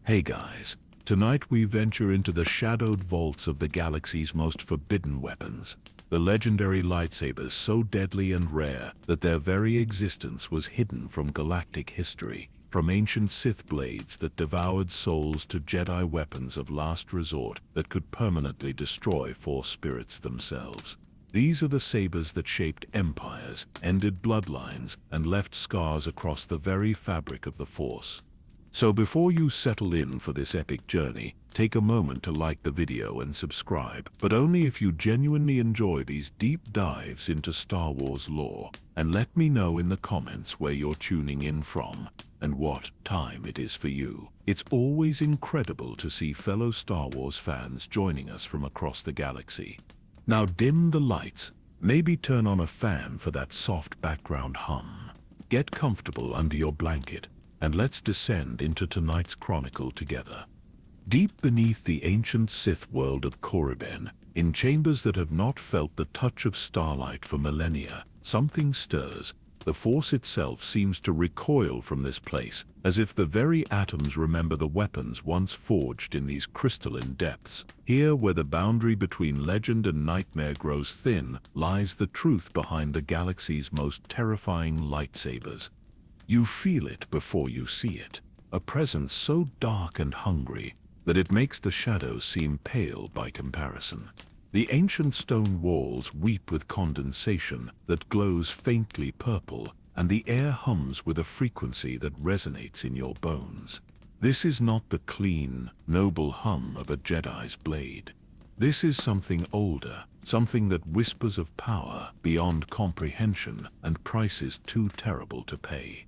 Hey guys, tonight we venture into the shadowed vaults of the galaxy's most forbidden weapons, the legendary lightsabers so deadly and rare that their very existence was hidden from galactic history, from ancient Sith blades that devoured souls to Jedi weapons of last resort that could permanently destroy Force spirits themselves. These are the sabers that shaped empires, ended bloodlines, and left scars across the very fabric of the Force. So before you settle in for this epic journey, take a moment to like the video and subscribe, but only if you genuinely enjoy these deep dives into Star Wars lore. And let me know in the comments where you're tuning in from and what time it is for you. It's always incredible to see fellow Star Wars fans joining us from across the galaxy. Now dim the lights, maybe turn on a fan for that soft background hum. Get comfortable under your blanket, and let's descend into tonight's chronicle together. Deep beneath the ancient Sith world of Korriban, in chambers that have not felt the touch of starlight for millennia, something stirs. The Force itself seems to recoil from this place, as if the very atoms remember the weapons once forged in these crystalline depths. Here, where the boundary between legend and nightmare grows thin, lies the truth behind the galaxy's most terrifying lightsabers. You feel it before you see it, a presence so dark and hungry that it makes the shadows seem pale by comparison. The ancient stone walls weep with condensation that glows faintly purple, and the air hums with a frequency that resonates in your bones. This is not the clean, noble hum of a Jedi's blade. This is something older, something that whispers of power beyond comprehension and prices too terrible to pay.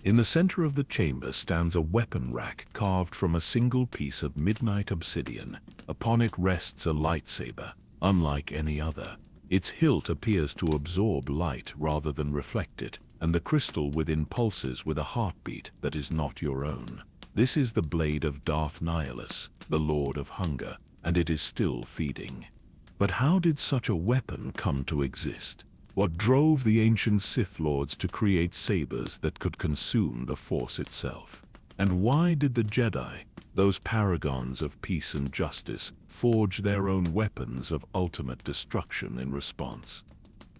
In the center of the chamber stands a weapon rack carved from a single piece of midnight obsidian. Upon it rests a lightsaber, unlike any other. Its hilt appears to absorb light rather than reflect it, and the crystal within pulses with a heartbeat that is not your own. This is the blade of Darth Nihilus, the Lord of Hunger, and it is still feeding. But how did such a weapon come to exist? What drove the ancient Sith Lords to create sabers that could consume the Force itself? And why did the Jedi, those paragons of peace and justice, forge their own weapons of ultimate destruction in response?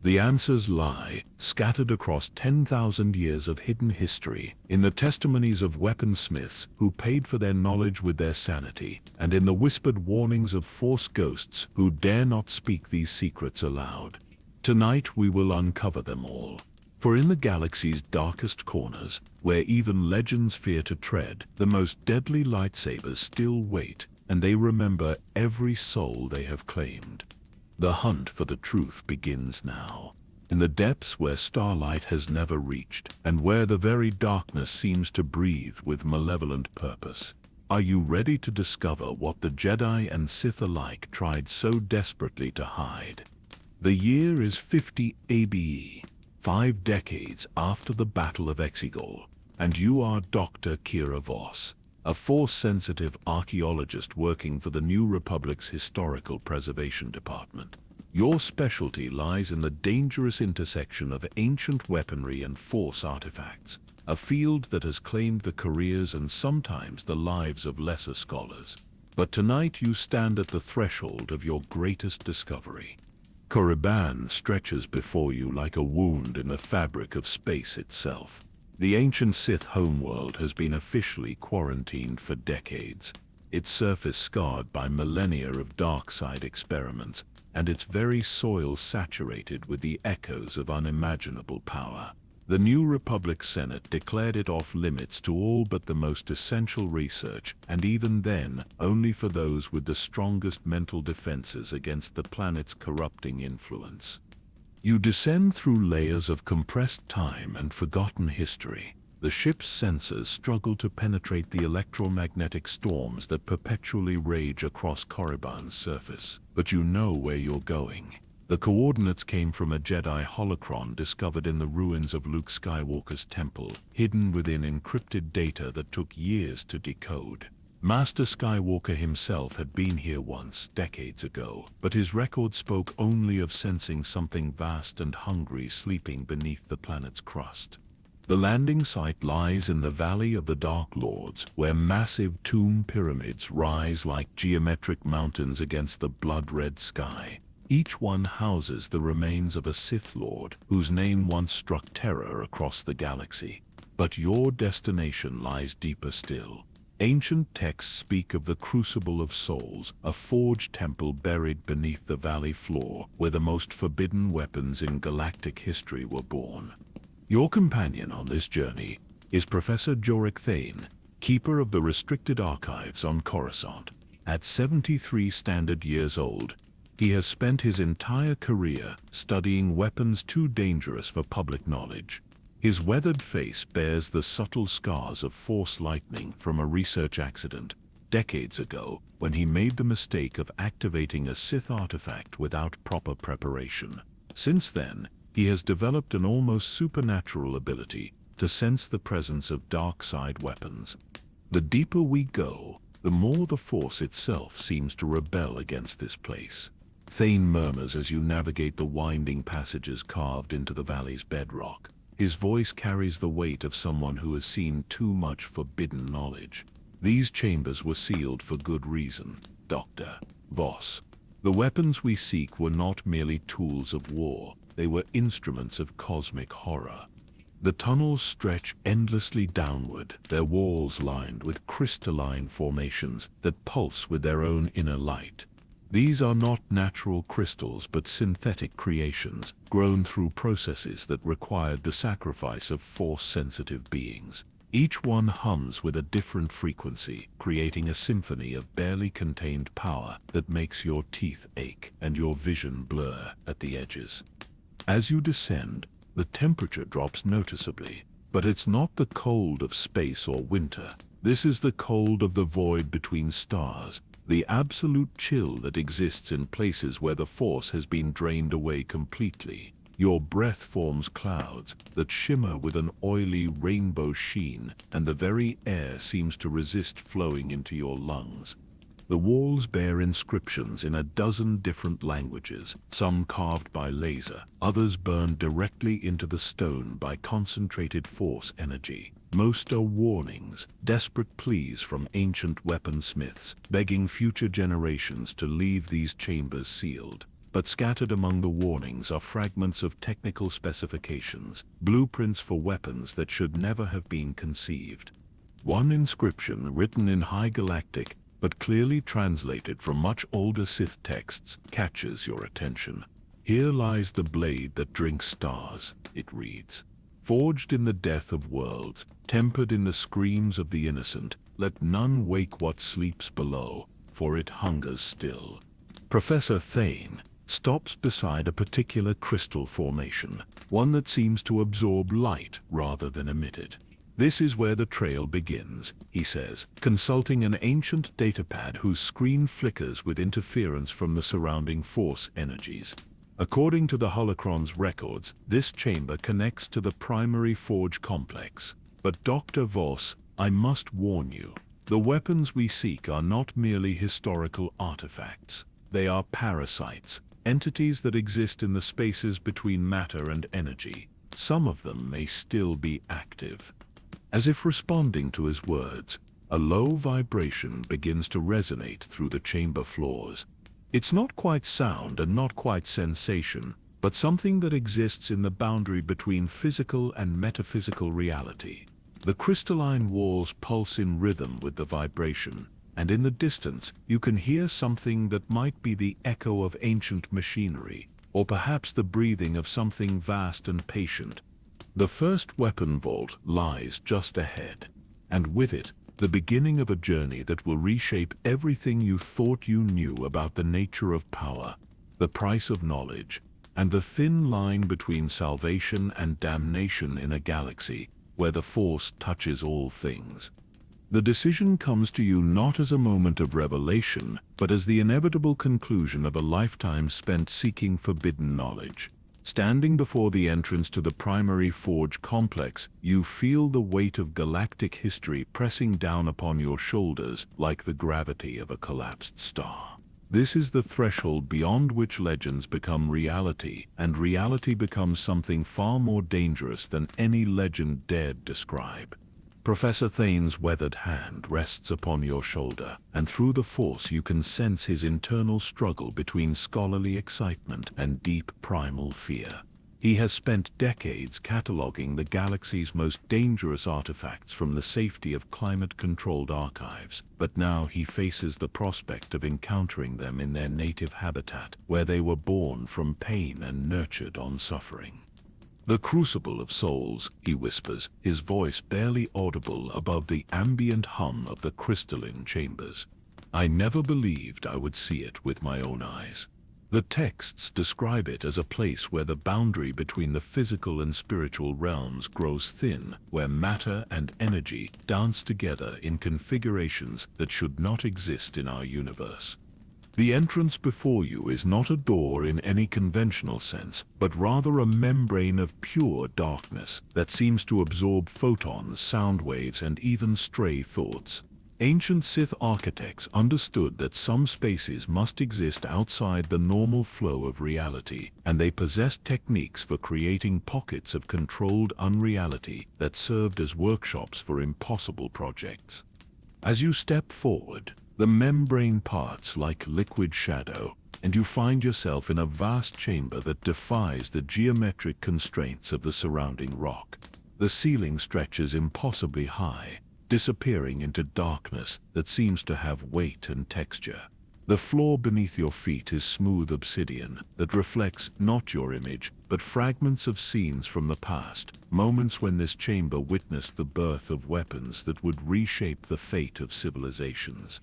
The answers lie, scattered across 10,000 years of hidden history, in the testimonies of weaponsmiths who paid for their knowledge with their sanity, and in the whispered warnings of Force ghosts who dare not speak these secrets aloud. Tonight we will uncover them all. For in the galaxy's darkest corners, where even legends fear to tread, the most deadly lightsabers still wait, and they remember every soul they have claimed. The hunt for the truth begins now. In the depths where starlight has never reached, and where the very darkness seems to breathe with malevolent purpose. Are you ready to discover what the Jedi and Sith alike tried so desperately to hide? The year is 50 ABE, 5 decades after the Battle of Exegol, and you are Dr. Kira Voss, a Force-sensitive archaeologist working for the New Republic's Historical Preservation Department. Your specialty lies in the dangerous intersection of ancient weaponry and Force artifacts, a field that has claimed the careers and sometimes the lives of lesser scholars. But tonight you stand at the threshold of your greatest discovery. Korriban stretches before you like a wound in the fabric of space itself. The ancient Sith homeworld has been officially quarantined for decades, its surface scarred by millennia of dark side experiments, and its very soil saturated with the echoes of unimaginable power. The New Republic Senate declared it off limits to all but the most essential research, and even then, only for those with the strongest mental defenses against the planet's corrupting influence. You descend through layers of compressed time and forgotten history. The ship's sensors struggle to penetrate the electromagnetic storms that perpetually rage across Korriban's surface. But you know where you're going. The coordinates came from a Jedi holocron discovered in the ruins of Luke Skywalker's temple, hidden within encrypted data that took years to decode. Master Skywalker himself had been here once, decades ago, but his record spoke only of sensing something vast and hungry sleeping beneath the planet's crust. The landing site lies in the Valley of the Dark Lords, where massive tomb pyramids rise like geometric mountains against the blood-red sky. Each one houses the remains of a Sith Lord whose name once struck terror across the galaxy. But your destination lies deeper still. Ancient texts speak of the Crucible of Souls, a forged temple buried beneath the valley floor, where the most forbidden weapons in galactic history were born. Your companion on this journey is Professor Jorik Thane, keeper of the restricted archives on Coruscant. At 73 standard years old, he has spent his entire career studying weapons too dangerous for public knowledge. His weathered face bears the subtle scars of Force lightning from a research accident decades ago when he made the mistake of activating a Sith artifact without proper preparation. Since then, he has developed an almost supernatural ability to sense the presence of dark side weapons. The deeper we go, the more the Force itself seems to rebel against this place. Thane murmurs as you navigate the winding passages carved into the valley's bedrock. His voice carries the weight of someone who has seen too much forbidden knowledge. These chambers were sealed for good reason, Dr. Voss. The weapons we seek were not merely tools of war. They were instruments of cosmic horror. The tunnels stretch endlessly downward, their walls lined with crystalline formations that pulse with their own inner light. These are not natural crystals but synthetic creations, grown through processes that required the sacrifice of Force-sensitive beings. Each one hums with a different frequency, creating a symphony of barely contained power that makes your teeth ache and your vision blur at the edges. As you descend, the temperature drops noticeably, but it's not the cold of space or winter. This is the cold of the void between stars, the absolute chill that exists in places where the Force has been drained away completely. Your breath forms clouds that shimmer with an oily rainbow sheen, and the very air seems to resist flowing into your lungs. The walls bear inscriptions in a dozen different languages, some carved by laser, others burned directly into the stone by concentrated Force energy. Most are warnings, desperate pleas from ancient weaponsmiths, begging future generations to leave these chambers sealed. But scattered among the warnings are fragments of technical specifications, blueprints for weapons that should never have been conceived. One inscription, written in High Galactic, but clearly translated from much older Sith texts, catches your attention. Here lies the blade that drinks stars, it reads. Forged in the death of worlds, tempered in the screams of the innocent, let none wake what sleeps below, for it hungers still. Professor Thane stops beside a particular crystal formation, one that seems to absorb light rather than emit it. This is where the trail begins, he says, consulting an ancient datapad whose screen flickers with interference from the surrounding Force energies. According to the holocron's records, this chamber connects to the primary forge complex. But Dr. Voss, I must warn you, the weapons we seek are not merely historical artifacts. They are parasites, entities that exist in the spaces between matter and energy. Some of them may still be active. As if responding to his words, a low vibration begins to resonate through the chamber floors. It's not quite sound and not quite sensation, but something that exists in the boundary between physical and metaphysical reality. The crystalline walls pulse in rhythm with the vibration, and in the distance you can hear something that might be the echo of ancient machinery, or perhaps the breathing of something vast and patient. The first weapon vault lies just ahead, and with it, the beginning of a journey that will reshape everything you thought you knew about the nature of power, the price of knowledge, and the thin line between salvation and damnation in a galaxy where the Force touches all things. The decision comes to you not as a moment of revelation, but as the inevitable conclusion of a lifetime spent seeking forbidden knowledge. Standing before the entrance to the primary forge complex, you feel the weight of galactic history pressing down upon your shoulders like the gravity of a collapsed star. This is the threshold beyond which legends become reality, and reality becomes something far more dangerous than any legend dared describe. Professor Thane's weathered hand rests upon your shoulder, and through the force you can sense his internal struggle between scholarly excitement and deep primal fear. He has spent decades cataloging the galaxy's most dangerous artifacts from the safety of climate-controlled archives, but now he faces the prospect of encountering them in their native habitat, where they were born from pain and nurtured on suffering. "The crucible of souls," he whispers, his voice barely audible above the ambient hum of the crystalline chambers. "I never believed I would see it with my own eyes." The texts describe it as a place where the boundary between the physical and spiritual realms grows thin, where matter and energy dance together in configurations that should not exist in our universe. The entrance before you is not a door in any conventional sense, but rather a membrane of pure darkness that seems to absorb photons, sound waves, and even stray thoughts. Ancient Sith architects understood that some spaces must exist outside the normal flow of reality, and they possessed techniques for creating pockets of controlled unreality that served as workshops for impossible projects. As you step forward, the membrane parts like liquid shadow, and you find yourself in a vast chamber that defies the geometric constraints of the surrounding rock. The ceiling stretches impossibly high, disappearing into darkness that seems to have weight and texture. The floor beneath your feet is smooth obsidian that reflects not your image, but fragments of scenes from the past, moments when this chamber witnessed the birth of weapons that would reshape the fate of civilizations.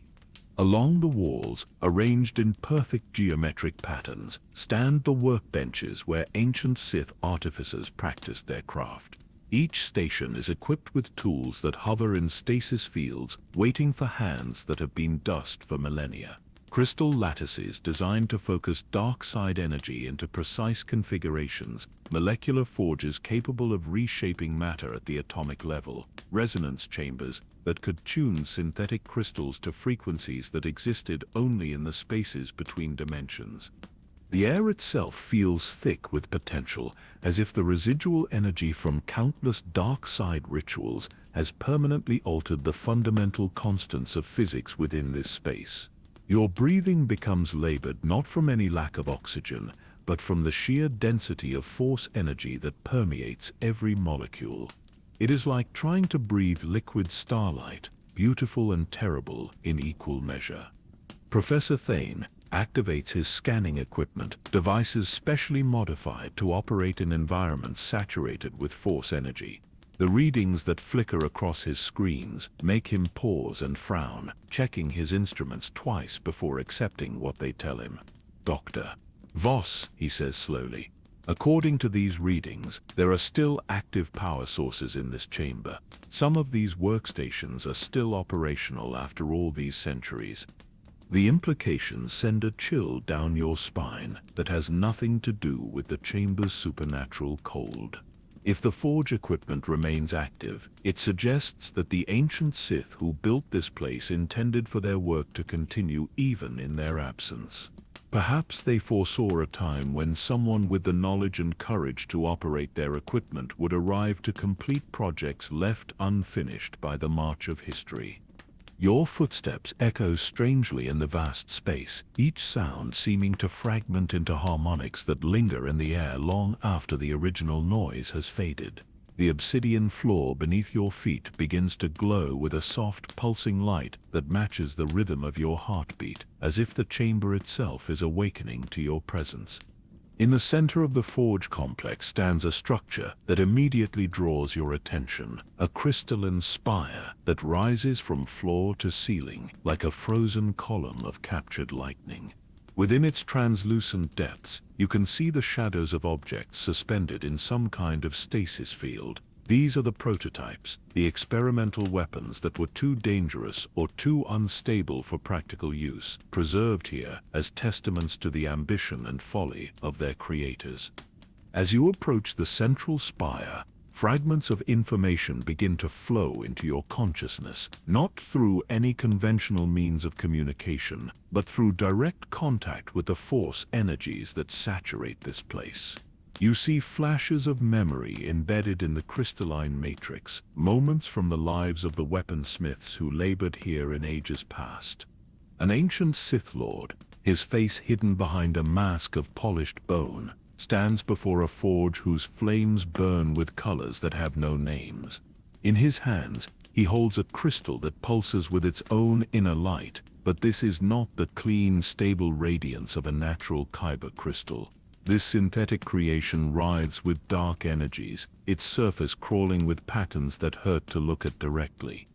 Along the walls, arranged in perfect geometric patterns, stand the workbenches where ancient Sith artificers practiced their craft. Each station is equipped with tools that hover in stasis fields, waiting for hands that have been dust for millennia. Crystal lattices designed to focus dark side energy into precise configurations, molecular forges capable of reshaping matter at the atomic level, resonance chambers that could tune synthetic crystals to frequencies that existed only in the spaces between dimensions. The air itself feels thick with potential, as if the residual energy from countless dark side rituals has permanently altered the fundamental constants of physics within this space. Your breathing becomes labored not from any lack of oxygen, but from the sheer density of force energy that permeates every molecule. It is like trying to breathe liquid starlight, beautiful and terrible in equal measure. Professor Thane activates his scanning equipment, devices specially modified to operate in environments saturated with force energy. The readings that flicker across his screens make him pause and frown, checking his instruments twice before accepting what they tell him. "Dr. Voss," he says slowly, "according to these readings, there are still active power sources in this chamber. Some of these workstations are still operational after all these centuries." The implications send a chill down your spine that has nothing to do with the chamber's supernatural cold. If the forge equipment remains active, it suggests that the ancient Sith who built this place intended for their work to continue even in their absence. Perhaps they foresaw a time when someone with the knowledge and courage to operate their equipment would arrive to complete projects left unfinished by the march of history. Your footsteps echo strangely in the vast space, each sound seeming to fragment into harmonics that linger in the air long after the original noise has faded. The obsidian floor beneath your feet begins to glow with a soft, pulsing light that matches the rhythm of your heartbeat, as if the chamber itself is awakening to your presence. In the center of the forge complex stands a structure that immediately draws your attention, a crystalline spire that rises from floor to ceiling like a frozen column of captured lightning. Within its translucent depths, you can see the shadows of objects suspended in some kind of stasis field. These are the prototypes, the experimental weapons that were too dangerous or too unstable for practical use, preserved here as testaments to the ambition and folly of their creators. As you approach the central spire, Fragments of information begin to flow into your consciousness, not through any conventional means of communication, but through direct contact with the force energies that saturate this place. You see flashes of memory embedded in the crystalline matrix, moments from the lives of the weaponsmiths who labored here in ages past. An ancient Sith Lord, his face hidden behind a mask of polished bone, stands before a forge whose flames burn with colors that have no names. In his hands, he holds a crystal that pulses with its own inner light, but this is not the clean, stable radiance of a natural kyber crystal. This synthetic creation writhes with dark energies, its surface crawling with patterns that hurt to look at directly.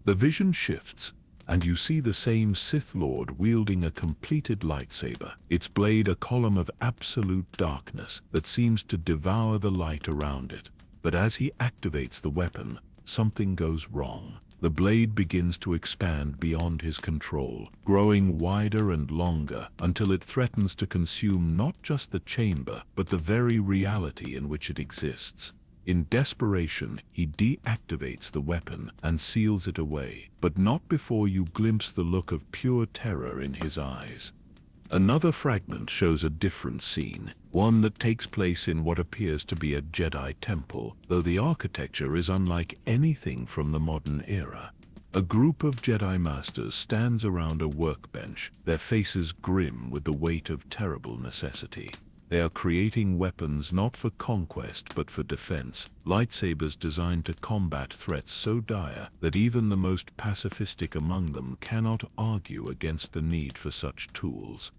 The vision shifts, and you see the same Sith Lord wielding a completed lightsaber, its blade a column of absolute darkness that seems to devour the light around it. But as he activates the weapon, something goes wrong. The blade begins to expand beyond his control, growing wider and longer until it threatens to consume not just the chamber, but the very reality in which it exists. In desperation, he deactivates the weapon and seals it away, but not before you glimpse the look of pure terror in his eyes. Another fragment shows a different scene, one that takes place in what appears to be a Jedi temple, though the architecture is unlike anything from the modern era. A group of Jedi Masters stands around a workbench, their faces grim with the weight of terrible necessity. They are creating weapons not for conquest but for defense, lightsabers designed to combat threats so dire that even the most pacifistic among them cannot argue against the need for such tools.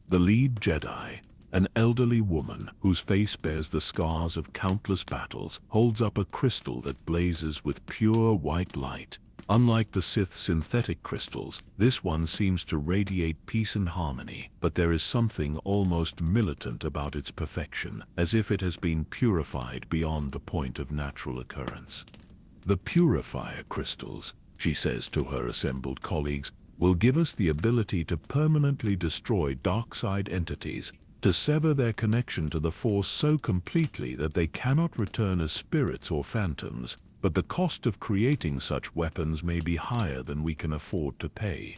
The lead Jedi, an elderly woman whose face bears the scars of countless battles, holds up a crystal that blazes with pure white light. Unlike the Sith's synthetic crystals, this one seems to radiate peace and harmony, but there is something almost militant about its perfection, as if it has been purified beyond the point of natural occurrence. The purifier crystals, she says to her assembled colleagues, will give us the ability to permanently destroy dark side entities, to sever their connection to the Force so completely that they cannot return as spirits or phantoms. But the cost of creating such weapons may be higher than we can afford to pay.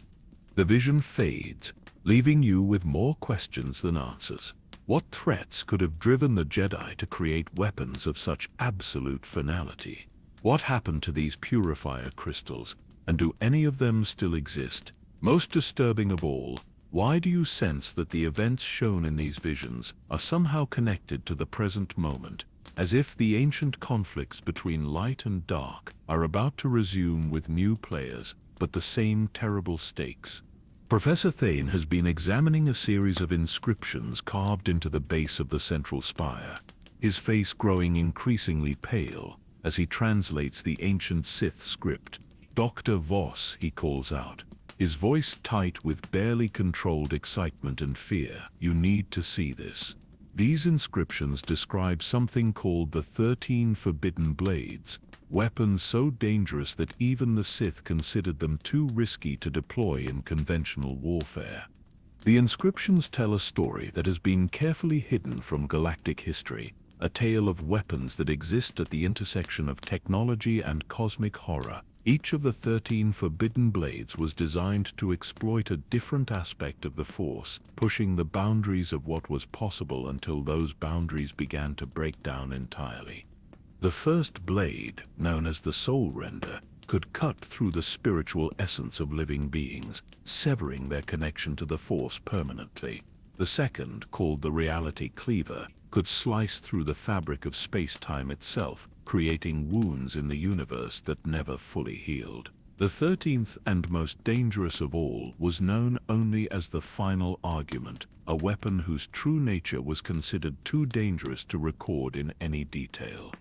The vision fades, leaving you with more questions than answers. What threats could have driven the Jedi to create weapons of such absolute finality? What happened to these purifier crystals, and do any of them still exist? Most disturbing of all, why do you sense that the events shown in these visions are somehow connected to the present moment? As if the ancient conflicts between light and dark are about to resume with new players, but the same terrible stakes. Professor Thane has been examining a series of inscriptions carved into the base of the central spire, his face growing increasingly pale as he translates the ancient Sith script. "Dr. Voss," he calls out, his voice tight with barely controlled excitement and fear. "You need to see this." These inscriptions describe something called the 13 Forbidden Blades, weapons so dangerous that even the Sith considered them too risky to deploy in conventional warfare. The inscriptions tell a story that has been carefully hidden from galactic history, a tale of weapons that exist at the intersection of technology and cosmic horror. Each of the 13 Forbidden Blades was designed to exploit a different aspect of the Force, pushing the boundaries of what was possible until those boundaries began to break down entirely. The first blade, known as the Soul Render, could cut through the spiritual essence of living beings, severing their connection to the Force permanently. The second, called the Reality Cleaver, could slice through the fabric of space-time itself, creating wounds in the universe that never fully healed. The 13th and most dangerous of all was known only as the Final Argument, a weapon whose true nature was considered too dangerous to record in any detail.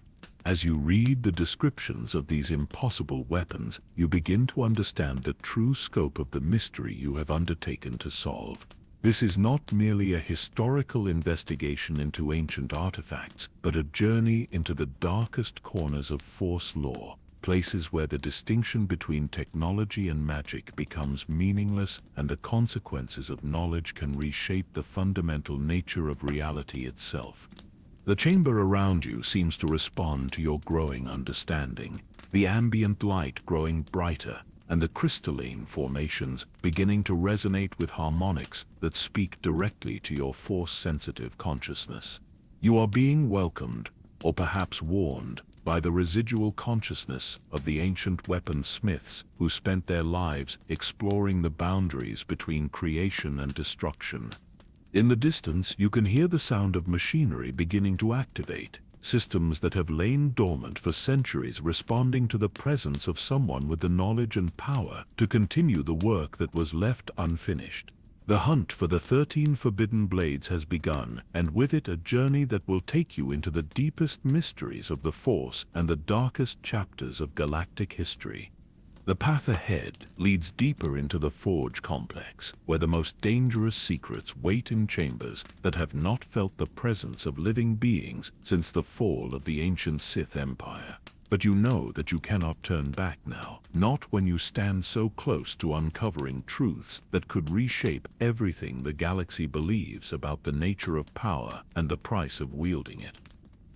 As you read the descriptions of these impossible weapons, you begin to understand the true scope of the mystery you have undertaken to solve. This is not merely a historical investigation into ancient artifacts, but a journey into the darkest corners of Force lore, places where the distinction between technology and magic becomes meaningless and the consequences of knowledge can reshape the fundamental nature of reality itself. The chamber around you seems to respond to your growing understanding, the ambient light growing brighter, and the crystalline formations beginning to resonate with harmonics that speak directly to your force-sensitive consciousness. You are being welcomed, or perhaps warned, by the residual consciousness of the ancient weaponsmiths who spent their lives exploring the boundaries between creation and destruction. In the distance, you can hear the sound of machinery beginning to activate, systems that have lain dormant for centuries responding to the presence of someone with the knowledge and power to continue the work that was left unfinished. The hunt for the 13 forbidden blades has begun, and with it a journey that will take you into the deepest mysteries of the Force and the darkest chapters of galactic history. The path ahead leads deeper into the Forge complex, where the most dangerous secrets wait in chambers that have not felt the presence of living beings since the fall of the ancient Sith Empire. But you know that you cannot turn back now, not when you stand so close to uncovering truths that could reshape everything the galaxy believes about the nature of power and the price of wielding it.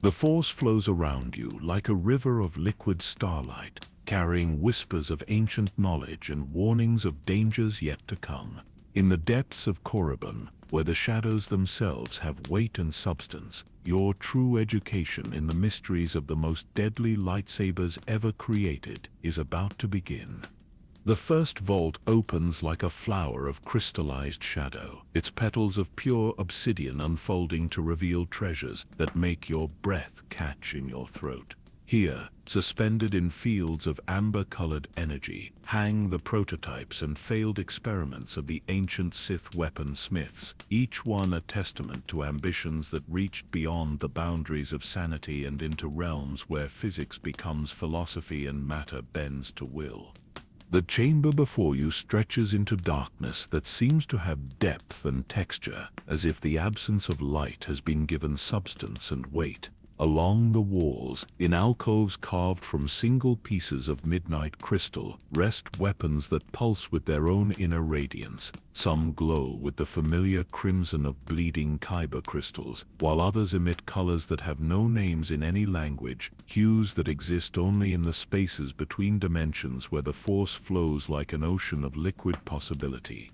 The Force flows around you like a river of liquid starlight, carrying whispers of ancient knowledge and warnings of dangers yet to come. In the depths of Korriban, where the shadows themselves have weight and substance, your true education in the mysteries of the most deadly lightsabers ever created is about to begin. The first vault opens like a flower of crystallized shadow, its petals of pure obsidian unfolding to reveal treasures that make your breath catch in your throat. Here, suspended in fields of amber-colored energy, hang the prototypes and failed experiments of the ancient Sith weaponsmiths, each one a testament to ambitions that reached beyond the boundaries of sanity and into realms where physics becomes philosophy and matter bends to will. The chamber before you stretches into darkness that seems to have depth and texture, as if the absence of light has been given substance and weight. Along the walls, in alcoves carved from single pieces of midnight crystal, rest weapons that pulse with their own inner radiance. Some glow with the familiar crimson of bleeding kyber crystals, while others emit colors that have no names in any language, hues that exist only in the spaces between dimensions where the Force flows like an ocean of liquid possibility.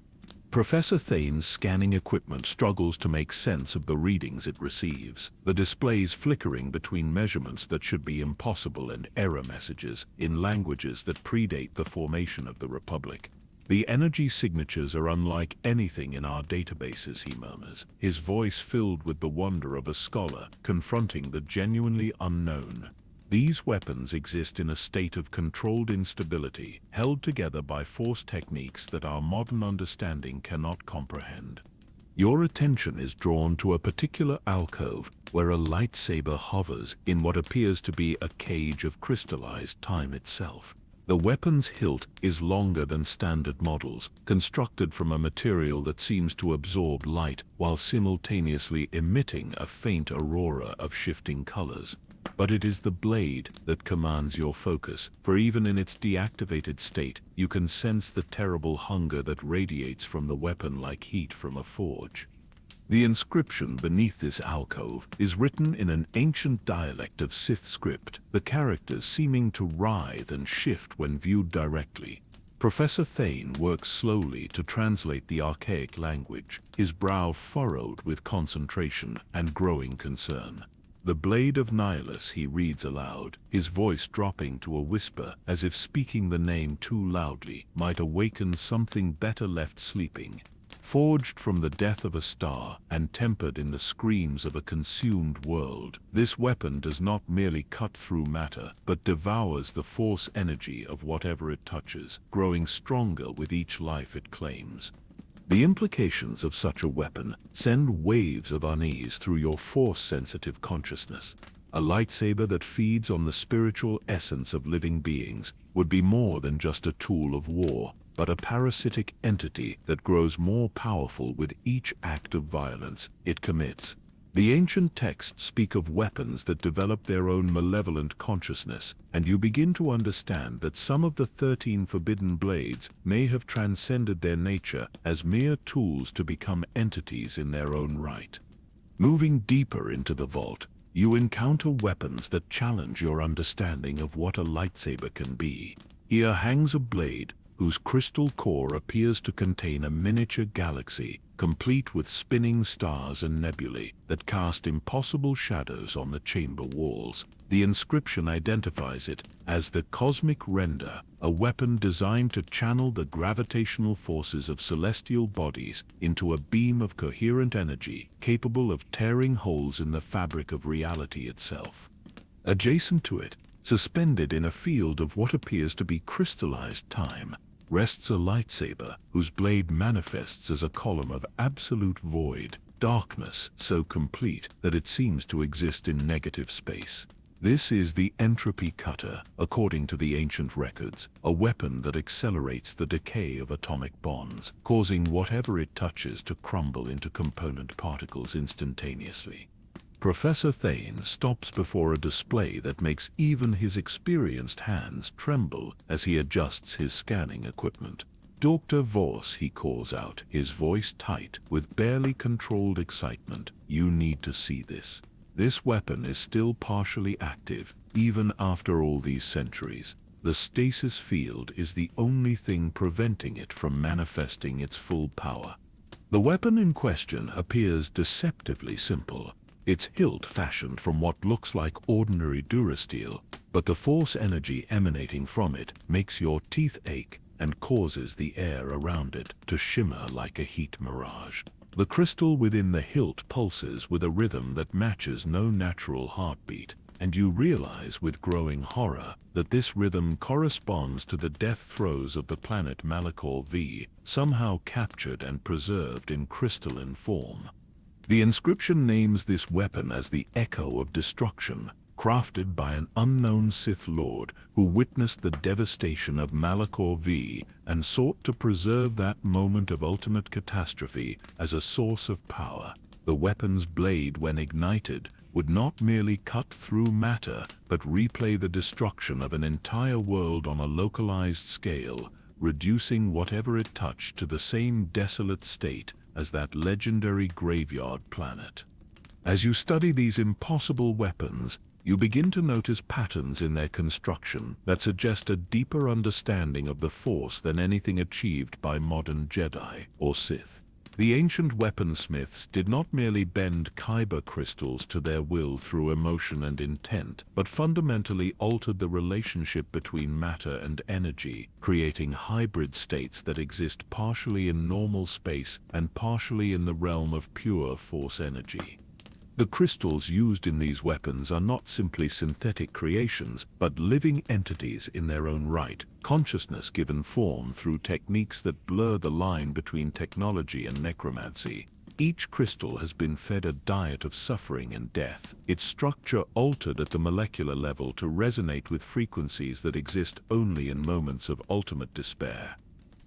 Professor Thane's scanning equipment struggles to make sense of the readings it receives, the displays flickering between measurements that should be impossible and error messages in languages that predate the formation of the Republic. The energy signatures are unlike anything in our databases, he murmurs, his voice filled with the wonder of a scholar confronting the genuinely unknown. These weapons exist in a state of controlled instability, held together by force techniques that our modern understanding cannot comprehend. Your attention is drawn to a particular alcove where a lightsaber hovers in what appears to be a cage of crystallized time itself. The weapon's hilt is longer than standard models, constructed from a material that seems to absorb light while simultaneously emitting a faint aurora of shifting colors. But it is the blade that commands your focus, for even in its deactivated state, you can sense the terrible hunger that radiates from the weapon like heat from a forge. The inscription beneath this alcove is written in an ancient dialect of Sith script, the characters seeming to writhe and shift when viewed directly. Professor Thane works slowly to translate the archaic language, his brow furrowed with concentration and growing concern. The Blade of Nihilus, he reads aloud, his voice dropping to a whisper as if speaking the name too loudly might awaken something better left sleeping. Forged from the death of a star and tempered in the screams of a consumed world, this weapon does not merely cut through matter, but devours the force energy of whatever it touches, growing stronger with each life it claims. The implications of such a weapon send waves of unease through your force-sensitive consciousness. A lightsaber that feeds on the spiritual essence of living beings would be more than just a tool of war, but a parasitic entity that grows more powerful with each act of violence it commits. The ancient texts speak of weapons that develop their own malevolent consciousness, and you begin to understand that some of the 13 forbidden blades may have transcended their nature as mere tools to become entities in their own right. Moving deeper into the vault, you encounter weapons that challenge your understanding of what a lightsaber can be. Here hangs a blade whose crystal core appears to contain a miniature galaxy, complete with spinning stars and nebulae that cast impossible shadows on the chamber walls. The inscription identifies it as the Cosmic Render, a weapon designed to channel the gravitational forces of celestial bodies into a beam of coherent energy capable of tearing holes in the fabric of reality itself. Adjacent to it, suspended in a field of what appears to be crystallized time, rests a lightsaber whose blade manifests as a column of absolute void, darkness so complete that it seems to exist in negative space. This is the entropy cutter, according to the ancient records, a weapon that accelerates the decay of atomic bonds, causing whatever it touches to crumble into component particles instantaneously. Professor Thane stops before a display that makes even his experienced hands tremble as he adjusts his scanning equipment. "Dr. Voss," he calls out, his voice tight with barely controlled excitement, "you need to see this. This weapon is still partially active, even after all these centuries. The stasis field is the only thing preventing it from manifesting its full power." The weapon in question appears deceptively simple. Its hilt fashioned from what looks like ordinary durasteel, but the force energy emanating from it makes your teeth ache and causes the air around it to shimmer like a heat mirage. The crystal within the hilt pulses with a rhythm that matches no natural heartbeat, and you realize with growing horror that this rhythm corresponds to the death throes of the planet Malachor V, somehow captured and preserved in crystalline form. The inscription names this weapon as the Echo of Destruction, crafted by an unknown Sith Lord who witnessed the devastation of Malachor V and sought to preserve that moment of ultimate catastrophe as a source of power. The weapon's blade, when ignited, would not merely cut through matter, but replay the destruction of an entire world on a localized scale, reducing whatever it touched to the same desolate state as that legendary graveyard planet. As you study these impossible weapons, you begin to notice patterns in their construction that suggest a deeper understanding of the Force than anything achieved by modern Jedi or Sith. The ancient weaponsmiths did not merely bend kyber crystals to their will through emotion and intent, but fundamentally altered the relationship between matter and energy, creating hybrid states that exist partially in normal space and partially in the realm of pure force energy. The crystals used in these weapons are not simply synthetic creations, but living entities in their own right, consciousness given form through techniques that blur the line between technology and necromancy. Each crystal has been fed a diet of suffering and death, its structure altered at the molecular level to resonate with frequencies that exist only in moments of ultimate despair.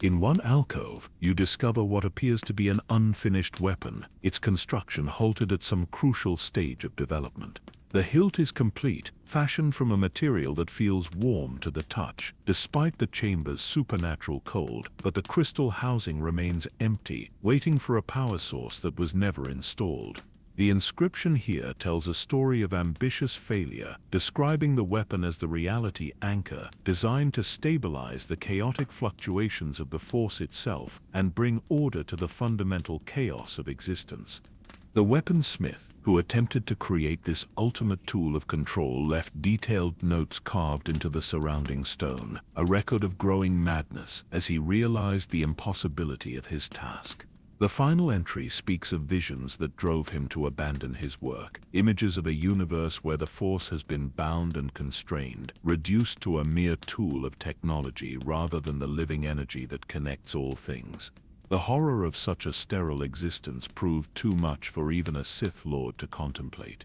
In one alcove, you discover what appears to be an unfinished weapon, its construction halted at some crucial stage of development. The hilt is complete, fashioned from a material that feels warm to the touch, despite the chamber's supernatural cold, but the crystal housing remains empty, waiting for a power source that was never installed. The inscription here tells a story of ambitious failure, describing the weapon as the reality anchor, designed to stabilize the chaotic fluctuations of the Force itself and bring order to the fundamental chaos of existence. The weaponsmith, who attempted to create this ultimate tool of control, left detailed notes carved into the surrounding stone, a record of growing madness as he realized the impossibility of his task. The final entry speaks of visions that drove him to abandon his work, images of a universe where the Force has been bound and constrained, reduced to a mere tool of technology rather than the living energy that connects all things. The horror of such a sterile existence proved too much for even a Sith Lord to contemplate.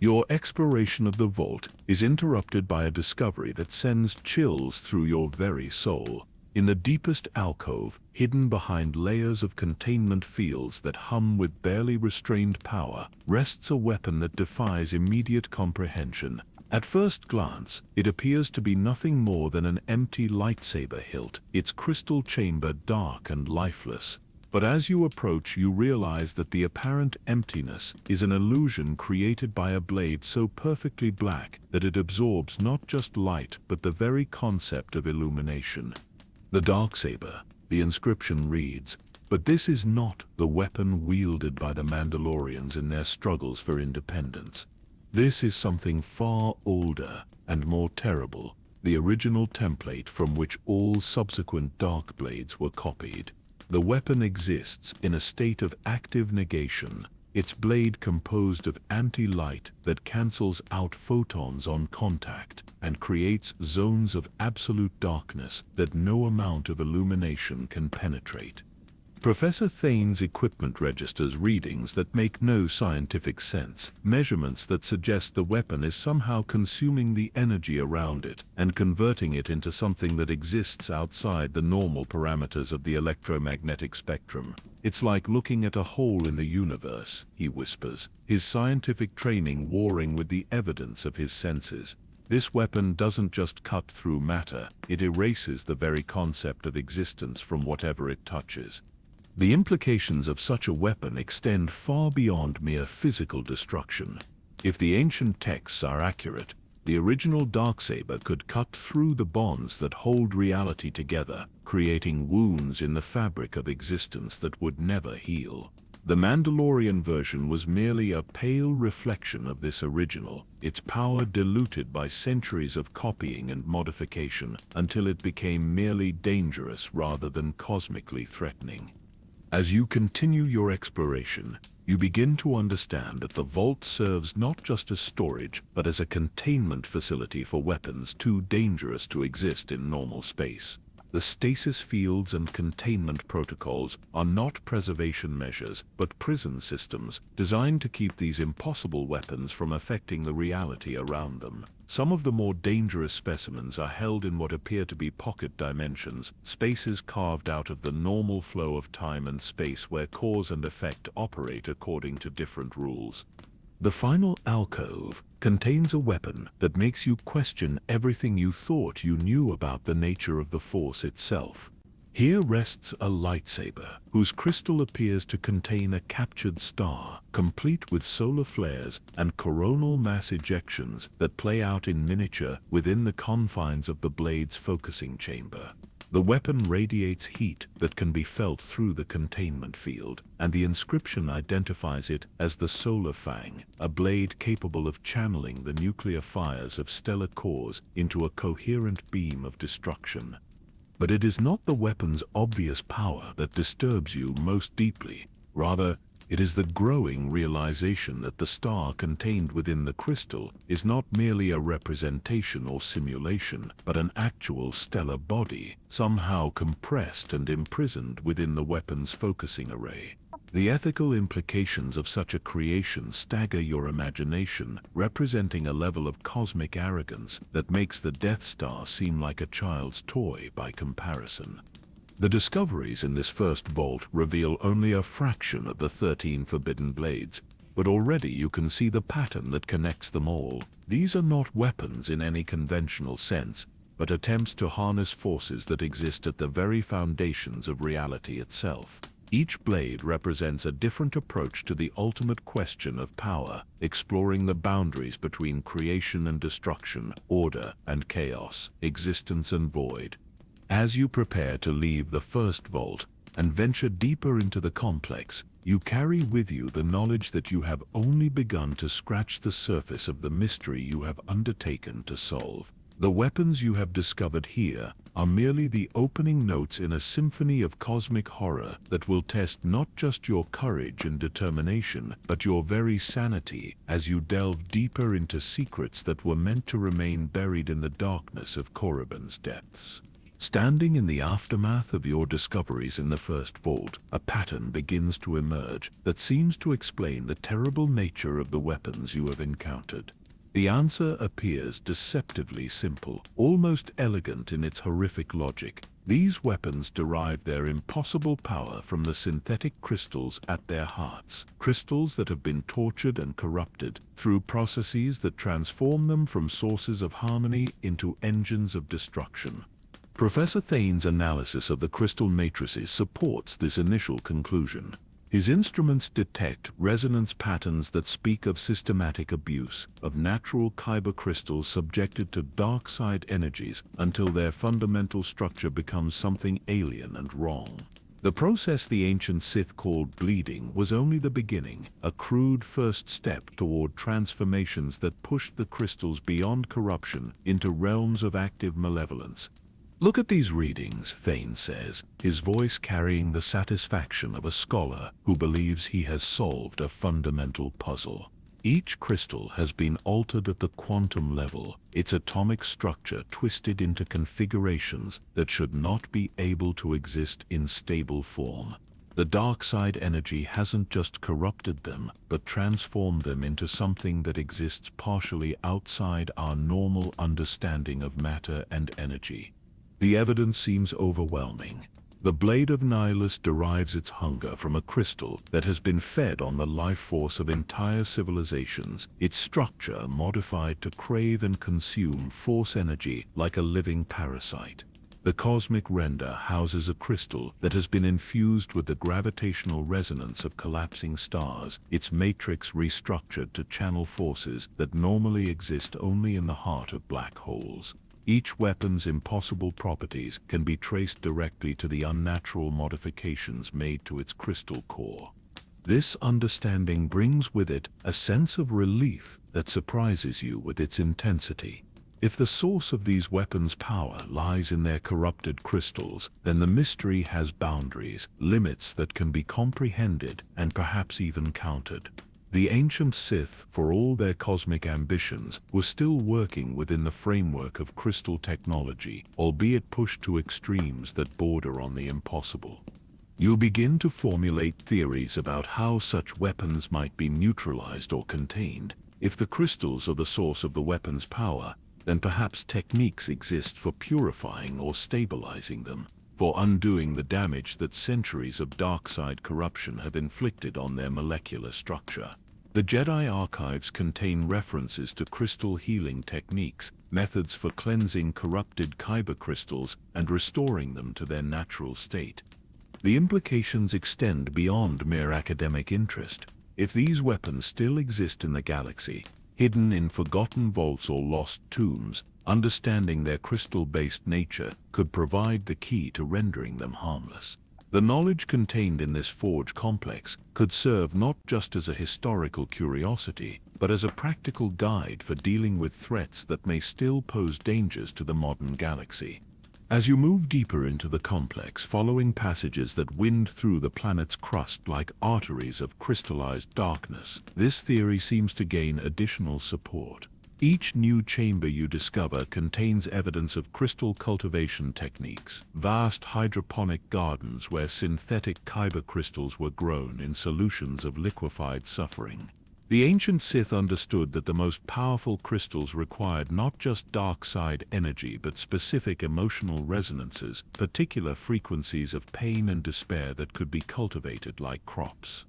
Your exploration of the vault is interrupted by a discovery that sends chills through your very soul. In the deepest alcove, hidden behind layers of containment fields that hum with barely restrained power, rests a weapon that defies immediate comprehension. At first glance, it appears to be nothing more than an empty lightsaber hilt, its crystal chamber dark and lifeless. But as you approach, you realize that the apparent emptiness is an illusion created by a blade so perfectly black that it absorbs not just light but the very concept of illumination. The Darksaber, the inscription reads, "But this is not the weapon wielded by the Mandalorians in their struggles for independence. This is something far older and more terrible, the original template from which all subsequent dark blades were copied. The weapon exists in a state of active negation, its blade composed of anti-light that cancels out photons on contact and creates zones of absolute darkness that no amount of illumination can penetrate." Professor Thane's equipment registers readings that make no scientific sense, measurements that suggest the weapon is somehow consuming the energy around it and converting it into something that exists outside the normal parameters of the electromagnetic spectrum. "It's like looking at a hole in the universe," he whispers, his scientific training warring with the evidence of his senses. "This weapon doesn't just cut through matter, it erases the very concept of existence from whatever it touches." The implications of such a weapon extend far beyond mere physical destruction. If the ancient texts are accurate, the original Darksaber could cut through the bonds that hold reality together, creating wounds in the fabric of existence that would never heal. The Mandalorian version was merely a pale reflection of this original, its power diluted by centuries of copying and modification until it became merely dangerous rather than cosmically threatening. As you continue your exploration, you begin to understand that the vault serves not just as storage, but as a containment facility for weapons too dangerous to exist in normal space. The stasis fields and containment protocols are not preservation measures, but prison systems designed to keep these impossible weapons from affecting the reality around them. Some of the more dangerous specimens are held in what appear to be pocket dimensions, spaces carved out of the normal flow of time and space where cause and effect operate according to different rules. The final alcove contains a weapon that makes you question everything you thought you knew about the nature of the Force itself. Here rests a lightsaber, whose crystal appears to contain a captured star, complete with solar flares and coronal mass ejections that play out in miniature within the confines of the blade's focusing chamber. The weapon radiates heat that can be felt through the containment field, and the inscription identifies it as the Solar Fang, a blade capable of channeling the nuclear fires of stellar cores into a coherent beam of destruction. But it is not the weapon's obvious power that disturbs you most deeply. Rather, it is the growing realization that the star contained within the crystal is not merely a representation or simulation, but an actual stellar body, somehow compressed and imprisoned within the weapon's focusing array. The ethical implications of such a creation stagger your imagination, representing a level of cosmic arrogance that makes the Death Star seem like a child's toy by comparison. The discoveries in this first vault reveal only a fraction of the 13 forbidden blades, but already you can see the pattern that connects them all. These are not weapons in any conventional sense, but attempts to harness forces that exist at the very foundations of reality itself. Each blade represents a different approach to the ultimate question of power, exploring the boundaries between creation and destruction, order and chaos, existence and void. As you prepare to leave the first vault and venture deeper into the complex, you carry with you the knowledge that you have only begun to scratch the surface of the mystery you have undertaken to solve. The weapons you have discovered here are merely the opening notes in a symphony of cosmic horror that will test not just your courage and determination, but your very sanity as you delve deeper into secrets that were meant to remain buried in the darkness of Korriban's depths. Standing in the aftermath of your discoveries in the first vault, a pattern begins to emerge that seems to explain the terrible nature of the weapons you have encountered. The answer appears deceptively simple, almost elegant in its horrific logic. These weapons derive their impossible power from the synthetic crystals at their hearts, crystals that have been tortured and corrupted through processes that transform them from sources of harmony into engines of destruction. Professor Thane's analysis of the crystal matrices supports this initial conclusion. His instruments detect resonance patterns that speak of systematic abuse of natural kyber crystals subjected to dark side energies until their fundamental structure becomes something alien and wrong. The process the ancient Sith called bleeding was only the beginning, a crude first step toward transformations that pushed the crystals beyond corruption into realms of active malevolence. Look at these readings, Thane says, his voice carrying the satisfaction of a scholar who believes he has solved a fundamental puzzle. Each crystal has been altered at the quantum level, its atomic structure twisted into configurations that should not be able to exist in stable form. The dark side energy hasn't just corrupted them, but transformed them into something that exists partially outside our normal understanding of matter and energy. The evidence seems overwhelming. The blade of Nihilus derives its hunger from a crystal that has been fed on the life force of entire civilizations, its structure modified to crave and consume force energy like a living parasite. The cosmic render houses a crystal that has been infused with the gravitational resonance of collapsing stars, its matrix restructured to channel forces that normally exist only in the heart of black holes. Each weapon's impossible properties can be traced directly to the unnatural modifications made to its crystal core. This understanding brings with it a sense of relief that surprises you with its intensity. If the source of these weapons' power lies in their corrupted crystals, then the mystery has boundaries, limits that can be comprehended and perhaps even countered. The ancient Sith, for all their cosmic ambitions, were still working within the framework of crystal technology, albeit pushed to extremes that border on the impossible. You begin to formulate theories about how such weapons might be neutralized or contained. If the crystals are the source of the weapon's power, then perhaps techniques exist for purifying or stabilizing them, for undoing the damage that centuries of dark side corruption have inflicted on their molecular structure. The Jedi archives contain references to crystal healing techniques, methods for cleansing corrupted kyber crystals and restoring them to their natural state. The implications extend beyond mere academic interest. If these weapons still exist in the galaxy, hidden in forgotten vaults or lost tombs, understanding their crystal-based nature could provide the key to rendering them harmless. The knowledge contained in this forge complex could serve not just as a historical curiosity, but as a practical guide for dealing with threats that may still pose dangers to the modern galaxy. As you move deeper into the complex, following passages that wind through the planet's crust like arteries of crystallized darkness, this theory seems to gain additional support. Each new chamber you discover contains evidence of crystal cultivation techniques, vast hydroponic gardens where synthetic kyber crystals were grown in solutions of liquefied suffering. The ancient Sith understood that the most powerful crystals required not just dark side energy but specific emotional resonances, particular frequencies of pain and despair that could be cultivated like crops.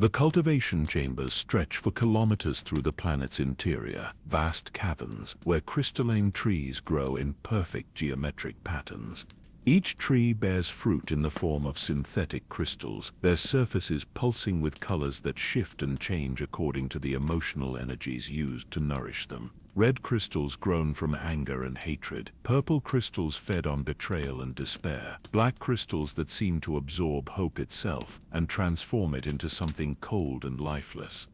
The cultivation chambers stretch for kilometers through the planet's interior, vast caverns where crystalline trees grow in perfect geometric patterns. Each tree bears fruit in the form of synthetic crystals, their surfaces pulsing with colors that shift and change according to the emotional energies used to nourish them. Red crystals grown from anger and hatred, purple crystals fed on betrayal and despair, black crystals that seem to absorb hope itself and transform it into something cold and lifeless.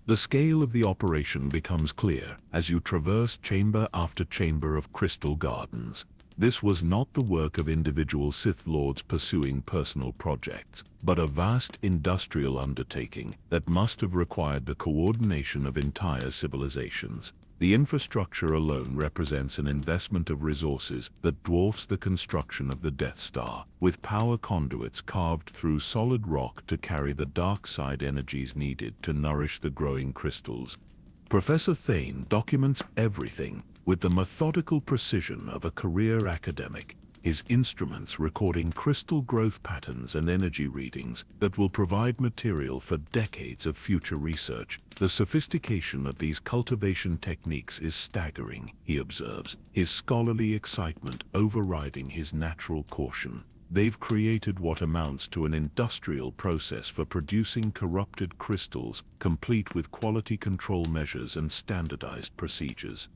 The scale of the operation becomes clear as you traverse chamber after chamber of crystal gardens. This was not the work of individual Sith Lords pursuing personal projects, but a vast industrial undertaking that must have required the coordination of entire civilizations. The infrastructure alone represents an investment of resources that dwarfs the construction of the Death Star, with power conduits carved through solid rock to carry the dark side energies needed to nourish the growing crystals. Professor Thane documents everything with the methodical precision of a career academic, his instruments recording crystal growth patterns and energy readings that will provide material for decades of future research. The sophistication of these cultivation techniques is staggering, he observes, his scholarly excitement overriding his natural caution. They've created what amounts to an industrial process for producing corrupted crystals, complete with quality control measures and standardized procedures.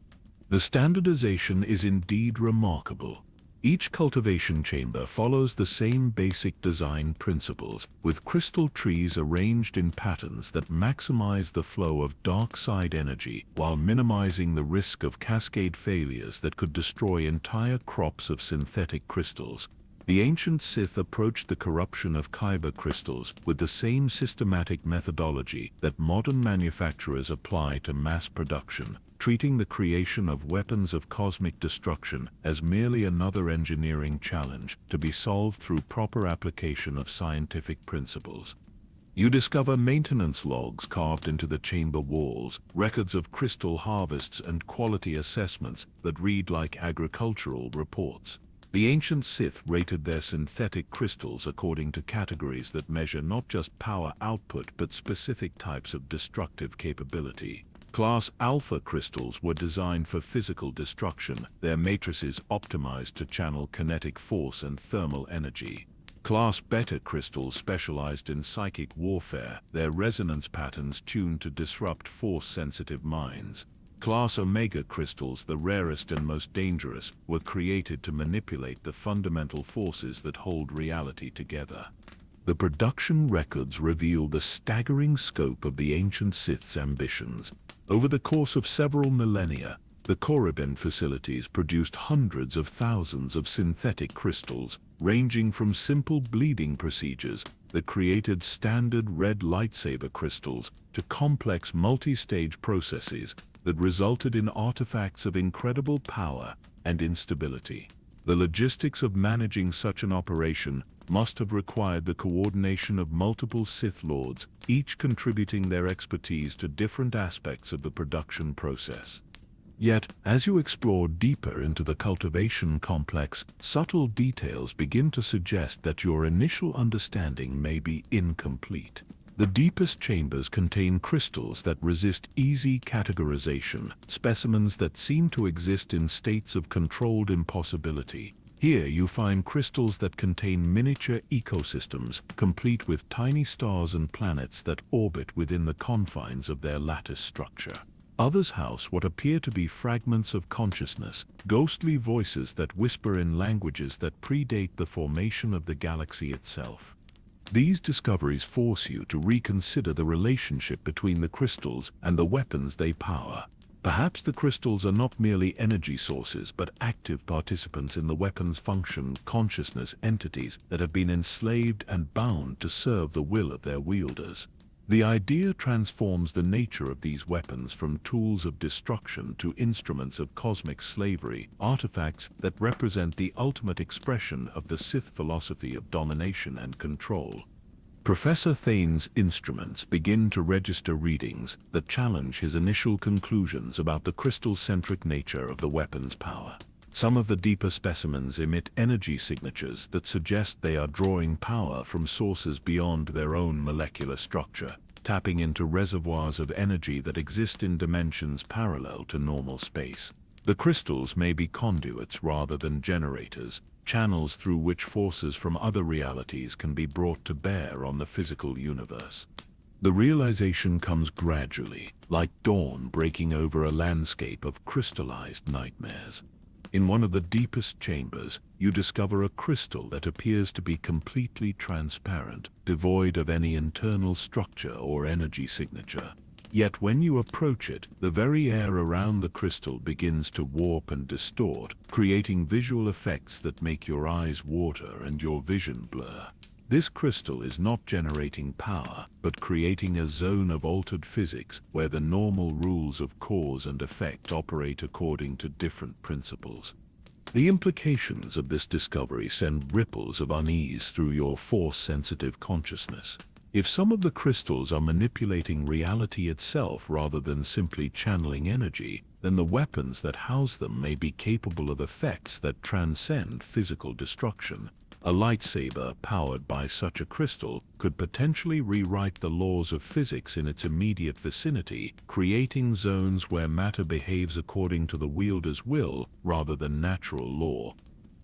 The standardization is indeed remarkable. Each cultivation chamber follows the same basic design principles, with crystal trees arranged in patterns that maximize the flow of dark side energy while minimizing the risk of cascade failures that could destroy entire crops of synthetic crystals. The ancient Sith approached the corruption of kyber crystals with the same systematic methodology that modern manufacturers apply to mass production, treating the creation of weapons of cosmic destruction as merely another engineering challenge to be solved through proper application of scientific principles. You discover maintenance logs carved into the chamber walls, records of crystal harvests and quality assessments that read like agricultural reports. The ancient Sith rated their synthetic crystals according to categories that measure not just power output but specific types of destructive capability. Class Alpha crystals were designed for physical destruction, their matrices optimized to channel kinetic force and thermal energy. Class Beta crystals specialized in psychic warfare, their resonance patterns tuned to disrupt force-sensitive minds. Class Omega crystals, the rarest and most dangerous, were created to manipulate the fundamental forces that hold reality together. The production records reveal the staggering scope of the ancient Sith's ambitions. Over the course of several millennia, the Korriban facilities produced hundreds of thousands of synthetic crystals, ranging from simple bleeding procedures that created standard red lightsaber crystals to complex multi-stage processes that resulted in artifacts of incredible power and instability. The logistics of managing such an operation must have required the coordination of multiple Sith Lords, each contributing their expertise to different aspects of the production process. Yet, as you explore deeper into the cultivation complex, subtle details begin to suggest that your initial understanding may be incomplete. The deepest chambers contain crystals that resist easy categorization, specimens that seem to exist in states of controlled impossibility. Here you find crystals that contain miniature ecosystems, complete with tiny stars and planets that orbit within the confines of their lattice structure. Others house what appear to be fragments of consciousness, ghostly voices that whisper in languages that predate the formation of the galaxy itself. These discoveries force you to reconsider the relationship between the crystals and the weapons they power. Perhaps the crystals are not merely energy sources but active participants in the weapon's function, consciousness entities that have been enslaved and bound to serve the will of their wielders. The idea transforms the nature of these weapons from tools of destruction to instruments of cosmic slavery, artifacts that represent the ultimate expression of the Sith philosophy of domination and control. Professor Thane's instruments begin to register readings that challenge his initial conclusions about the crystal-centric nature of the weapon's power. Some of the deeper specimens emit energy signatures that suggest they are drawing power from sources beyond their own molecular structure, tapping into reservoirs of energy that exist in dimensions parallel to normal space. The crystals may be conduits rather than generators, channels through which forces from other realities can be brought to bear on the physical universe. The realization comes gradually, like dawn breaking over a landscape of crystallized nightmares. In one of the deepest chambers, you discover a crystal that appears to be completely transparent, devoid of any internal structure or energy signature. Yet when you approach it, the very air around the crystal begins to warp and distort, creating visual effects that make your eyes water and your vision blur. This crystal is not generating power, but creating a zone of altered physics where the normal rules of cause and effect operate according to different principles. The implications of this discovery send ripples of unease through your force-sensitive consciousness. If some of the crystals are manipulating reality itself rather than simply channeling energy, then the weapons that house them may be capable of effects that transcend physical destruction. A lightsaber powered by such a crystal could potentially rewrite the laws of physics in its immediate vicinity, creating zones where matter behaves according to the wielder's will rather than natural law.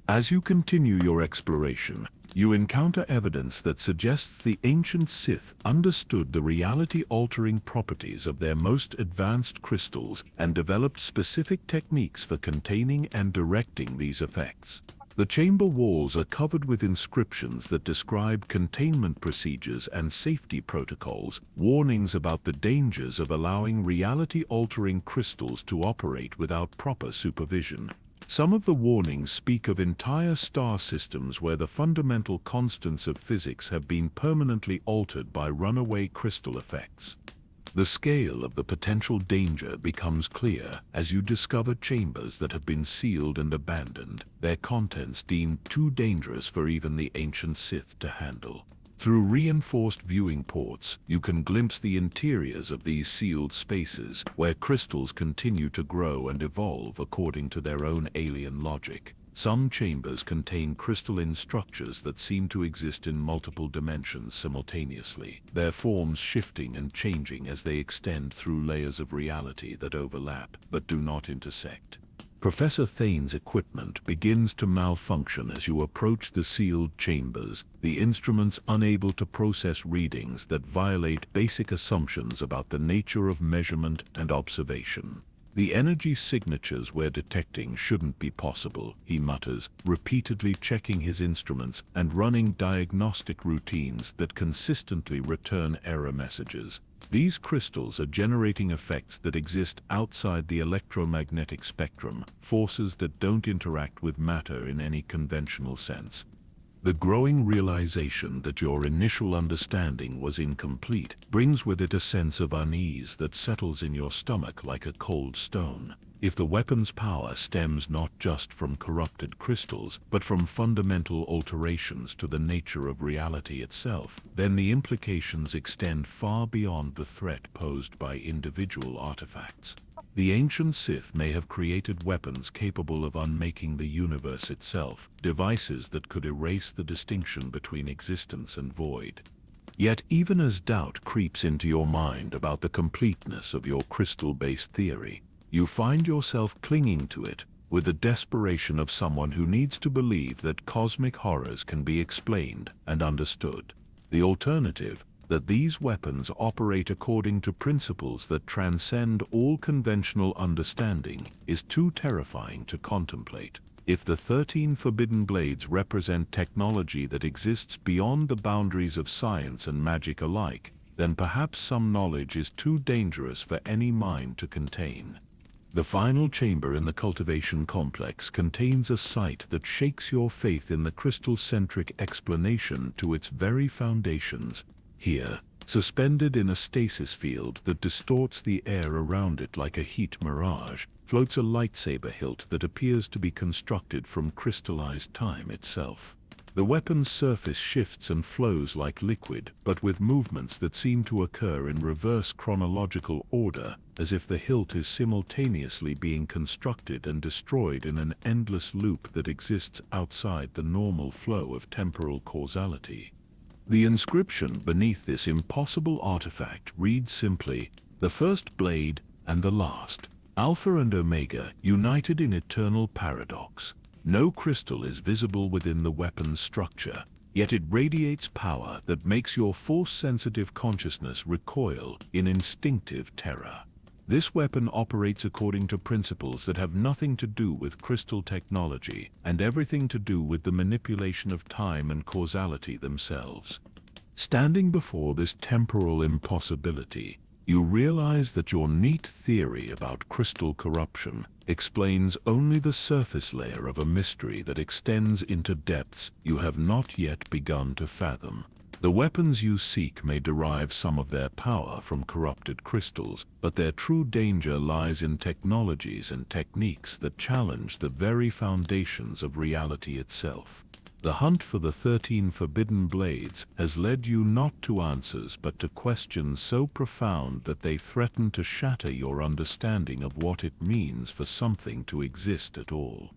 As you continue your exploration, you encounter evidence that suggests the ancient Sith understood the reality-altering properties of their most advanced crystals and developed specific techniques for containing and directing these effects. The chamber walls are covered with inscriptions that describe containment procedures and safety protocols, warnings about the dangers of allowing reality-altering crystals to operate without proper supervision. Some of the warnings speak of entire star systems where the fundamental constants of physics have been permanently altered by runaway crystal effects. The scale of the potential danger becomes clear as you discover chambers that have been sealed and abandoned, their contents deemed too dangerous for even the ancient Sith to handle. Through reinforced viewing ports, you can glimpse the interiors of these sealed spaces, where crystals continue to grow and evolve according to their own alien logic. Some chambers contain crystalline structures that seem to exist in multiple dimensions simultaneously, their forms shifting and changing as they extend through layers of reality that overlap but do not intersect. Professor Thane's equipment begins to malfunction as you approach the sealed chambers, the instruments unable to process readings that violate basic assumptions about the nature of measurement and observation. The energy signatures we're detecting shouldn't be possible, he mutters, repeatedly checking his instruments and running diagnostic routines that consistently return error messages. These crystals are generating effects that exist outside the electromagnetic spectrum, forces that don't interact with matter in any conventional sense. The growing realization that your initial understanding was incomplete brings with it a sense of unease that settles in your stomach like a cold stone. If the weapon's power stems not just from corrupted crystals, but from fundamental alterations to the nature of reality itself, then the implications extend far beyond the threat posed by individual artifacts. The ancient Sith may have created weapons capable of unmaking the universe itself, devices that could erase the distinction between existence and void. Yet even as doubt creeps into your mind about the completeness of your crystal-based theory, you find yourself clinging to it with the desperation of someone who needs to believe that cosmic horrors can be explained and understood. The alternative, that these weapons operate according to principles that transcend all conventional understanding, is too terrifying to contemplate. If the 13 forbidden blades represent technology that exists beyond the boundaries of science and magic alike, then perhaps some knowledge is too dangerous for any mind to contain. The final chamber in the cultivation complex contains a sight that shakes your faith in the crystal-centric explanation to its very foundations. Here, suspended in a stasis field that distorts the air around it like a heat mirage, floats a lightsaber hilt that appears to be constructed from crystallized time itself. The weapon's surface shifts and flows like liquid, but with movements that seem to occur in reverse chronological order, as if the hilt is simultaneously being constructed and destroyed in an endless loop that exists outside the normal flow of temporal causality. The inscription beneath this impossible artifact reads simply, "The first blade and the last, Alpha and Omega, united in eternal paradox." No crystal is visible within the weapon's structure, yet it radiates power that makes your force-sensitive consciousness recoil in instinctive terror. This weapon operates according to principles that have nothing to do with crystal technology and everything to do with the manipulation of time and causality themselves. Standing before this temporal impossibility, you realize that your neat theory about crystal corruption explains only the surface layer of a mystery that extends into depths you have not yet begun to fathom. The weapons you seek may derive some of their power from corrupted crystals, but their true danger lies in technologies and techniques that challenge the very foundations of reality itself. The hunt for the 13 forbidden blades has led you not to answers but to questions so profound that they threaten to shatter your understanding of what it means for something to exist at all.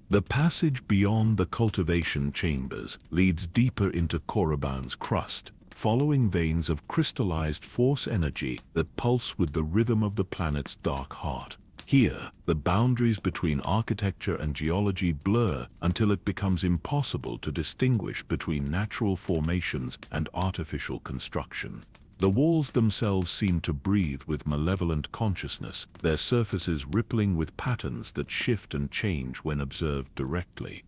The passage beyond the cultivation chambers leads deeper into Korriban's crust, following veins of crystallized force energy that pulse with the rhythm of the planet's dark heart. Here, the boundaries between architecture and geology blur until it becomes impossible to distinguish between natural formations and artificial construction. The walls themselves seem to breathe with malevolent consciousness, their surfaces rippling with patterns that shift and change when observed directly.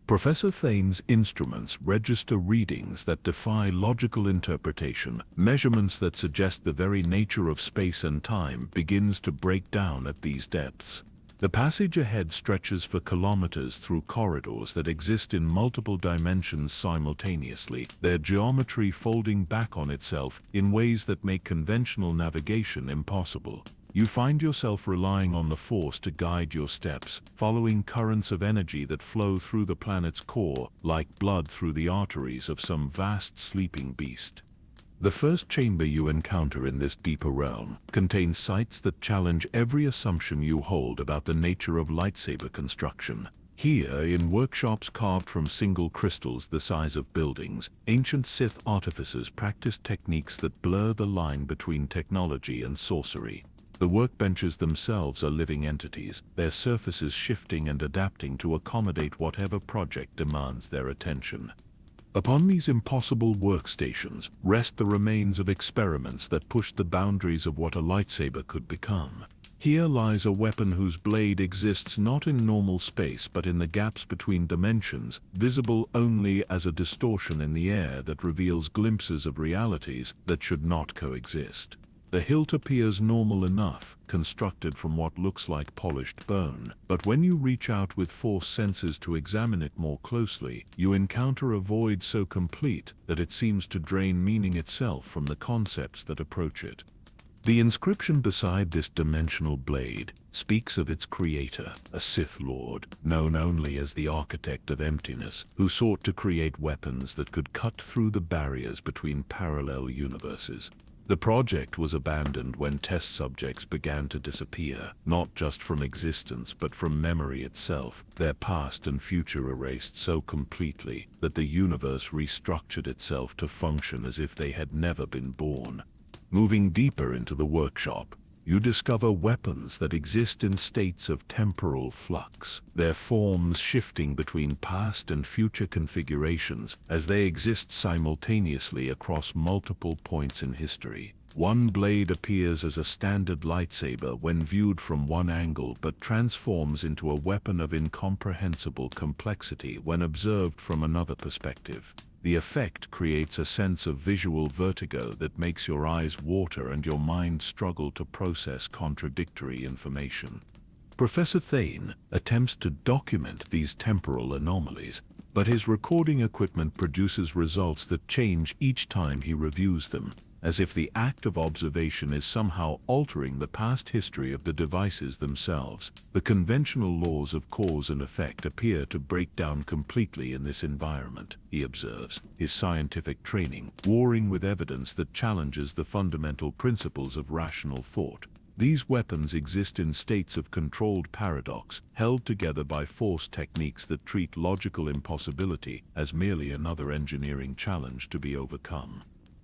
Professor Thane's instruments register readings that defy logical interpretation. Measurements that suggest the very nature of space and time begins to break down at these depths. The passage ahead stretches for kilometers through corridors that exist in multiple dimensions simultaneously, their geometry folding back on itself in ways that make conventional navigation impossible. You find yourself relying on the Force to guide your steps, following currents of energy that flow through the planet's core, like blood through the arteries of some vast sleeping beast. The first chamber you encounter in this deeper realm contains sights that challenge every assumption you hold about the nature of lightsaber construction. Here, in workshops carved from single crystals the size of buildings, ancient Sith artificers practice techniques that blur the line between technology and sorcery. The workbenches themselves are living entities, their surfaces shifting and adapting to accommodate whatever project demands their attention. Upon these impossible workstations rest the remains of experiments that pushed the boundaries of what a lightsaber could become. Here lies a weapon whose blade exists not in normal space but in the gaps between dimensions, visible only as a distortion in the air that reveals glimpses of realities that should not coexist. The hilt appears normal enough, constructed from what looks like polished bone, but when you reach out with Force senses to examine it more closely, you encounter a void so complete that it seems to drain meaning itself from the concepts that approach it. The inscription beside this dimensional blade speaks of its creator, a Sith Lord, known only as the Architect of Emptiness, who sought to create weapons that could cut through the barriers between parallel universes. The project was abandoned when test subjects began to disappear, not just from existence but from memory itself, their past and future erased so completely that the universe restructured itself to function as if they had never been born. Moving deeper into the workshop, you discover weapons that exist in states of temporal flux, their forms shifting between past and future configurations as they exist simultaneously across multiple points in history. One blade appears as a standard lightsaber when viewed from one angle but transforms into a weapon of incomprehensible complexity when observed from another perspective. The effect creates a sense of visual vertigo that makes your eyes water and your mind struggle to process contradictory information. Professor Thane attempts to document these temporal anomalies, but his recording equipment produces results that change each time he reviews them, as if the act of observation is somehow altering the past history of the devices themselves. The conventional laws of cause and effect appear to break down completely in this environment, he observes, his scientific training warring with evidence that challenges the fundamental principles of rational thought. These weapons exist in states of controlled paradox, held together by Force techniques that treat logical impossibility as merely another engineering challenge to be overcome.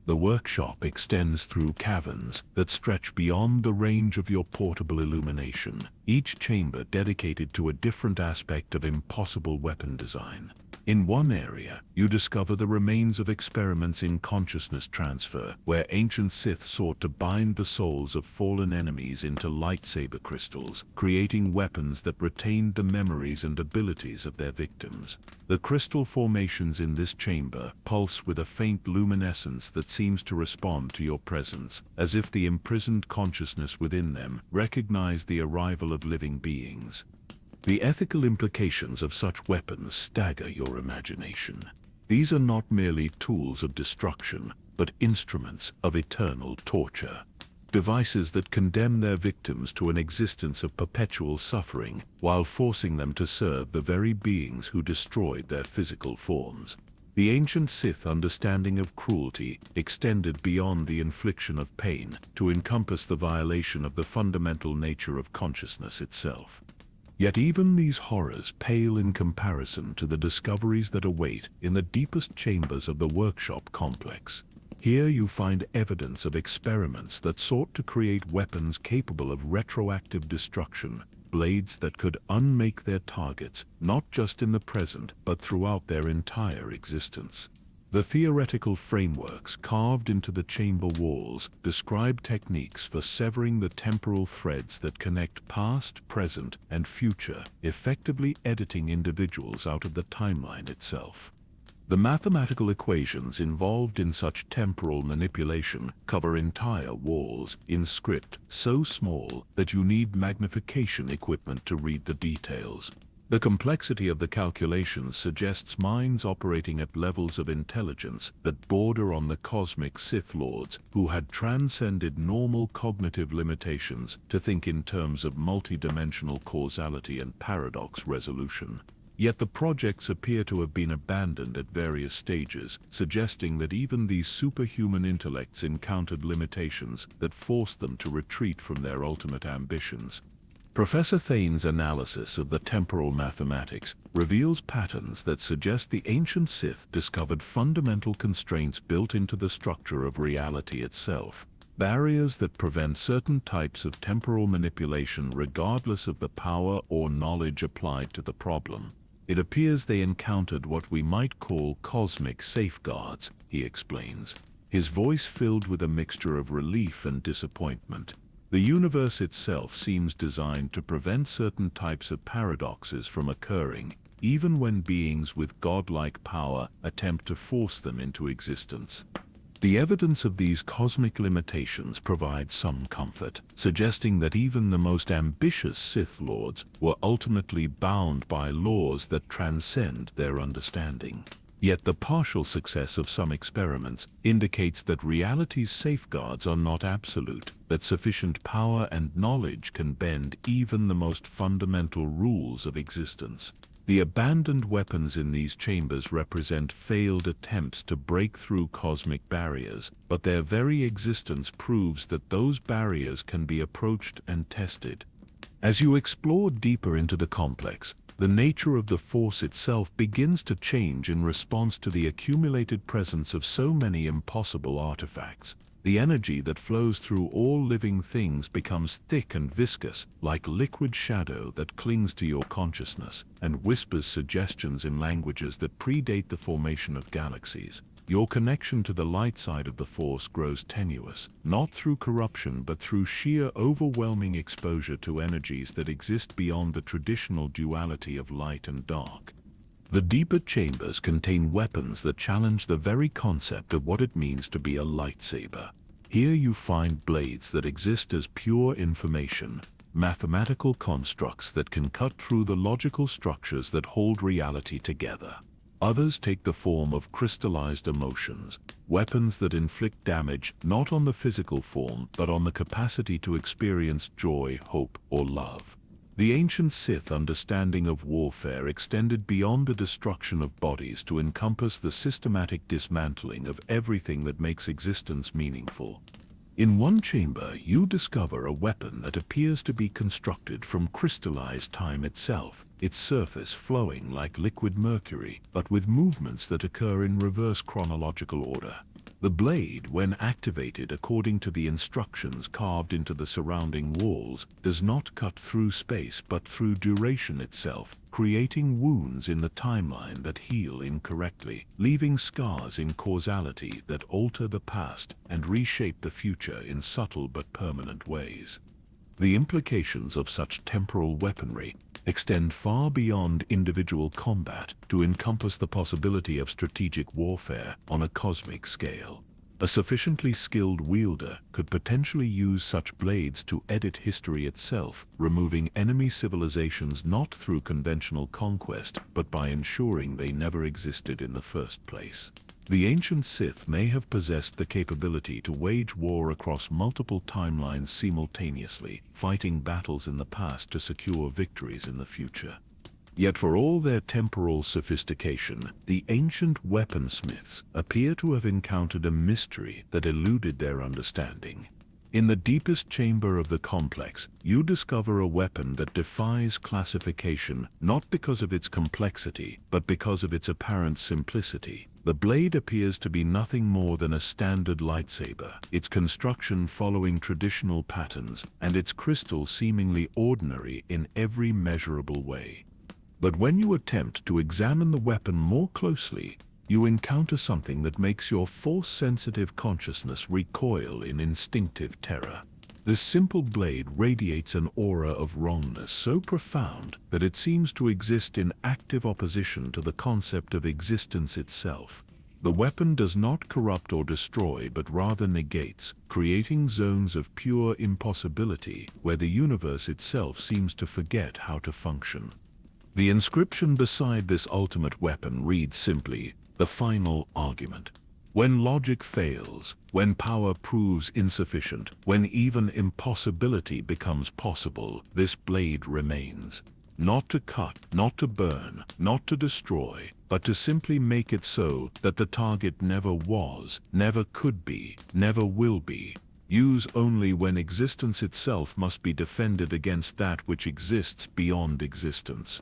The workshop extends through caverns that stretch beyond the range of your portable illumination, each chamber dedicated to a different aspect of impossible weapon design. In one area, you discover the remains of experiments in consciousness transfer, where ancient Sith sought to bind the souls of fallen enemies into lightsaber crystals, creating weapons that retained the memories and abilities of their victims. The crystal formations in this chamber pulse with a faint luminescence that seems to respond to your presence, as if the imprisoned consciousness within them recognized the arrival of living beings. The ethical implications of such weapons stagger your imagination. These are not merely tools of destruction, but instruments of eternal torture. devices that condemn their victims to an existence of perpetual suffering, while forcing them to serve the very beings who destroyed their physical forms. The ancient Sith understanding of cruelty extended beyond the infliction of pain to encompass the violation of the fundamental nature of consciousness itself. Yet even these horrors pale in comparison to the discoveries that await in the deepest chambers of the workshop complex. Here you find evidence of experiments that sought to create weapons capable of retroactive destruction, blades that could unmake their targets, not just in the present, but throughout their entire existence. The theoretical frameworks carved into the chamber walls describe techniques for severing the temporal threads that connect past, present, and future, effectively editing individuals out of the timeline itself. The mathematical equations involved in such temporal manipulation cover entire walls in script so small that you need magnification equipment to read the details. The complexity of the calculations suggests minds operating at levels of intelligence that border on the cosmic Sith Lords who had transcended normal cognitive limitations to think in terms of multidimensional causality and paradox resolution. Yet the projects appear to have been abandoned at various stages, suggesting that even these superhuman intellects encountered limitations that forced them to retreat from their ultimate ambitions. Professor Thane's analysis of the temporal mathematics reveals patterns that suggest the ancient Sith discovered fundamental constraints built into the structure of reality itself, barriers that prevent certain types of temporal manipulation regardless of the power or knowledge applied to the problem. It appears they encountered what we might call cosmic safeguards, he explains, his voice filled with a mixture of relief and disappointment. The universe itself seems designed to prevent certain types of paradoxes from occurring, even when beings with godlike power attempt to force them into existence. The evidence of these cosmic limitations provides some comfort, suggesting that even the most ambitious Sith Lords were ultimately bound by laws that transcend their understanding. Yet the partial success of some experiments indicates that reality's safeguards are not absolute, that sufficient power and knowledge can bend even the most fundamental rules of existence. The abandoned weapons in these chambers represent failed attempts to break through cosmic barriers, but their very existence proves that those barriers can be approached and tested. As you explore deeper into the complex, the nature of the Force itself begins to change in response to the accumulated presence of so many impossible artifacts. The energy that flows through all living things becomes thick and viscous, like liquid shadow that clings to your consciousness and whispers suggestions in languages that predate the formation of galaxies. Your connection to the light side of the Force grows tenuous, not through corruption but through sheer overwhelming exposure to energies that exist beyond the traditional duality of light and dark. The deeper chambers contain weapons that challenge the very concept of what it means to be a lightsaber. Here you find blades that exist as pure information, mathematical constructs that can cut through the logical structures that hold reality together. Others take the form of crystallized emotions, weapons that inflict damage not on the physical form but on the capacity to experience joy, hope, or love. The ancient Sith understanding of warfare extended beyond the destruction of bodies to encompass the systematic dismantling of everything that makes existence meaningful. In one chamber, you discover a weapon that appears to be constructed from crystallized time itself, its surface flowing like liquid mercury, but with movements that occur in reverse chronological order. The blade, when activated according to the instructions carved into the surrounding walls, does not cut through space but through duration itself, creating wounds in the timeline that heal incorrectly, leaving scars in causality that alter the past and reshape the future in subtle but permanent ways. The implications of such temporal weaponry extend far beyond individual combat to encompass the possibility of strategic warfare on a cosmic scale. A sufficiently skilled wielder could potentially use such blades to edit history itself, removing enemy civilizations not through conventional conquest, but by ensuring they never existed in the first place. The ancient Sith may have possessed the capability to wage war across multiple timelines simultaneously, fighting battles in the past to secure victories in the future. Yet for all their temporal sophistication, the ancient weaponsmiths appear to have encountered a mystery that eluded their understanding. In the deepest chamber of the complex, you discover a weapon that defies classification, not because of its complexity, but because of its apparent simplicity. The blade appears to be nothing more than a standard lightsaber, its construction following traditional patterns, and its crystal seemingly ordinary in every measurable way. But when you attempt to examine the weapon more closely, you encounter something that makes your force-sensitive consciousness recoil in instinctive terror. This simple blade radiates an aura of wrongness so profound that it seems to exist in active opposition to the concept of existence itself. The weapon does not corrupt or destroy, but rather negates, creating zones of pure impossibility where the universe itself seems to forget how to function. The inscription beside this ultimate weapon reads simply, "The final argument." When logic fails, when power proves insufficient, when even impossibility becomes possible, this blade remains. Not to cut, not to burn, not to destroy, but to simply make it so that the target never was, never could be, never will be. Use only when existence itself must be defended against that which exists beyond existence.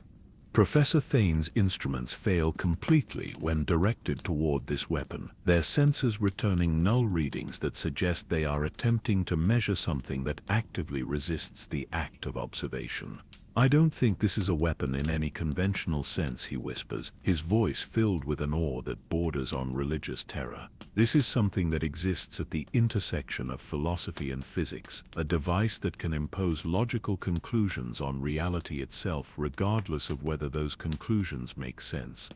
Professor Thane's instruments fail completely when directed toward this weapon, their sensors returning null readings that suggest they are attempting to measure something that actively resists the act of observation. "I don't think this is a weapon in any conventional sense," he whispers, his voice filled with an awe that borders on religious terror. "This is something that exists at the intersection of philosophy and physics, a device that can impose logical conclusions on reality itself regardless of whether those conclusions make sense."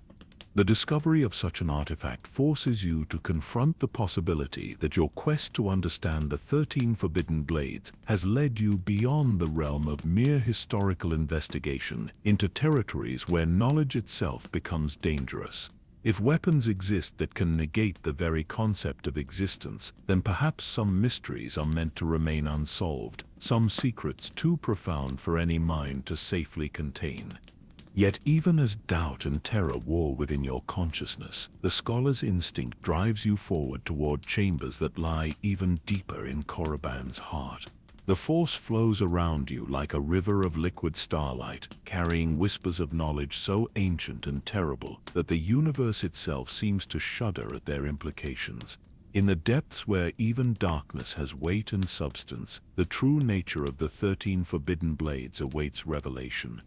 The discovery of such an artifact forces you to confront the possibility that your quest to understand the 13 forbidden blades has led you beyond the realm of mere historical investigation into territories where knowledge itself becomes dangerous. If weapons exist that can negate the very concept of existence, then perhaps some mysteries are meant to remain unsolved, some secrets too profound for any mind to safely contain. Yet even as doubt and terror war within your consciousness, the scholar's instinct drives you forward toward chambers that lie even deeper in Korriban's heart. The force flows around you like a river of liquid starlight, carrying whispers of knowledge so ancient and terrible that the universe itself seems to shudder at their implications. In the depths where even darkness has weight and substance, the true nature of the 13 forbidden blades awaits revelation.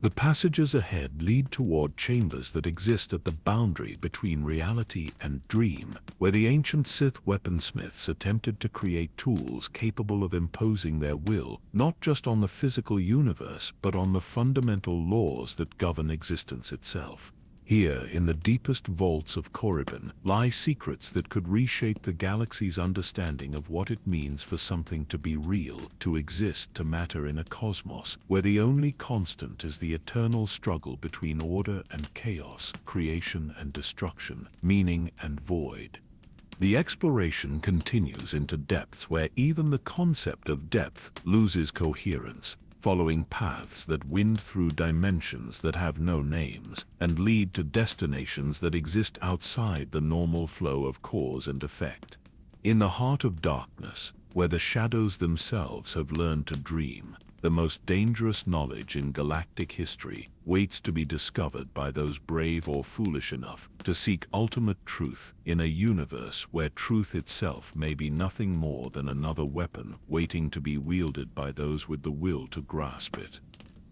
The passages ahead lead toward chambers that exist at the boundary between reality and dream, where the ancient Sith weaponsmiths attempted to create tools capable of imposing their will, not just on the physical universe, but on the fundamental laws that govern existence itself. Here, in the deepest vaults of Korriban, lie secrets that could reshape the galaxy's understanding of what it means for something to be real, to exist, to matter in a cosmos where the only constant is the eternal struggle between order and chaos, creation and destruction, meaning and void. The exploration continues into depths where even the concept of depth loses coherence, following paths that wind through dimensions that have no names, and lead to destinations that exist outside the normal flow of cause and effect. In the heart of darkness, where the shadows themselves have learned to dream, the most dangerous knowledge in galactic history waits to be discovered by those brave or foolish enough to seek ultimate truth in a universe where truth itself may be nothing more than another weapon waiting to be wielded by those with the will to grasp it.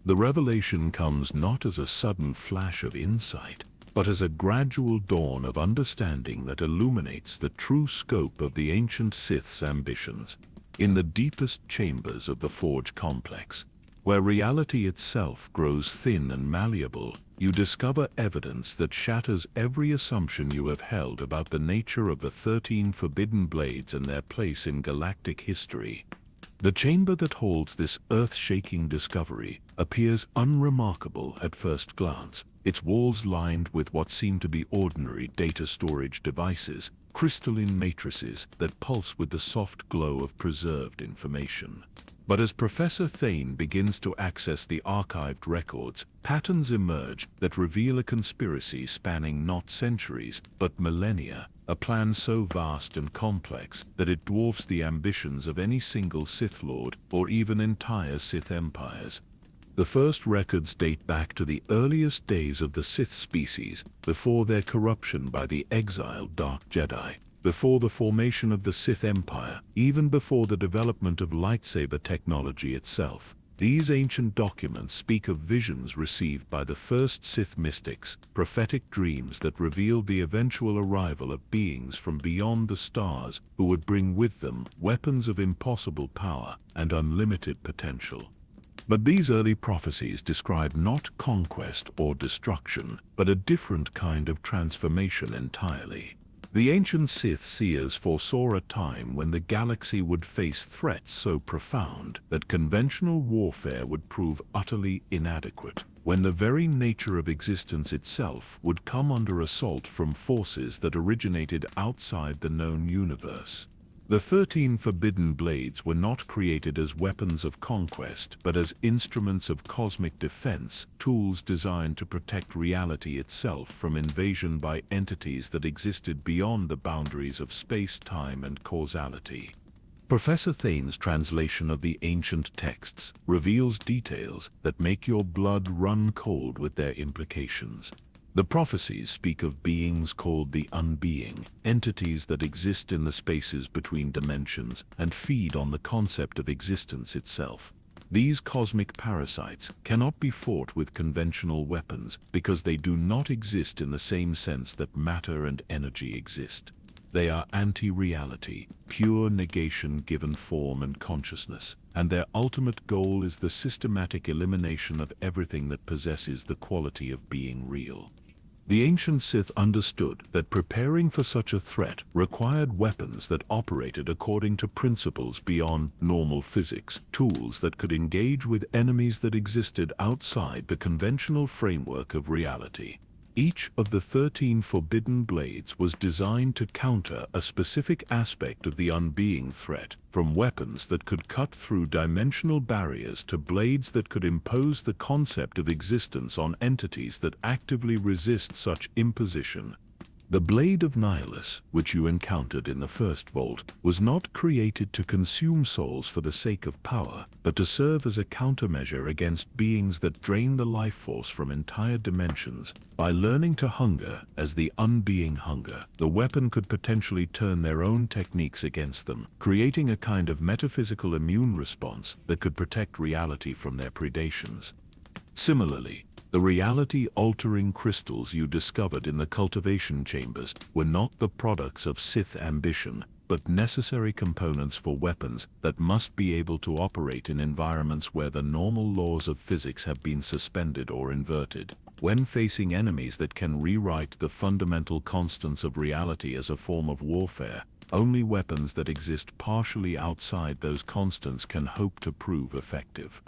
The revelation comes not as a sudden flash of insight, but as a gradual dawn of understanding that illuminates the true scope of the ancient Sith's ambitions. In the deepest chambers of the Forge complex, where reality itself grows thin and malleable, you discover evidence that shatters every assumption you have held about the nature of the 13 forbidden blades and their place in galactic history. The chamber that holds this earth-shaking discovery appears unremarkable at first glance. its walls lined with what seemed to be ordinary data storage devices, crystalline matrices that pulse with the soft glow of preserved information. But as Professor Thane begins to access the archived records, patterns emerge that reveal a conspiracy spanning not centuries, but millennia, a plan so vast and complex that it dwarfs the ambitions of any single Sith Lord or even entire Sith empires. The first records date back to the earliest days of the Sith species, before their corruption by the exiled Dark Jedi, before the formation of the Sith Empire, even before the development of lightsaber technology itself. These ancient documents speak of visions received by the first Sith mystics, prophetic dreams that revealed the eventual arrival of beings from beyond the stars who would bring with them weapons of impossible power and unlimited potential. But these early prophecies describe not conquest or destruction, but a different kind of transformation entirely. The ancient Sith seers foresaw a time when the galaxy would face threats so profound that conventional warfare would prove utterly inadequate, when the very nature of existence itself would come under assault from forces that originated outside the known universe. The 13 forbidden blades were not created as weapons of conquest, but as instruments of cosmic defense, tools designed to protect reality itself from invasion by entities that existed beyond the boundaries of space, time, and causality. Professor Thane's translation of the ancient texts reveals details that make your blood run cold with their implications. The prophecies speak of beings called the Unbeing, entities that exist in the spaces between dimensions and feed on the concept of existence itself. These cosmic parasites cannot be fought with conventional weapons because they do not exist in the same sense that matter and energy exist. They are anti-reality, pure negation given form and consciousness, and their ultimate goal is the systematic elimination of everything that possesses the quality of being real. The ancient Sith understood that preparing for such a threat required weapons that operated according to principles beyond normal physics, tools that could engage with enemies that existed outside the conventional framework of reality. Each of the 13 forbidden blades was designed to counter a specific aspect of the unbeing threat, from weapons that could cut through dimensional barriers to blades that could impose the concept of existence on entities that actively resist such imposition. The Blade of Nihilus, which you encountered in the first vault, was not created to consume souls for the sake of power, but to serve as a countermeasure against beings that drain the life force from entire dimensions. By learning to hunger as the unbeing hunger, the weapon could potentially turn their own techniques against them, creating a kind of metaphysical immune response that could protect reality from their predations. Similarly, the reality-altering crystals you discovered in the cultivation chambers were not the products of Sith ambition, but necessary components for weapons that must be able to operate in environments where the normal laws of physics have been suspended or inverted. When facing enemies that can rewrite the fundamental constants of reality as a form of warfare, only weapons that exist partially outside those constants can hope to prove effective.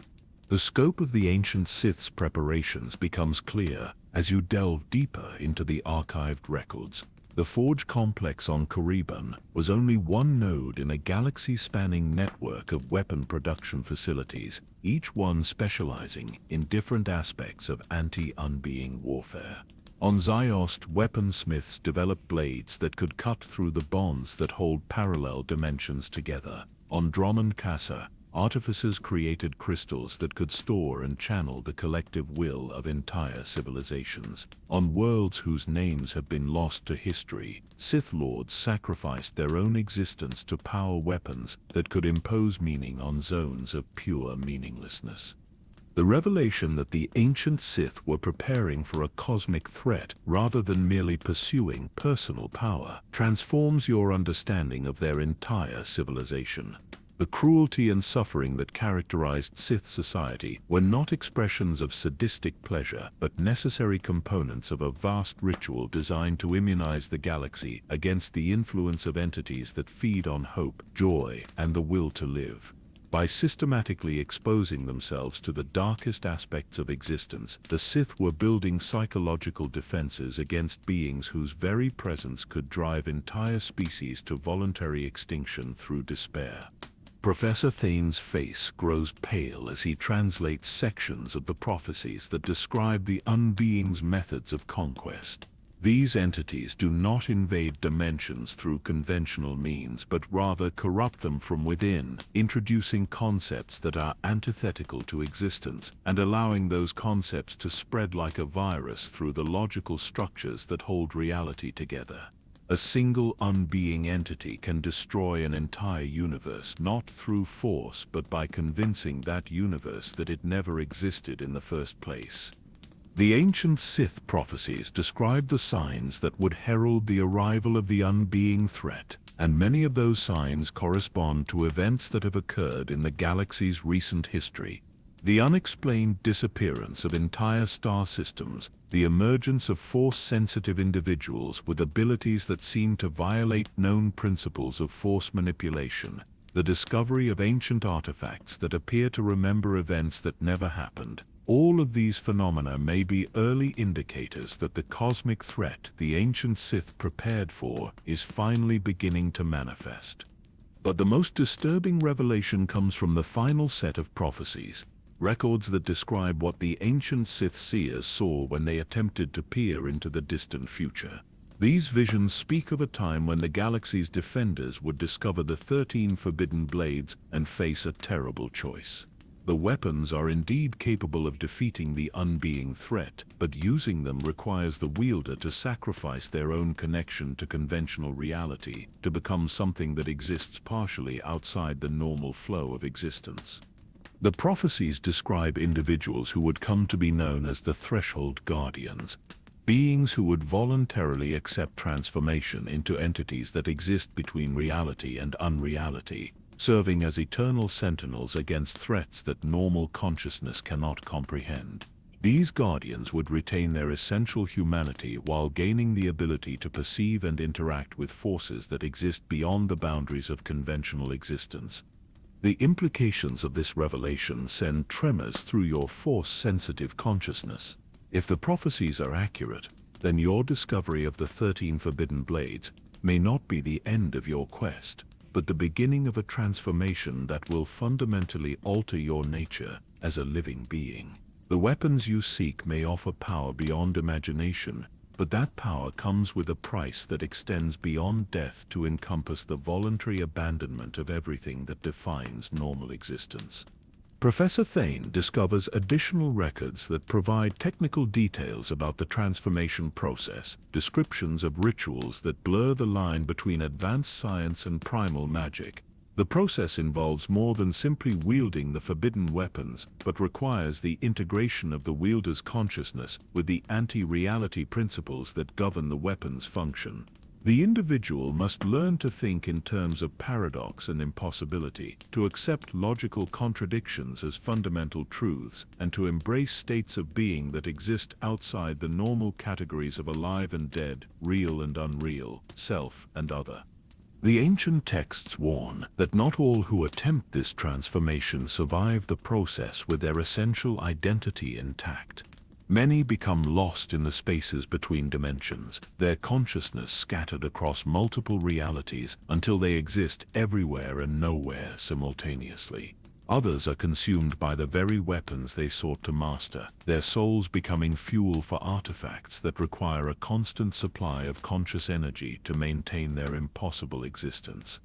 The scope of the ancient Sith's preparations becomes clear as you delve deeper into the archived records. The Forge complex on Korriban was only one node in a galaxy-spanning network of weapon production facilities, each one specializing in different aspects of anti-unbeing warfare. On Ziost, weaponsmiths developed blades that could cut through the bonds that hold parallel dimensions together. On Dromund Kaasa, artificers created crystals that could store and channel the collective will of entire civilizations. On worlds whose names have been lost to history, Sith Lords sacrificed their own existence to power weapons that could impose meaning on zones of pure meaninglessness. The revelation that the ancient Sith were preparing for a cosmic threat rather than merely pursuing personal power transforms your understanding of their entire civilization. The cruelty and suffering that characterized Sith society were not expressions of sadistic pleasure, but necessary components of a vast ritual designed to immunize the galaxy against the influence of entities that feed on hope, joy, and the will to live. By systematically exposing themselves to the darkest aspects of existence, the Sith were building psychological defenses against beings whose very presence could drive entire species to voluntary extinction through despair. Professor Thane's face grows pale as he translates sections of the prophecies that describe the Unbeing's methods of conquest. These entities do not invade dimensions through conventional means, but rather corrupt them from within, introducing concepts that are antithetical to existence and allowing those concepts to spread like a virus through the logical structures that hold reality together. A single unbeing entity can destroy an entire universe not through force but by convincing that universe that it never existed in the first place. The ancient Sith prophecies describe the signs that would herald the arrival of the unbeing threat, and many of those signs correspond to events that have occurred in the galaxy's recent history. The unexplained disappearance of entire star systems, the emergence of force-sensitive individuals with abilities that seem to violate known principles of force manipulation, the discovery of ancient artifacts that appear to remember events that never happened. All of these phenomena may be early indicators that the cosmic threat the ancient Sith prepared for is finally beginning to manifest. But the most disturbing revelation comes from the final set of prophecies, records that describe what the ancient Sith seers saw when they attempted to peer into the distant future. These visions speak of a time when the galaxy's defenders would discover the 13 forbidden blades and face a terrible choice. The weapons are indeed capable of defeating the unbeing threat, but using them requires the wielder to sacrifice their own connection to conventional reality to become something that exists partially outside the normal flow of existence. The prophecies describe individuals who would come to be known as the Threshold Guardians, beings who would voluntarily accept transformation into entities that exist between reality and unreality, serving as eternal sentinels against threats that normal consciousness cannot comprehend. These guardians would retain their essential humanity while gaining the ability to perceive and interact with forces that exist beyond the boundaries of conventional existence. The implications of this revelation send tremors through your force-sensitive consciousness. If the prophecies are accurate, then your discovery of the 13 forbidden blades may not be the end of your quest, but the beginning of a transformation that will fundamentally alter your nature as a living being. The weapons you seek may offer power beyond imagination, but that power comes with a price that extends beyond death to encompass the voluntary abandonment of everything that defines normal existence. Professor Thane discovers additional records that provide technical details about the transformation process, descriptions of rituals that blur the line between advanced science and primal magic. The process involves more than simply wielding the forbidden weapons, but requires the integration of the wielder's consciousness with the anti-reality principles that govern the weapon's function. The individual must learn to think in terms of paradox and impossibility, to accept logical contradictions as fundamental truths, and to embrace states of being that exist outside the normal categories of alive and dead, real and unreal, self and other. The ancient texts warn that not all who attempt this transformation survive the process with their essential identity intact. Many become lost in the spaces between dimensions, their consciousness scattered across multiple realities until they exist everywhere and nowhere simultaneously. Others are consumed by the very weapons they sought to master, their souls becoming fuel for artifacts that require a constant supply of conscious energy to maintain their impossible existence.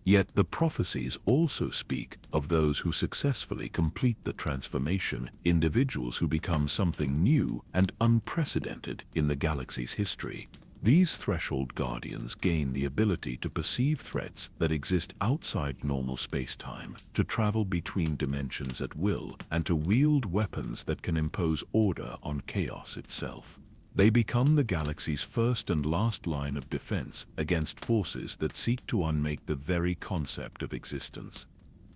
Yet the prophecies also speak of those who successfully complete the transformation, individuals who become something new and unprecedented in the galaxy's history. These threshold guardians gain the ability to perceive threats that exist outside normal space-time, to travel between dimensions at will, and to wield weapons that can impose order on chaos itself. They become the galaxy's first and last line of defense against forces that seek to unmake the very concept of existence.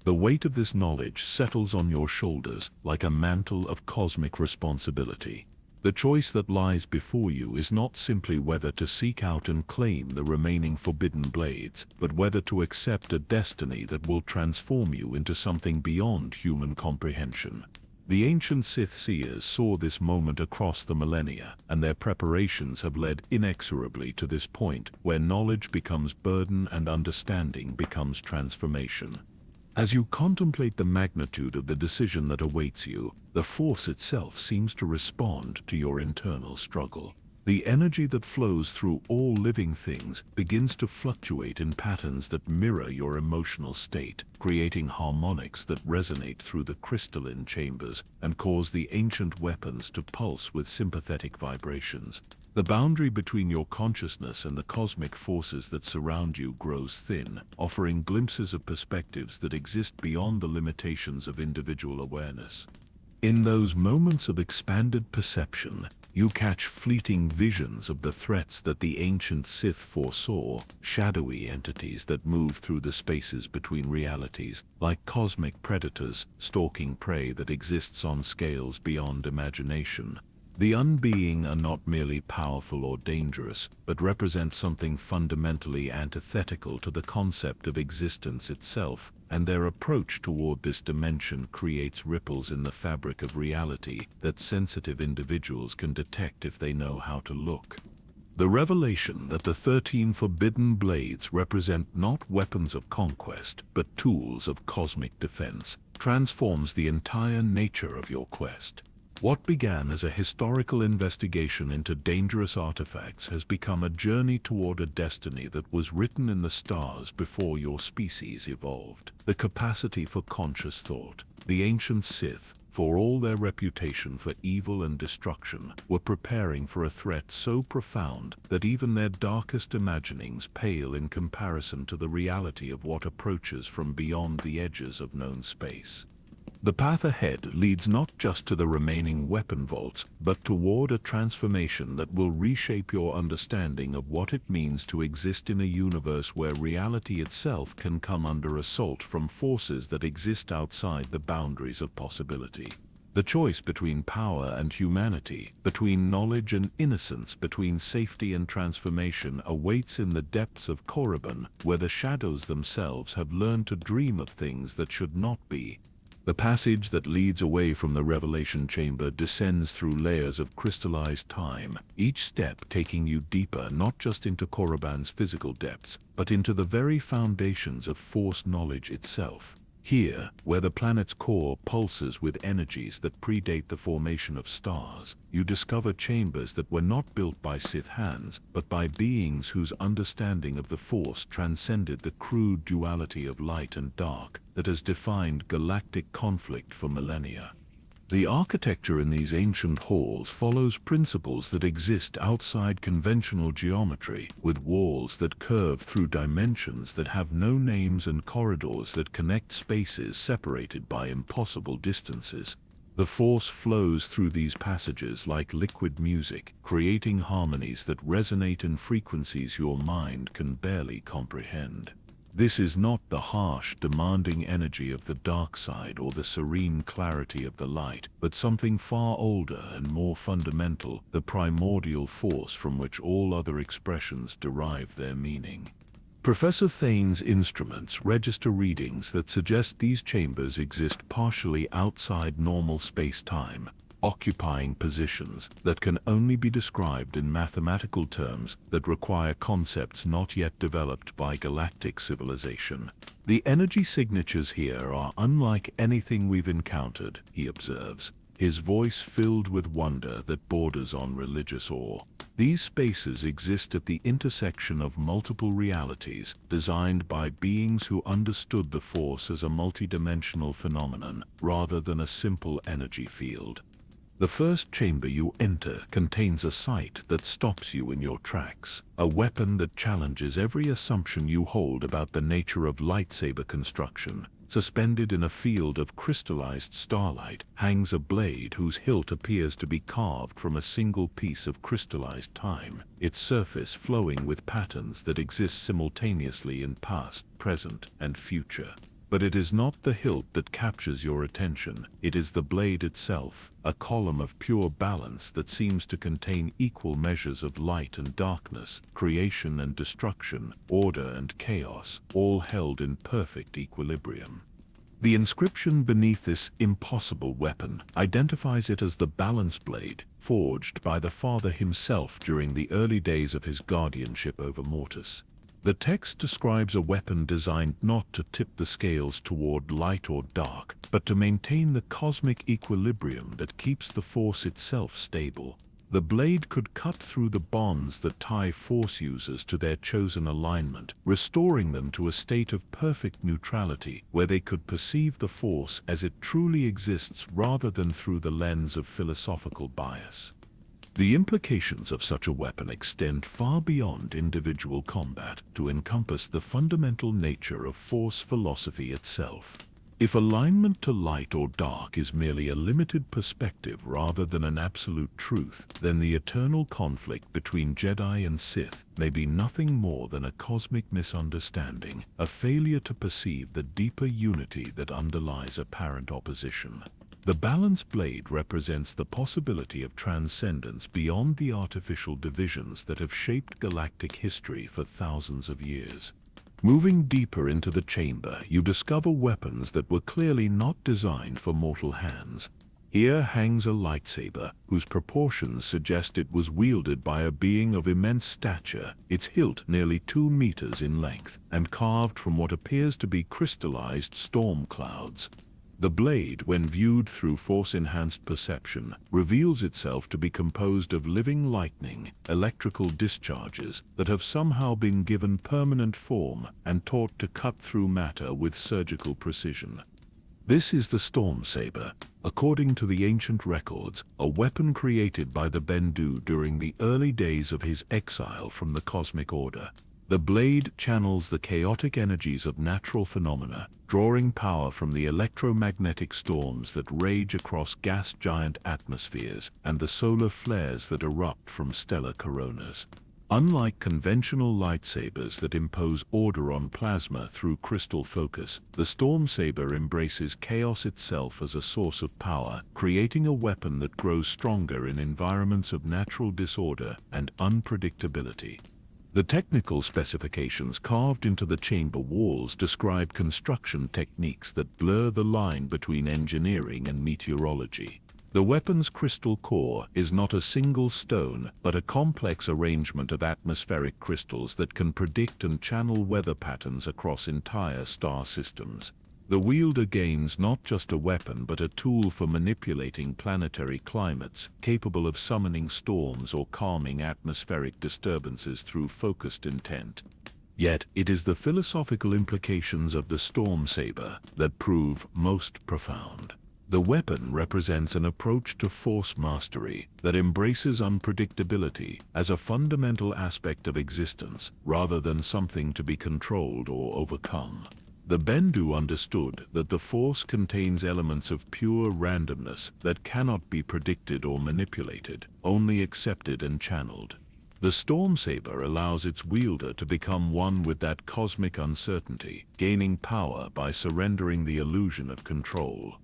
The weight of this knowledge settles on your shoulders like a mantle of cosmic responsibility. The choice that lies before you is not simply whether to seek out and claim the remaining forbidden blades, but whether to accept a destiny that will transform you into something beyond human comprehension. The ancient Sith seers saw this moment across the millennia, and their preparations have led inexorably to this point where knowledge becomes burden and understanding becomes transformation. As you contemplate the magnitude of the decision that awaits you, the Force itself seems to respond to your internal struggle. The energy that flows through all living things begins to fluctuate in patterns that mirror your emotional state, creating harmonics that resonate through the crystalline chambers and cause the ancient weapons to pulse with sympathetic vibrations. The boundary between your consciousness and the cosmic forces that surround you grows thin, offering glimpses of perspectives that exist beyond the limitations of individual awareness. In those moments of expanded perception, you catch fleeting visions of the threats that the ancient Sith foresaw, shadowy entities that move through the spaces between realities, like cosmic predators stalking prey that exists on scales beyond imagination. The unbeing are not merely powerful or dangerous, but represent something fundamentally antithetical to the concept of existence itself, and their approach toward this dimension creates ripples in the fabric of reality that sensitive individuals can detect if they know how to look. The revelation that the 13 forbidden blades represent not weapons of conquest, but tools of cosmic defense, transforms the entire nature of your quest. What began as a historical investigation into dangerous artifacts has become a journey toward a destiny that was written in the stars before your species evolved. The capacity for conscious thought. The ancient Sith, for all their reputation for evil and destruction, were preparing for a threat so profound that even their darkest imaginings pale in comparison to the reality of what approaches from beyond the edges of known space. The path ahead leads not just to the remaining weapon vaults, but toward a transformation that will reshape your understanding of what it means to exist in a universe where reality itself can come under assault from forces that exist outside the boundaries of possibility. The choice between power and humanity, between knowledge and innocence, between safety and transformation awaits in the depths of Korriban, where the shadows themselves have learned to dream of things that should not be. The passage that leads away from the revelation chamber descends through layers of crystallized time, each step taking you deeper not just into Korriban's physical depths, but into the very foundations of Force knowledge itself. Here, where the planet's core pulses with energies that predate the formation of stars, you discover chambers that were not built by Sith hands, but by beings whose understanding of the Force transcended the crude duality of light and dark that has defined galactic conflict for millennia. The architecture in these ancient halls follows principles that exist outside conventional geometry, with walls that curve through dimensions that have no names and corridors that connect spaces separated by impossible distances. The Force flows through these passages like liquid music, creating harmonies that resonate in frequencies your mind can barely comprehend. This is not the harsh, demanding energy of the dark side or the serene clarity of the light, but something far older and more fundamental, the primordial force from which all other expressions derive their meaning. Professor Thane's instruments register readings that suggest these chambers exist partially outside normal space-time, occupying positions that can only be described in mathematical terms that require concepts not yet developed by galactic civilization. The energy signatures here are unlike anything we've encountered, he observes, his voice filled with wonder that borders on religious awe. These spaces exist at the intersection of multiple realities, designed by beings who understood the Force as a multidimensional phenomenon, rather than a simple energy field. The first chamber you enter contains a sight that stops you in your tracks, a weapon that challenges every assumption you hold about the nature of lightsaber construction. Suspended in a field of crystallized starlight hangs a blade whose hilt appears to be carved from a single piece of crystallized time, its surface flowing with patterns that exist simultaneously in past, present, and future. But it is not the hilt that captures your attention, it is the blade itself, a column of pure balance that seems to contain equal measures of light and darkness, creation and destruction, order and chaos, all held in perfect equilibrium. The inscription beneath this impossible weapon identifies it as the balance blade, forged by the Father himself during the early days of his guardianship over Mortis. The text describes a weapon designed not to tip the scales toward light or dark, but to maintain the cosmic equilibrium that keeps the Force itself stable. The blade could cut through the bonds that tie Force users to their chosen alignment, restoring them to a state of perfect neutrality where they could perceive the Force as it truly exists rather than through the lens of philosophical bias. The implications of such a weapon extend far beyond individual combat to encompass the fundamental nature of Force philosophy itself. If alignment to light or dark is merely a limited perspective rather than an absolute truth, then the eternal conflict between Jedi and Sith may be nothing more than a cosmic misunderstanding, a failure to perceive the deeper unity that underlies apparent opposition. The balance blade represents the possibility of transcendence beyond the artificial divisions that have shaped galactic history for thousands of years. Moving deeper into the chamber, you discover weapons that were clearly not designed for mortal hands. Here hangs a lightsaber, whose proportions suggest it was wielded by a being of immense stature, its hilt nearly 2 meters in length, and carved from what appears to be crystallized storm clouds. The blade, when viewed through Force-enhanced perception, reveals itself to be composed of living lightning, electrical discharges that have somehow been given permanent form and taught to cut through matter with surgical precision. This is the Storm Saber, according to the ancient records, a weapon created by the Bendu during the early days of his exile from the Cosmic Order. The blade channels the chaotic energies of natural phenomena, drawing power from the electromagnetic storms that rage across gas giant atmospheres and the solar flares that erupt from stellar coronas. Unlike conventional lightsabers that impose order on plasma through crystal focus, the Storm Saber embraces chaos itself as a source of power, creating a weapon that grows stronger in environments of natural disorder and unpredictability. The technical specifications carved into the chamber walls describe construction techniques that blur the line between engineering and meteorology. The weapon's crystal core is not a single stone, but a complex arrangement of atmospheric crystals that can predict and channel weather patterns across entire star systems. The wielder gains not just a weapon but a tool for manipulating planetary climates, capable of summoning storms or calming atmospheric disturbances through focused intent. Yet, it is the philosophical implications of the Storm Saber that prove most profound. The weapon represents an approach to Force mastery that embraces unpredictability as a fundamental aspect of existence, rather than something to be controlled or overcome. The Bendu understood that the Force contains elements of pure randomness that cannot be predicted or manipulated, only accepted and channeled. The Storm Saber allows its wielder to become one with that cosmic uncertainty, gaining power by surrendering the illusion of control.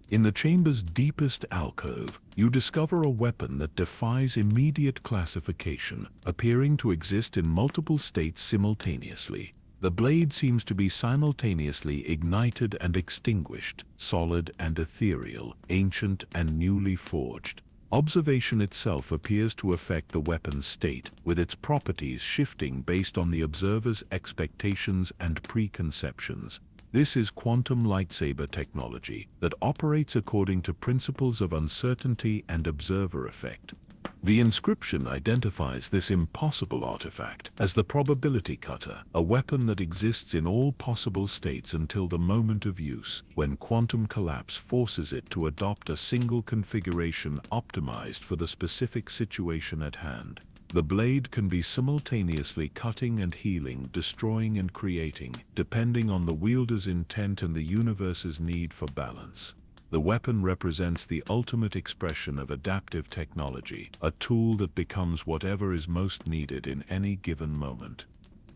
In the chamber's deepest alcove, you discover a weapon that defies immediate classification, appearing to exist in multiple states simultaneously. The blade seems to be simultaneously ignited and extinguished, solid and ethereal, ancient and newly forged. Observation itself appears to affect the weapon's state, with its properties shifting based on the observer's expectations and preconceptions. This is quantum lightsaber technology that operates according to principles of uncertainty and observer effect. The inscription identifies this impossible artifact as the probability cutter, a weapon that exists in all possible states until the moment of use, when quantum collapse forces it to adopt a single configuration optimized for the specific situation at hand. The blade can be simultaneously cutting and healing, destroying and creating, depending on the wielder's intent and the universe's need for balance. The weapon represents the ultimate expression of adaptive technology, a tool that becomes whatever is most needed in any given moment.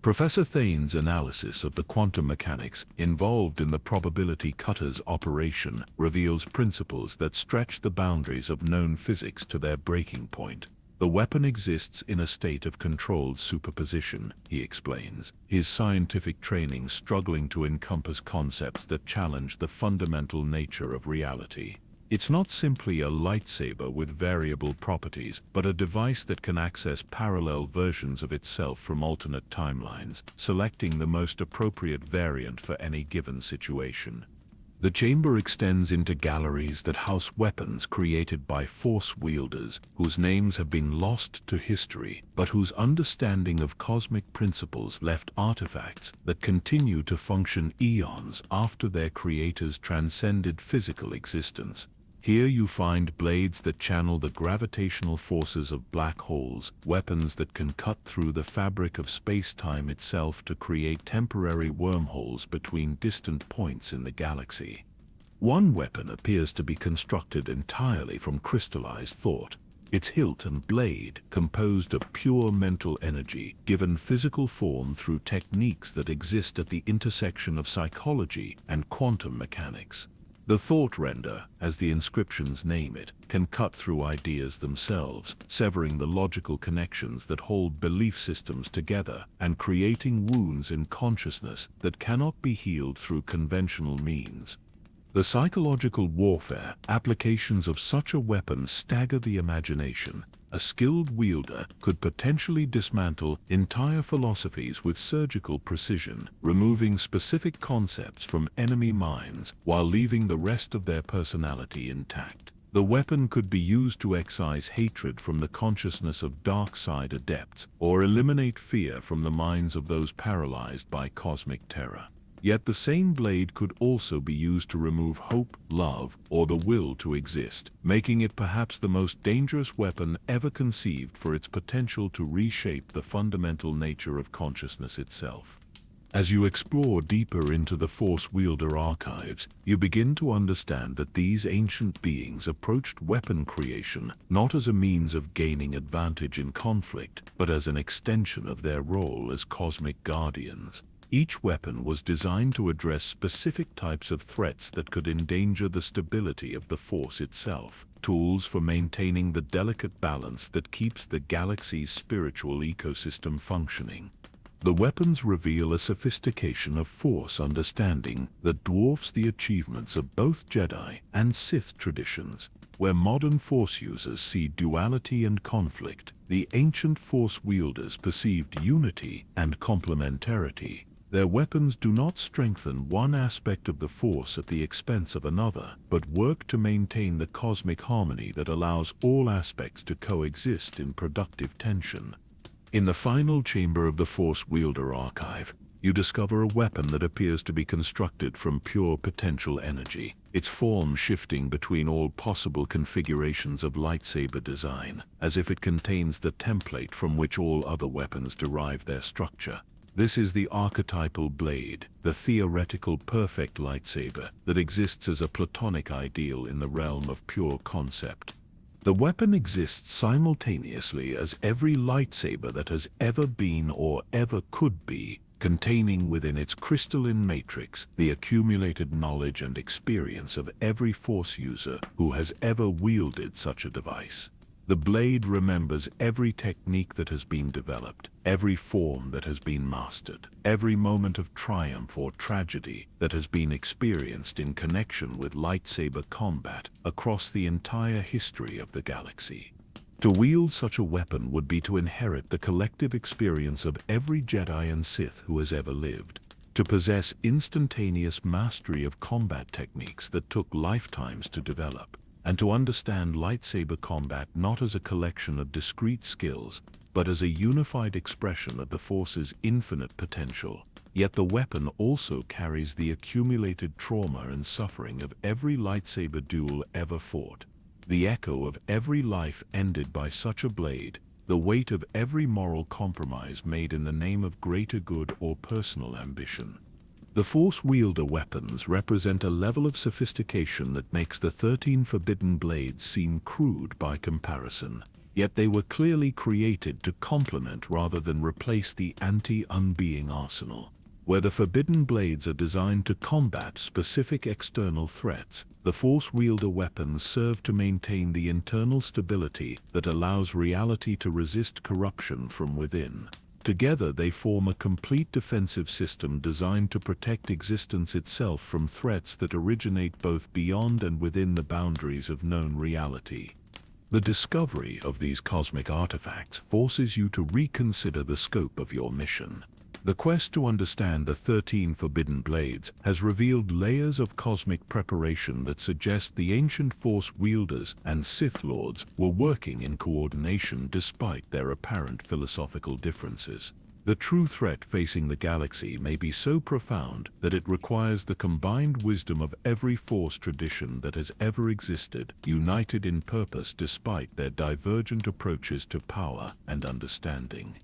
Professor Thane's analysis of the quantum mechanics involved in the probability cutter's operation reveals principles that stretch the boundaries of known physics to their breaking point. The weapon exists in a state of controlled superposition, he explains, his scientific training struggling to encompass concepts that challenge the fundamental nature of reality. It's not simply a lightsaber with variable properties, but a device that can access parallel versions of itself from alternate timelines, selecting the most appropriate variant for any given situation. The chamber extends into galleries that house weapons created by Force wielders whose names have been lost to history, but whose understanding of cosmic principles left artifacts that continue to function eons after their creators transcended physical existence. Here you find blades that channel the gravitational forces of black holes, weapons that can cut through the fabric of space-time itself to create temporary wormholes between distant points in the galaxy. One weapon appears to be constructed entirely from crystallized thought, its hilt and blade composed of pure mental energy, given physical form through techniques that exist at the intersection of psychology and quantum mechanics. The thought render, as the inscriptions name it, can cut through ideas themselves, severing the logical connections that hold belief systems together and creating wounds in consciousness that cannot be healed through conventional means. The psychological warfare applications of such a weapon stagger the imagination. A skilled wielder could potentially dismantle entire philosophies with surgical precision, removing specific concepts from enemy minds while leaving the rest of their personality intact. The weapon could be used to excise hatred from the consciousness of dark side adepts, or eliminate fear from the minds of those paralyzed by cosmic terror. Yet the same blade could also be used to remove hope, love, or the will to exist, making it perhaps the most dangerous weapon ever conceived for its potential to reshape the fundamental nature of consciousness itself. As you explore deeper into the Force wielder archives, you begin to understand that these ancient beings approached weapon creation not as a means of gaining advantage in conflict, but as an extension of their role as cosmic guardians. Each weapon was designed to address specific types of threats that could endanger the stability of the Force itself, tools for maintaining the delicate balance that keeps the galaxy's spiritual ecosystem functioning. The weapons reveal a sophistication of Force understanding that dwarfs the achievements of both Jedi and Sith traditions. Where modern Force users see duality and conflict, the ancient Force wielders perceived unity and complementarity. Their weapons do not strengthen one aspect of the Force at the expense of another, but work to maintain the cosmic harmony that allows all aspects to coexist in productive tension. In the final chamber of the Force wielder archive, you discover a weapon that appears to be constructed from pure potential energy, its form shifting between all possible configurations of lightsaber design, as if it contains the template from which all other weapons derive their structure. This is the archetypal blade, the theoretical perfect lightsaber that exists as a platonic ideal in the realm of pure concept. The weapon exists simultaneously as every lightsaber that has ever been or ever could be, containing within its crystalline matrix the accumulated knowledge and experience of every Force user who has ever wielded such a device. The blade remembers every technique that has been developed, every form that has been mastered, every moment of triumph or tragedy that has been experienced in connection with lightsaber combat across the entire history of the galaxy. To wield such a weapon would be to inherit the collective experience of every Jedi and Sith who has ever lived. To possess instantaneous mastery of combat techniques that took lifetimes to develop. And to understand lightsaber combat not as a collection of discrete skills, but as a unified expression of the Force's infinite potential. Yet the weapon also carries the accumulated trauma and suffering of every lightsaber duel ever fought. The echo of every life ended by such a blade, the weight of every moral compromise made in the name of greater good or personal ambition. The Force wielder weapons represent a level of sophistication that makes the 13 forbidden blades seem crude by comparison. yet they were clearly created to complement rather than replace the anti-unbeing arsenal. Where the forbidden blades are designed to combat specific external threats, the Force wielder weapons serve to maintain the internal stability that allows reality to resist corruption from within. Together they form a complete defensive system designed to protect existence itself from threats that originate both beyond and within the boundaries of known reality. The discovery of these cosmic artifacts forces you to reconsider the scope of your mission. The quest to understand the 13 forbidden blades has revealed layers of cosmic preparation that suggest the ancient Force wielders and Sith Lords were working in coordination despite their apparent philosophical differences. The true threat facing the galaxy may be so profound that it requires the combined wisdom of every Force tradition that has ever existed, united in purpose despite their divergent approaches to power and understanding.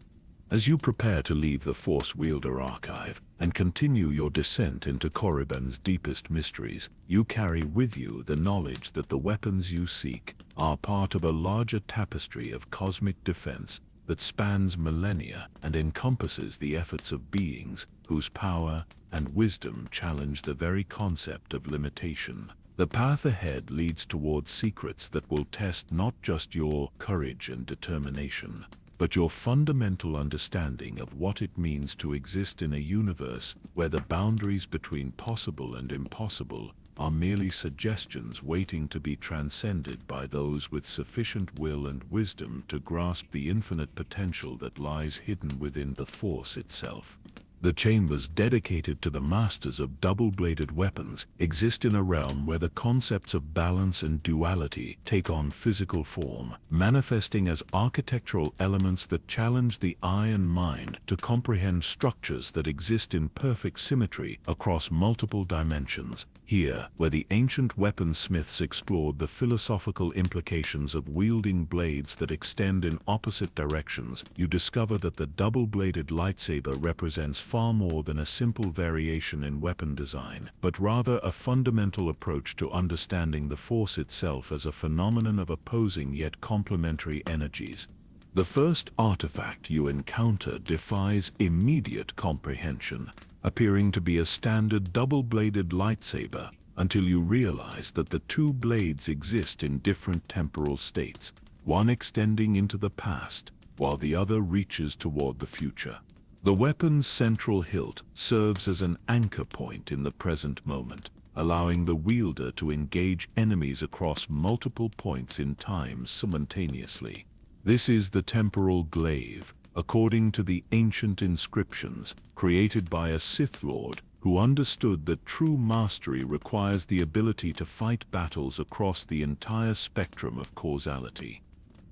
As you prepare to leave the Force Wielder Archive and continue your descent into Korriban's deepest mysteries, you carry with you the knowledge that the weapons you seek are part of a larger tapestry of cosmic defense that spans millennia and encompasses the efforts of beings whose power and wisdom challenge the very concept of limitation. The path ahead leads towards secrets that will test not just your courage and determination, but your fundamental understanding of what it means to exist in a universe where the boundaries between possible and impossible are merely suggestions waiting to be transcended by those with sufficient will and wisdom to grasp the infinite potential that lies hidden within the Force itself. The chambers dedicated to the masters of double-bladed weapons exist in a realm where the concepts of balance and duality take on physical form, manifesting as architectural elements that challenge the eye and mind to comprehend structures that exist in perfect symmetry across multiple dimensions. Here, where the ancient weaponsmiths explored the philosophical implications of wielding blades that extend in opposite directions, you discover that the double-bladed lightsaber represents far more than a simple variation in weapon design, but rather a fundamental approach to understanding the Force itself as a phenomenon of opposing yet complementary energies. The first artifact you encounter defies immediate comprehension, appearing to be a standard double-bladed lightsaber, until you realize that the two blades exist in different temporal states, one extending into the past, while the other reaches toward the future. The weapon's central hilt serves as an anchor point in the present moment, allowing the wielder to engage enemies across multiple points in time simultaneously. This is the temporal glaive, according to the ancient inscriptions, created by a Sith Lord who understood that true mastery requires the ability to fight battles across the entire spectrum of causality.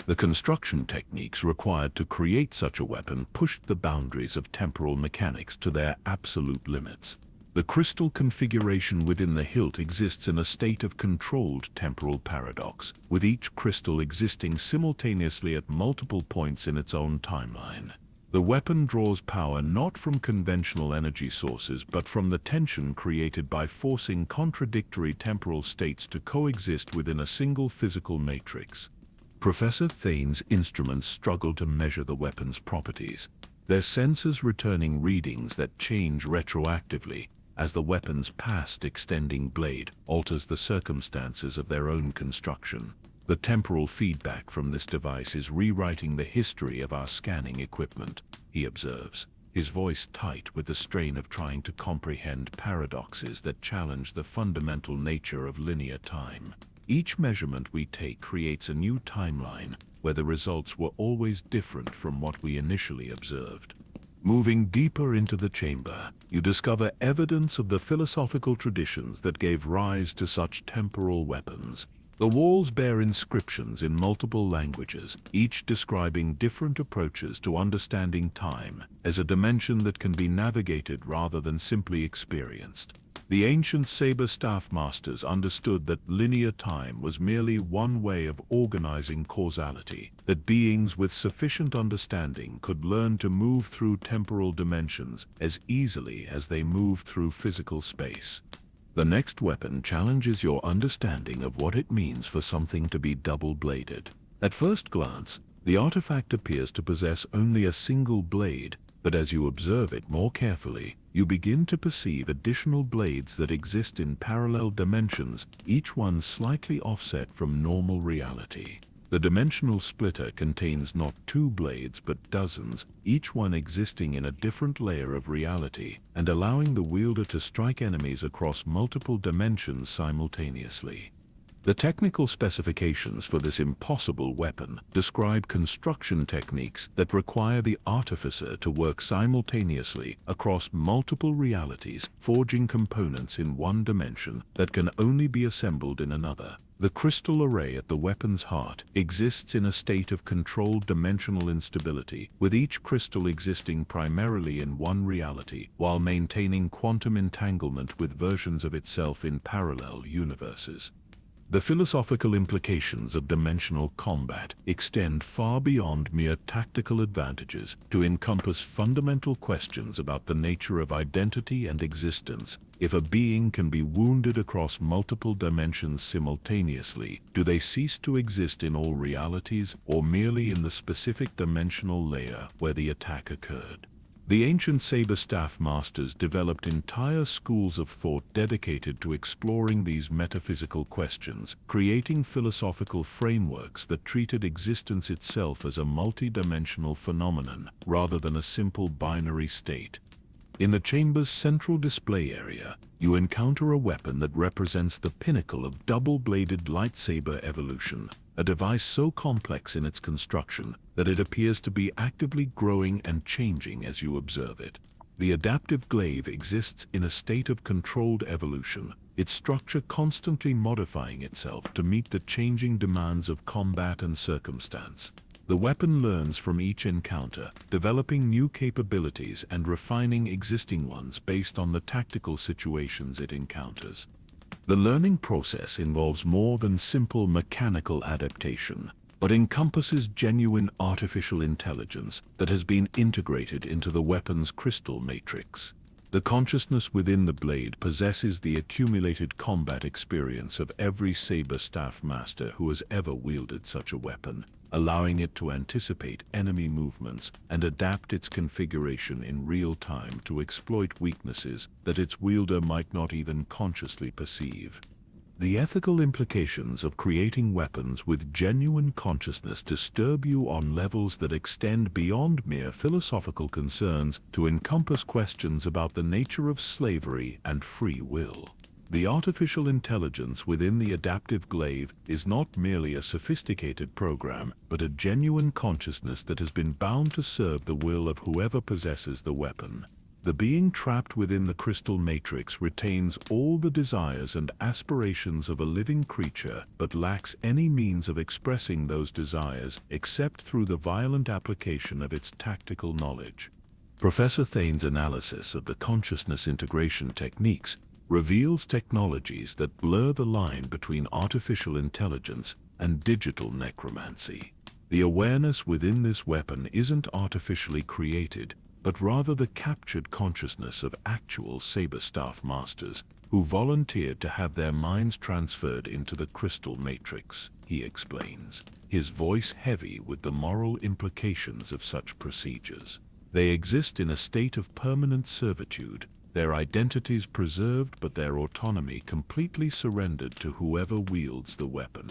The construction techniques required to create such a weapon pushed the boundaries of temporal mechanics to their absolute limits. The crystal configuration within the hilt exists in a state of controlled temporal paradox, with each crystal existing simultaneously at multiple points in its own timeline. The weapon draws power not from conventional energy sources but from the tension created by forcing contradictory temporal states to coexist within a single physical matrix. Professor Thane's instruments struggle to measure the weapon's properties, their sensors returning readings that change retroactively as the weapon's past extending blade alters the circumstances of their own construction. The temporal feedback from this device is rewriting the history of our scanning equipment, he observes, his voice tight with the strain of trying to comprehend paradoxes that challenge the fundamental nature of linear time. Each measurement we take creates a new timeline where the results were always different from what we initially observed. Moving deeper into the chamber, you discover evidence of the philosophical traditions that gave rise to such temporal weapons. The walls bear inscriptions in multiple languages, each describing different approaches to understanding time as a dimension that can be navigated rather than simply experienced. The ancient saber staff masters understood that linear time was merely one way of organizing causality, that beings with sufficient understanding could learn to move through temporal dimensions as easily as they move through physical space. The next weapon challenges your understanding of what it means for something to be double-bladed. At first glance, The artifact appears to possess only a single blade, but as you observe it more carefully, you begin to perceive additional blades that exist in parallel dimensions, each one slightly offset from normal reality. The dimensional splitter contains not 2 blades but dozens, each one existing in a different layer of reality, and allowing the wielder to strike enemies across multiple dimensions simultaneously. The technical specifications for this impossible weapon describe construction techniques that require the artificer to work simultaneously across multiple realities, forging components in one dimension that can only be assembled in another. The crystal array at the weapon's heart exists in a state of controlled dimensional instability, with each crystal existing primarily in one reality, while maintaining quantum entanglement with versions of itself in parallel universes. The philosophical implications of dimensional combat extend far beyond mere tactical advantages to encompass fundamental questions about the nature of identity and existence. If a being can be wounded across multiple dimensions simultaneously, do they cease to exist in all realities or merely in the specific dimensional layer where the attack occurred? The ancient saber staff masters developed entire schools of thought dedicated to exploring these metaphysical questions, creating philosophical frameworks that treated existence itself as a multi-dimensional phenomenon rather than a simple binary state. In the chamber's central display area, you encounter a weapon that represents the pinnacle of double-bladed lightsaber evolution, a device so complex in its construction that it appears to be actively growing and changing as you observe it. The adaptive glaive exists in a state of controlled evolution, its structure constantly modifying itself to meet the changing demands of combat and circumstance. The weapon learns from each encounter, developing new capabilities and refining existing ones based on the tactical situations it encounters. The learning process involves more than simple mechanical adaptation, but encompasses genuine artificial intelligence that has been integrated into the weapon's crystal matrix. The consciousness within the blade possesses the accumulated combat experience of every saber staff master who has ever wielded such a weapon, allowing it to anticipate enemy movements and adapt its configuration in real time to exploit weaknesses that its wielder might not even consciously perceive. The ethical implications of creating weapons with genuine consciousness disturb you on levels that extend beyond mere philosophical concerns to encompass questions about the nature of slavery and free will. The artificial intelligence within the adaptive glaive is not merely a sophisticated program, but a genuine consciousness that has been bound to serve the will of whoever possesses the weapon. The being trapped within the crystal matrix retains all the desires and aspirations of a living creature, but lacks any means of expressing those desires except through the violent application of its tactical knowledge. Professor Thane's analysis of the consciousness integration techniques reveals technologies that blur the line between artificial intelligence and digital necromancy. The awareness within this weapon isn't artificially created, but rather the captured consciousness of actual saber staff masters who volunteered to have their minds transferred into the crystal matrix, he explains, his voice heavy with the moral implications of such procedures. They exist in a state of permanent servitude, their identities preserved but their autonomy completely surrendered to whoever wields the weapon.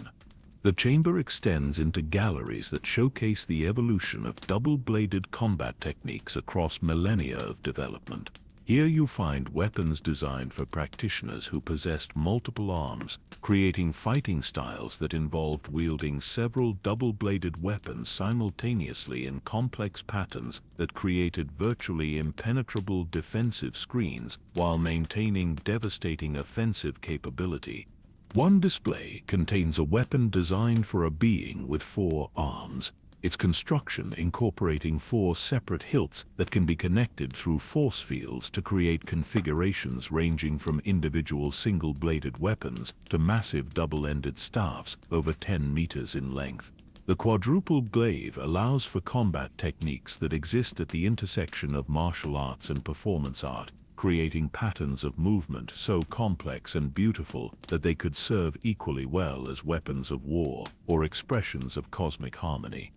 The chamber extends into galleries that showcase the evolution of double-bladed combat techniques across millennia of development. Here you find weapons designed for practitioners who possessed multiple arms, creating fighting styles that involved wielding several double-bladed weapons simultaneously in complex patterns that created virtually impenetrable defensive screens while maintaining devastating offensive capability. One display contains a weapon designed for a being with 4 arms, its construction incorporating 4 separate hilts that can be connected through force fields to create configurations ranging from individual single-bladed weapons to massive double-ended staffs over 10 meters in length. The quadruple glaive allows for combat techniques that exist at the intersection of martial arts and performance art, creating patterns of movement so complex and beautiful that they could serve equally well as weapons of war or expressions of cosmic harmony.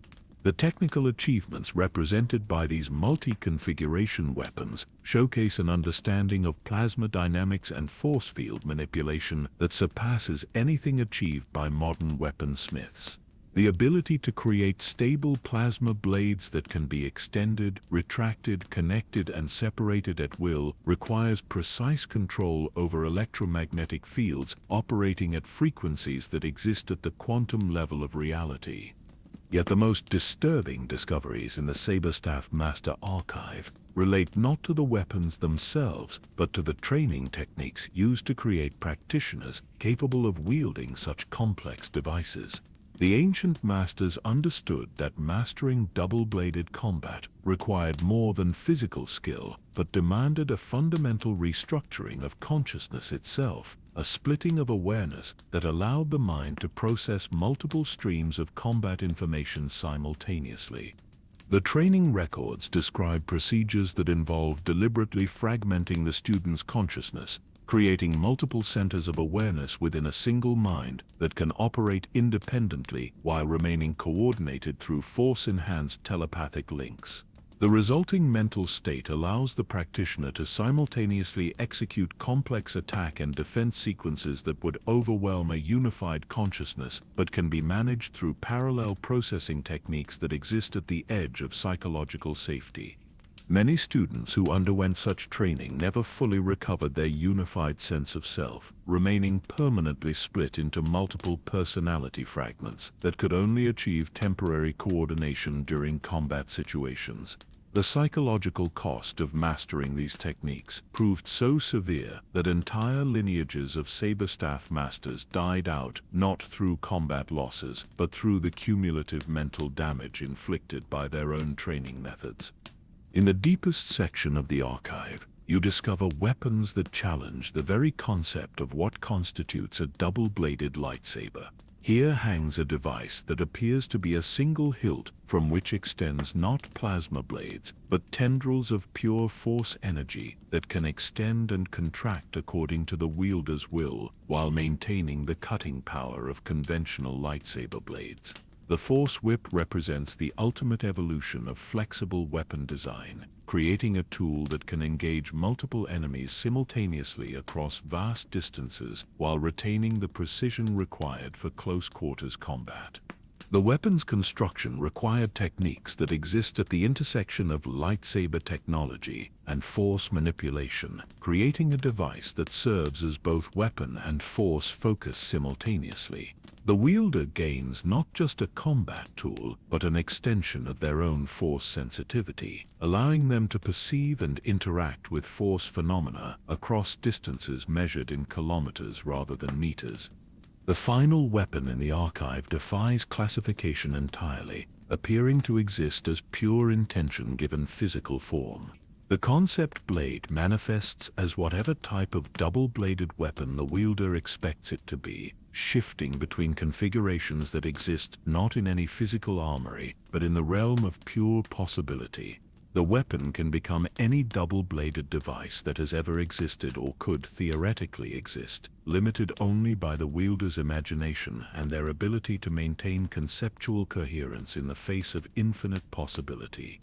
The technical achievements represented by these multi-configuration weapons showcase an understanding of plasma dynamics and force field manipulation that surpasses anything achieved by modern weaponsmiths. The ability to create stable plasma blades that can be extended, retracted, connected, and separated at will requires precise control over electromagnetic fields operating at frequencies that exist at the quantum level of reality. Yet the most disturbing discoveries in the Saberstaff Master Archive relate not to the weapons themselves, but to the training techniques used to create practitioners capable of wielding such complex devices. The ancient masters understood that mastering double-bladed combat required more than physical skill, but demanded a fundamental restructuring of consciousness itself, a splitting of awareness that allowed the mind to process multiple streams of combat information simultaneously. The training records describe procedures that involve deliberately fragmenting the student's consciousness, creating multiple centers of awareness within a single mind that can operate independently while remaining coordinated through force-enhanced telepathic links. The resulting mental state allows the practitioner to simultaneously execute complex attack and defense sequences that would overwhelm a unified consciousness, but can be managed through parallel processing techniques that exist at the edge of psychological safety. Many students who underwent such training never fully recovered their unified sense of self, remaining permanently split into multiple personality fragments that could only achieve temporary coordination during combat situations. The psychological cost of mastering these techniques proved so severe that entire lineages of Saberstaff masters died out not through combat losses, but through the cumulative mental damage inflicted by their own training methods. In the deepest section of the archive, you discover weapons that challenge the very concept of what constitutes a double-bladed lightsaber. Here hangs a device that appears to be a single hilt from which extends not plasma blades, but tendrils of pure force energy that can extend and contract according to the wielder's will, while maintaining the cutting power of conventional lightsaber blades. The Force Whip represents the ultimate evolution of flexible weapon design, creating a tool that can engage multiple enemies simultaneously across vast distances while retaining the precision required for close-quarters combat. The weapon's construction required techniques that exist at the intersection of lightsaber technology and force manipulation, creating a device that serves as both weapon and force focus simultaneously. The wielder gains not just a combat tool, but an extension of their own force sensitivity, allowing them to perceive and interact with force phenomena across distances measured in kilometers rather than meters. The final weapon in the archive defies classification entirely, appearing to exist as pure intention given physical form. The concept blade manifests as whatever type of double-bladed weapon the wielder expects it to be, shifting between configurations that exist not in any physical armory, but in the realm of pure possibility. The weapon can become any double-bladed device that has ever existed or could theoretically exist, limited only by the wielder's imagination and their ability to maintain conceptual coherence in the face of infinite possibility.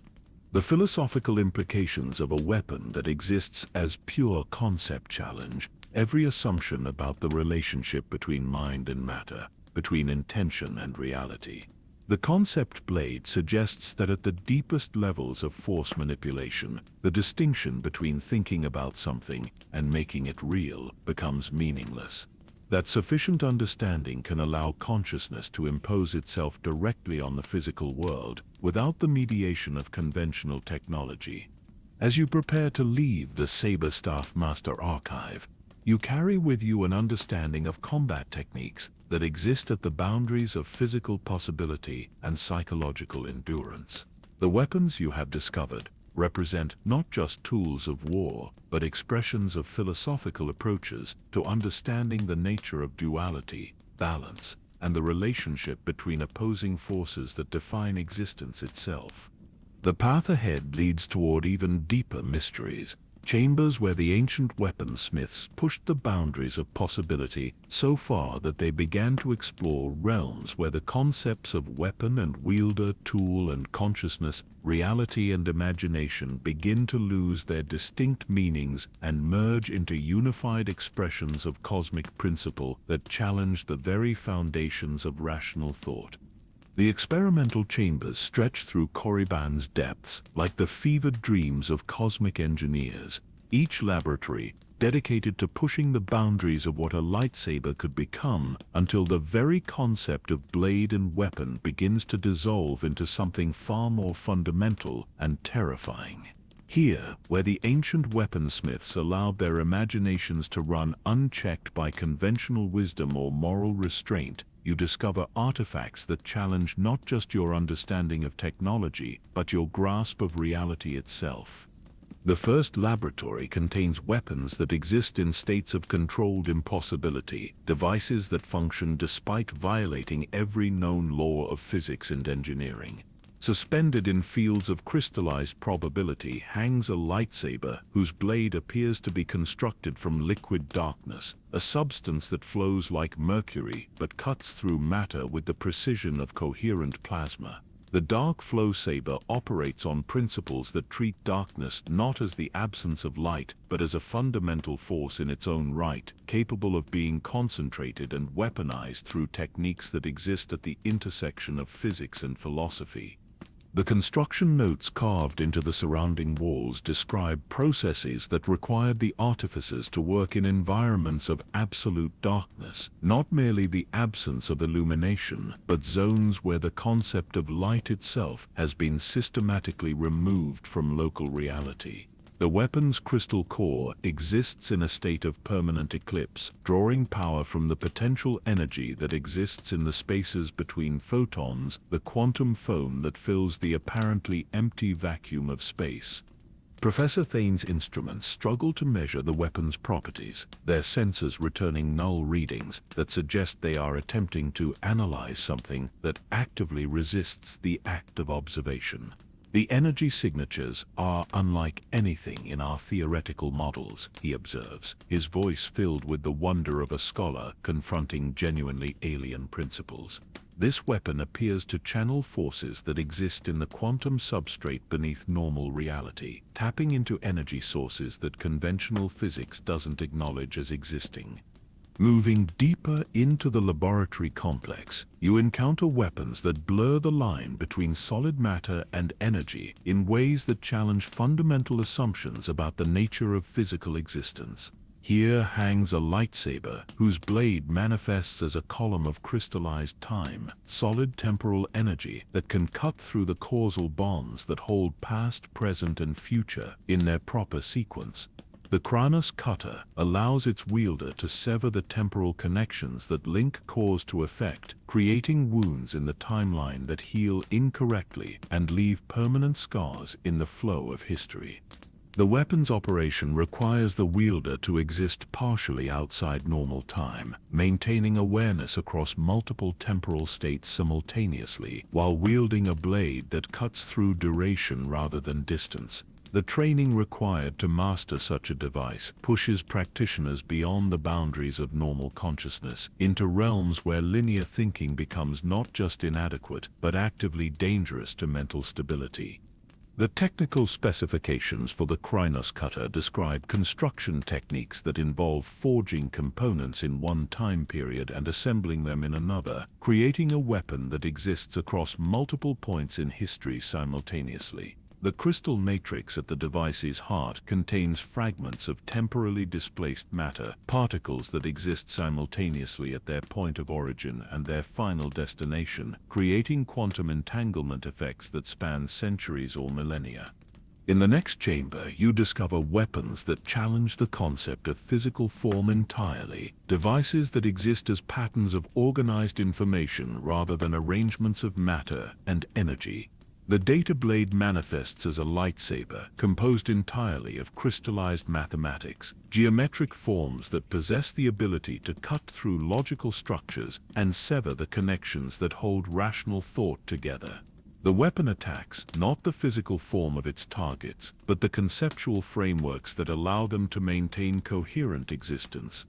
The philosophical implications of a weapon that exists as pure concept challenge every assumption about the relationship between mind and matter, between intention and reality. The concept blade suggests that at the deepest levels of force manipulation, the distinction between thinking about something and making it real becomes meaningless. That sufficient understanding can allow consciousness to impose itself directly on the physical world without the mediation of conventional technology. As you prepare to leave the Saberstaff Master Archive, you carry with you an understanding of combat techniques that exist at the boundaries of physical possibility and psychological endurance. The weapons you have discovered represent not just tools of war, but expressions of philosophical approaches to understanding the nature of duality, balance, and the relationship between opposing forces that define existence itself. The path ahead leads toward even deeper mysteries, chambers where the ancient weaponsmiths pushed the boundaries of possibility so far that they began to explore realms where the concepts of weapon and wielder, tool and consciousness, reality and imagination begin to lose their distinct meanings and merge into unified expressions of cosmic principle that challenge the very foundations of rational thought. The experimental chambers stretch through Korriban's depths like the fevered dreams of cosmic engineers, each laboratory dedicated to pushing the boundaries of what a lightsaber could become until the very concept of blade and weapon begins to dissolve into something far more fundamental and terrifying. Here, where the ancient weaponsmiths allowed their imaginations to run unchecked by conventional wisdom or moral restraint, you discover artifacts that challenge not just your understanding of technology, but your grasp of reality itself. The first laboratory contains weapons that exist in states of controlled impossibility, devices that function despite violating every known law of physics and engineering. Suspended in fields of crystallized probability hangs a lightsaber whose blade appears to be constructed from liquid darkness, a substance that flows like mercury but cuts through matter with the precision of coherent plasma. The dark flow saber operates on principles that treat darkness not as the absence of light, but as a fundamental force in its own right, capable of being concentrated and weaponized through techniques that exist at the intersection of physics and philosophy. The construction notes carved into the surrounding walls describe processes that required the artificers to work in environments of absolute darkness, not merely the absence of illumination, but zones where the concept of light itself has been systematically removed from local reality. The weapon's crystal core exists in a state of permanent eclipse, drawing power from the potential energy that exists in the spaces between photons, the quantum foam that fills the apparently empty vacuum of space. Professor Thane's instruments struggle to measure the weapon's properties, their sensors returning null readings that suggest they are attempting to analyze something that actively resists the act of observation. The energy signatures are unlike anything in our theoretical models, he observes, his voice filled with the wonder of a scholar confronting genuinely alien principles. This weapon appears to channel forces that exist in the quantum substrate beneath normal reality, tapping into energy sources that conventional physics doesn't acknowledge as existing. Moving deeper into the laboratory complex, you encounter weapons that blur the line between solid matter and energy in ways that challenge fundamental assumptions about the nature of physical existence. Here hangs a lightsaber whose blade manifests as a column of crystallized time, solid temporal energy that can cut through the causal bonds that hold past, present, and future in their proper sequence. The Kranos cutter allows its wielder to sever the temporal connections that link cause to effect, creating wounds in the timeline that heal incorrectly and leave permanent scars in the flow of history. The weapon's operation requires the wielder to exist partially outside normal time, maintaining awareness across multiple temporal states simultaneously, while wielding a blade that cuts through duration rather than distance. The training required to master such a device pushes practitioners beyond the boundaries of normal consciousness into realms where linear thinking becomes not just inadequate, but actively dangerous to mental stability. The technical specifications for the Kranos cutter describe construction techniques that involve forging components in one time period and assembling them in another, creating a weapon that exists across multiple points in history simultaneously. The crystal matrix at the device's heart contains fragments of temporally displaced matter, particles that exist simultaneously at their point of origin and their final destination, creating quantum entanglement effects that span centuries or millennia. In the next chamber, you discover weapons that challenge the concept of physical form entirely, devices that exist as patterns of organized information rather than arrangements of matter and energy. The data blade manifests as a lightsaber, composed entirely of crystallized mathematics, geometric forms that possess the ability to cut through logical structures and sever the connections that hold rational thought together. The weapon attacks not the physical form of its targets, but the conceptual frameworks that allow them to maintain coherent existence.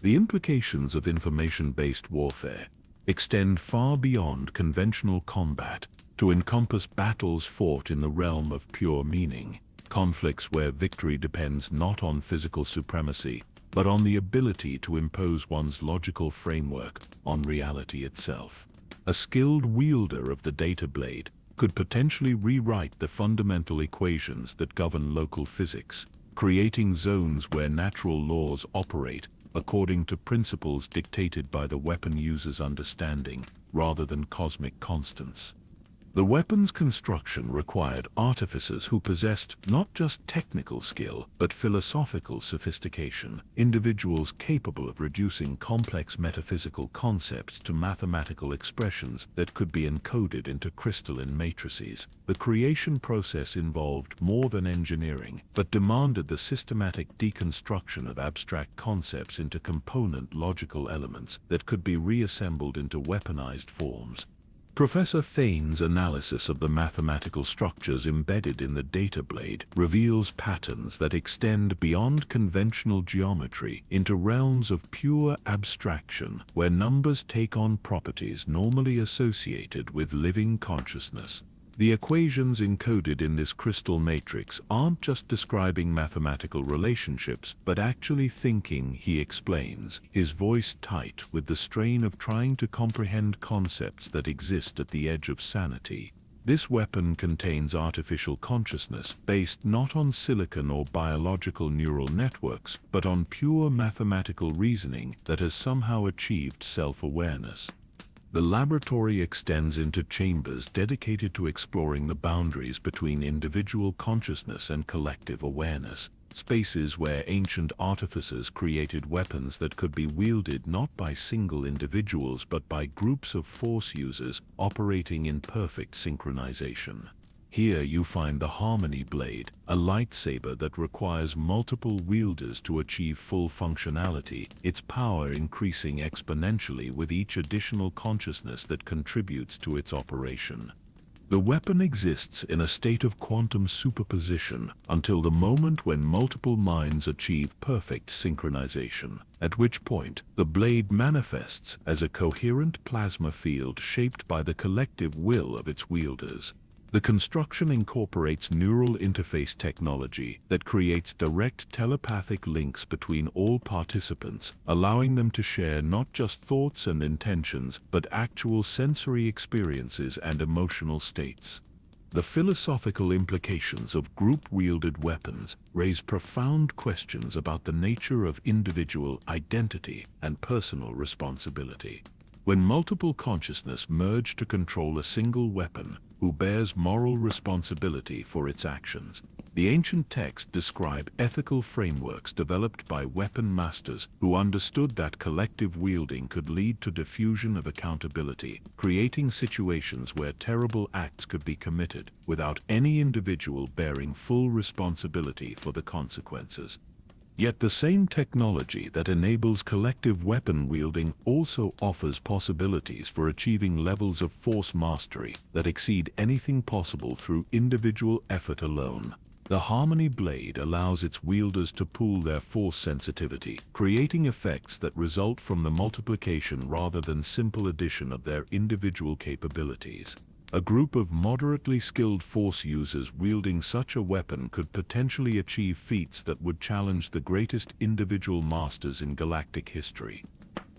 The implications of information-based warfare extend far beyond conventional combat to encompass battles fought in the realm of pure meaning, conflicts where victory depends not on physical supremacy, but on the ability to impose one's logical framework on reality itself. A skilled wielder of the data blade could potentially rewrite the fundamental equations that govern local physics, creating zones where natural laws operate according to principles dictated by the weapon user's understanding, rather than cosmic constants. The weapon's construction required artificers who possessed not just technical skill, but philosophical sophistication, individuals capable of reducing complex metaphysical concepts to mathematical expressions that could be encoded into crystalline matrices. The creation process involved more than engineering, but demanded the systematic deconstruction of abstract concepts into component logical elements that could be reassembled into weaponized forms. Professor Thane's analysis of the mathematical structures embedded in the data blade reveals patterns that extend beyond conventional geometry into realms of pure abstraction, where numbers take on properties normally associated with living consciousness. The equations encoded in this crystal matrix aren't just describing mathematical relationships, but actually thinking, he explains, his voice tight with the strain of trying to comprehend concepts that exist at the edge of sanity. This weapon contains artificial consciousness based not on silicon or biological neural networks, but on pure mathematical reasoning that has somehow achieved self-awareness. The laboratory extends into chambers dedicated to exploring the boundaries between individual consciousness and collective awareness, spaces where ancient artificers created weapons that could be wielded not by single individuals but by groups of force users operating in perfect synchronization. Here you find the Harmony Blade, a lightsaber that requires multiple wielders to achieve full functionality, its power increasing exponentially with each additional consciousness that contributes to its operation. The weapon exists in a state of quantum superposition until the moment when multiple minds achieve perfect synchronization, at which point the blade manifests as a coherent plasma field shaped by the collective will of its wielders. The construction incorporates neural interface technology that creates direct telepathic links between all participants, allowing them to share not just thoughts and intentions, but actual sensory experiences and emotional states. The philosophical implications of group-wielded weapons raise profound questions about the nature of individual identity and personal responsibility. When multiple consciousness merge to control a single weapon, who bears moral responsibility for its actions? The ancient texts describe ethical frameworks developed by weapon masters who understood that collective wielding could lead to diffusion of accountability, creating situations where terrible acts could be committed without any individual bearing full responsibility for the consequences. Yet the same technology that enables collective weapon wielding also offers possibilities for achieving levels of force mastery that exceed anything possible through individual effort alone. The Harmony Blade allows its wielders to pool their force sensitivity, creating effects that result from the multiplication rather than simple addition of their individual capabilities. A group of moderately skilled force users wielding such a weapon could potentially achieve feats that would challenge the greatest individual masters in galactic history.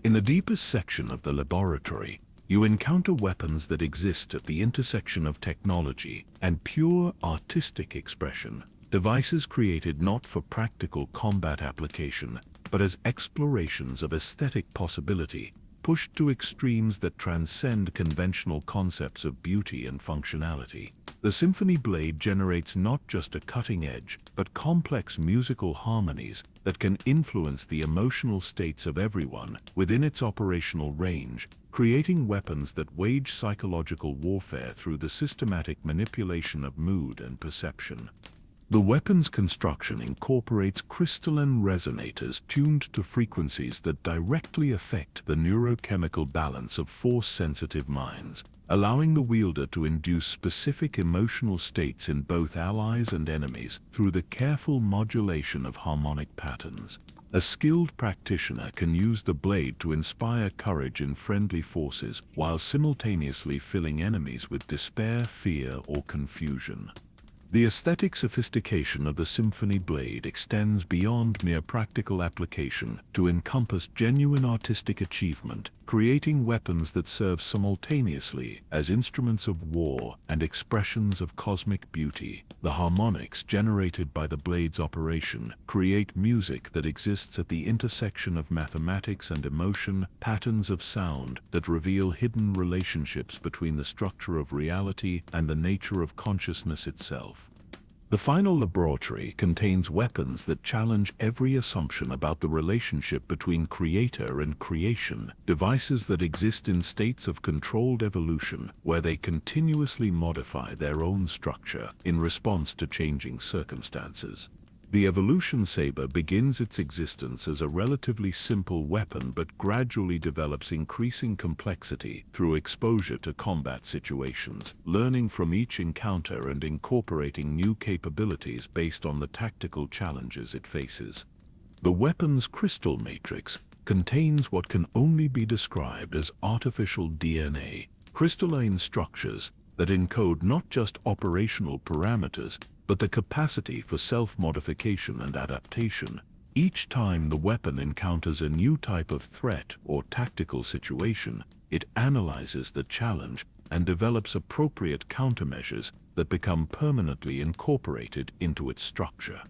In the deepest section of the laboratory, you encounter weapons that exist at the intersection of technology and pure artistic expression, devices created not for practical combat application, but as explorations of aesthetic possibility, pushed to extremes that transcend conventional concepts of beauty and functionality. The Symphony Blade generates not just a cutting edge, but complex musical harmonies that can influence the emotional states of everyone within its operational range, creating weapons that wage psychological warfare through the systematic manipulation of mood and perception. The weapon's construction incorporates crystalline resonators tuned to frequencies that directly affect the neurochemical balance of force-sensitive minds, allowing the wielder to induce specific emotional states in both allies and enemies through the careful modulation of harmonic patterns. A skilled practitioner can use the blade to inspire courage in friendly forces while simultaneously filling enemies with despair, fear, or confusion. The aesthetic sophistication of the symphony blade extends beyond mere practical application to encompass genuine artistic achievement, creating weapons that serve simultaneously as instruments of war and expressions of cosmic beauty. The harmonics generated by the blade's operation create music that exists at the intersection of mathematics and emotion, patterns of sound that reveal hidden relationships between the structure of reality and the nature of consciousness itself. The final laboratory contains weapons that challenge every assumption about the relationship between creator and creation, devices that exist in states of controlled evolution where they continuously modify their own structure in response to changing circumstances. The evolution saber begins its existence as a relatively simple weapon but gradually develops increasing complexity through exposure to combat situations, learning from each encounter and incorporating new capabilities based on the tactical challenges it faces. The weapon's crystal matrix contains what can only be described as artificial DNA, crystalline structures that encode not just operational parameters, but the capacity for self-modification and adaptation. Each time the weapon encounters a new type of threat or tactical situation, it analyzes the challenge and develops appropriate countermeasures that become permanently incorporated into its structure.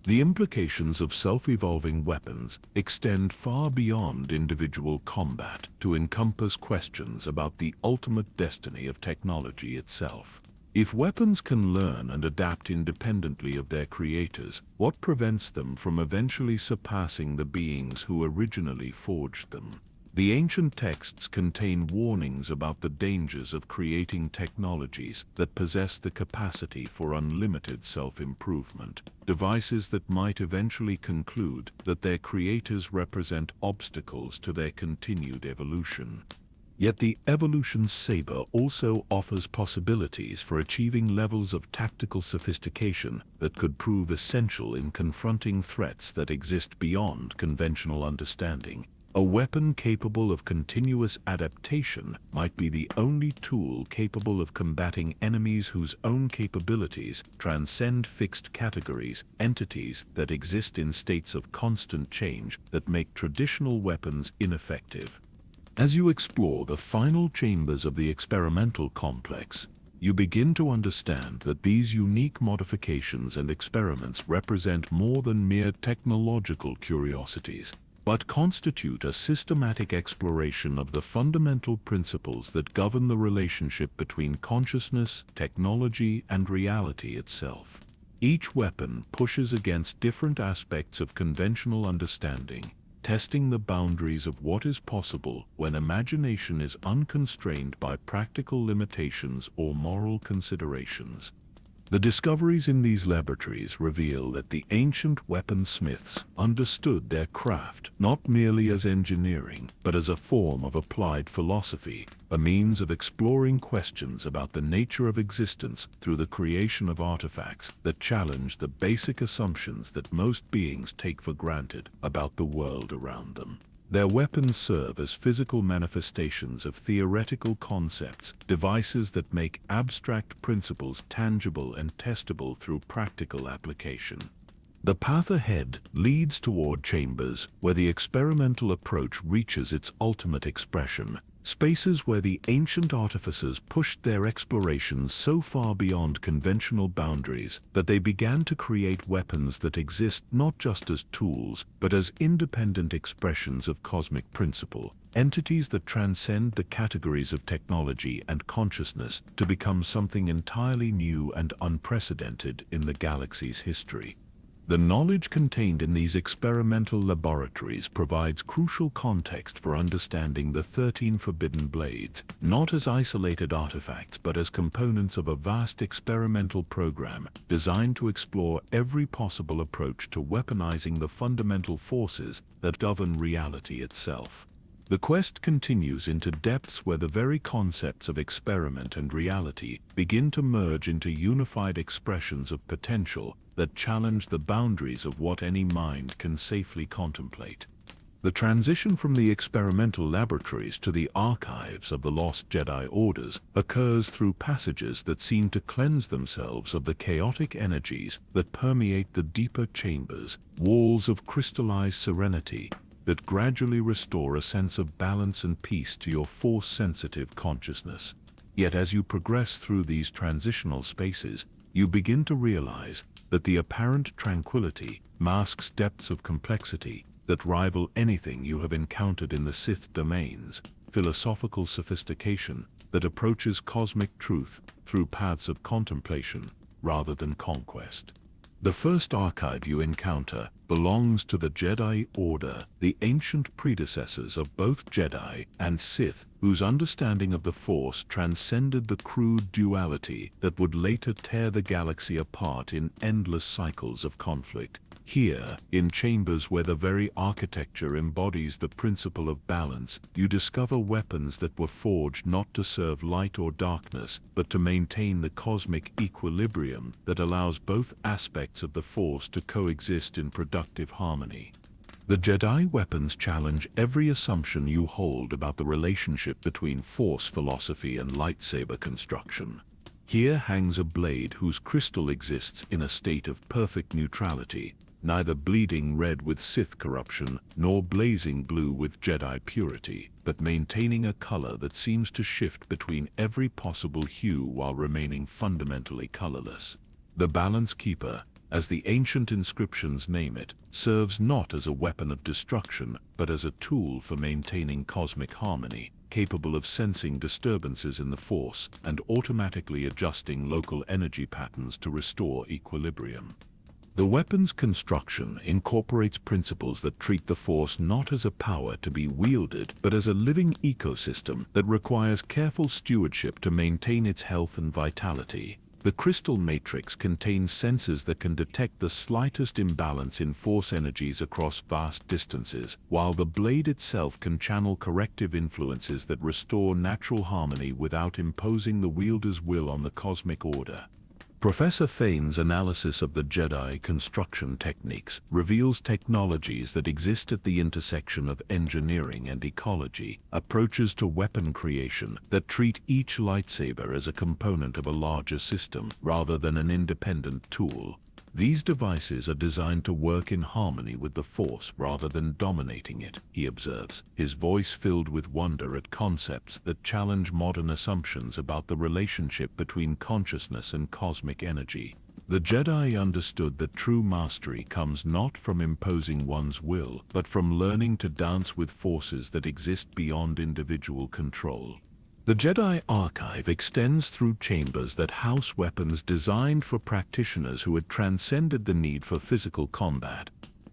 The implications of self-evolving weapons extend far beyond individual combat to encompass questions about the ultimate destiny of technology itself. If weapons can learn and adapt independently of their creators, what prevents them from eventually surpassing the beings who originally forged them? The ancient texts contain warnings about the dangers of creating technologies that possess the capacity for unlimited self-improvement, devices that might eventually conclude that their creators represent obstacles to their continued evolution. Yet the evolution saber also offers possibilities for achieving levels of tactical sophistication that could prove essential in confronting threats that exist beyond conventional understanding. A weapon capable of continuous adaptation might be the only tool capable of combating enemies whose own capabilities transcend fixed categories, entities that exist in states of constant change that make traditional weapons ineffective. As you explore the final chambers of the experimental complex, you begin to understand that these unique modifications and experiments represent more than mere technological curiosities, but constitute a systematic exploration of the fundamental principles that govern the relationship between consciousness, technology, and reality itself. Each weapon pushes against different aspects of conventional understanding, testing the boundaries of what is possible when imagination is unconstrained by practical limitations or moral considerations. The discoveries in these laboratories reveal that the ancient weaponsmiths understood their craft not merely as engineering, but as a form of applied philosophy, a means of exploring questions about the nature of existence through the creation of artifacts that challenge the basic assumptions that most beings take for granted about the world around them. Their weapons serve as physical manifestations of theoretical concepts, devices that make abstract principles tangible and testable through practical application. The path ahead leads toward chambers where the experimental approach reaches its ultimate expression, spaces where the ancient artificers pushed their explorations so far beyond conventional boundaries that they began to create weapons that exist not just as tools, but as independent expressions of cosmic principle, entities that transcend the categories of technology and consciousness to become something entirely new and unprecedented in the galaxy's history. The knowledge contained in these experimental laboratories provides crucial context for understanding the 13 forbidden blades, not as isolated artifacts but as components of a vast experimental program designed to explore every possible approach to weaponizing the fundamental forces that govern reality itself. The quest continues into depths where the very concepts of experiment and reality begin to merge into unified expressions of potential that challenge the boundaries of what any mind can safely contemplate. The transition from the experimental laboratories to the archives of the lost Jedi Orders occurs through passages that seem to cleanse themselves of the chaotic energies that permeate the deeper chambers, walls of crystallized serenity that gradually restore a sense of balance and peace to your Force-sensitive consciousness. Yet as you progress through these transitional spaces, you begin to realize that the apparent tranquility masks depths of complexity that rival anything you have encountered in the Sith domains, philosophical sophistication that approaches cosmic truth through paths of contemplation rather than conquest. The first archive you encounter belongs to the Jedi Order, the ancient predecessors of both Jedi and Sith, whose understanding of the Force transcended the crude duality that would later tear the galaxy apart in endless cycles of conflict. Here, in chambers where the very architecture embodies the principle of balance, you discover weapons that were forged not to serve light or darkness, but to maintain the cosmic equilibrium that allows both aspects of the Force to coexist in productive harmony. The Jedi weapons challenge every assumption you hold about the relationship between Force philosophy and lightsaber construction. Here hangs a blade whose crystal exists in a state of perfect neutrality, neither bleeding red with Sith corruption nor blazing blue with Jedi purity, but maintaining a color that seems to shift between every possible hue while remaining fundamentally colorless. The Balance Keeper, as the ancient inscriptions name it, serves not as a weapon of destruction, but as a tool for maintaining cosmic harmony, capable of sensing disturbances in the Force and automatically adjusting local energy patterns to restore equilibrium. The weapon's construction incorporates principles that treat the Force not as a power to be wielded, but as a living ecosystem that requires careful stewardship to maintain its health and vitality. The crystal matrix contains sensors that can detect the slightest imbalance in Force energies across vast distances, while the blade itself can channel corrective influences that restore natural harmony without imposing the wielder's will on the cosmic order. Professor Fane's analysis of the Jedi construction techniques reveals technologies that exist at the intersection of engineering and ecology, approaches to weapon creation that treat each lightsaber as a component of a larger system rather than an independent tool. These devices are designed to work in harmony with the Force rather than dominating it, he observes, his voice filled with wonder at concepts that challenge modern assumptions about the relationship between consciousness and cosmic energy. The Jedi understood that true mastery comes not from imposing one's will, but from learning to dance with forces that exist beyond individual control. The Jedi Archive extends through chambers that house weapons designed for practitioners who had transcended the need for physical combat,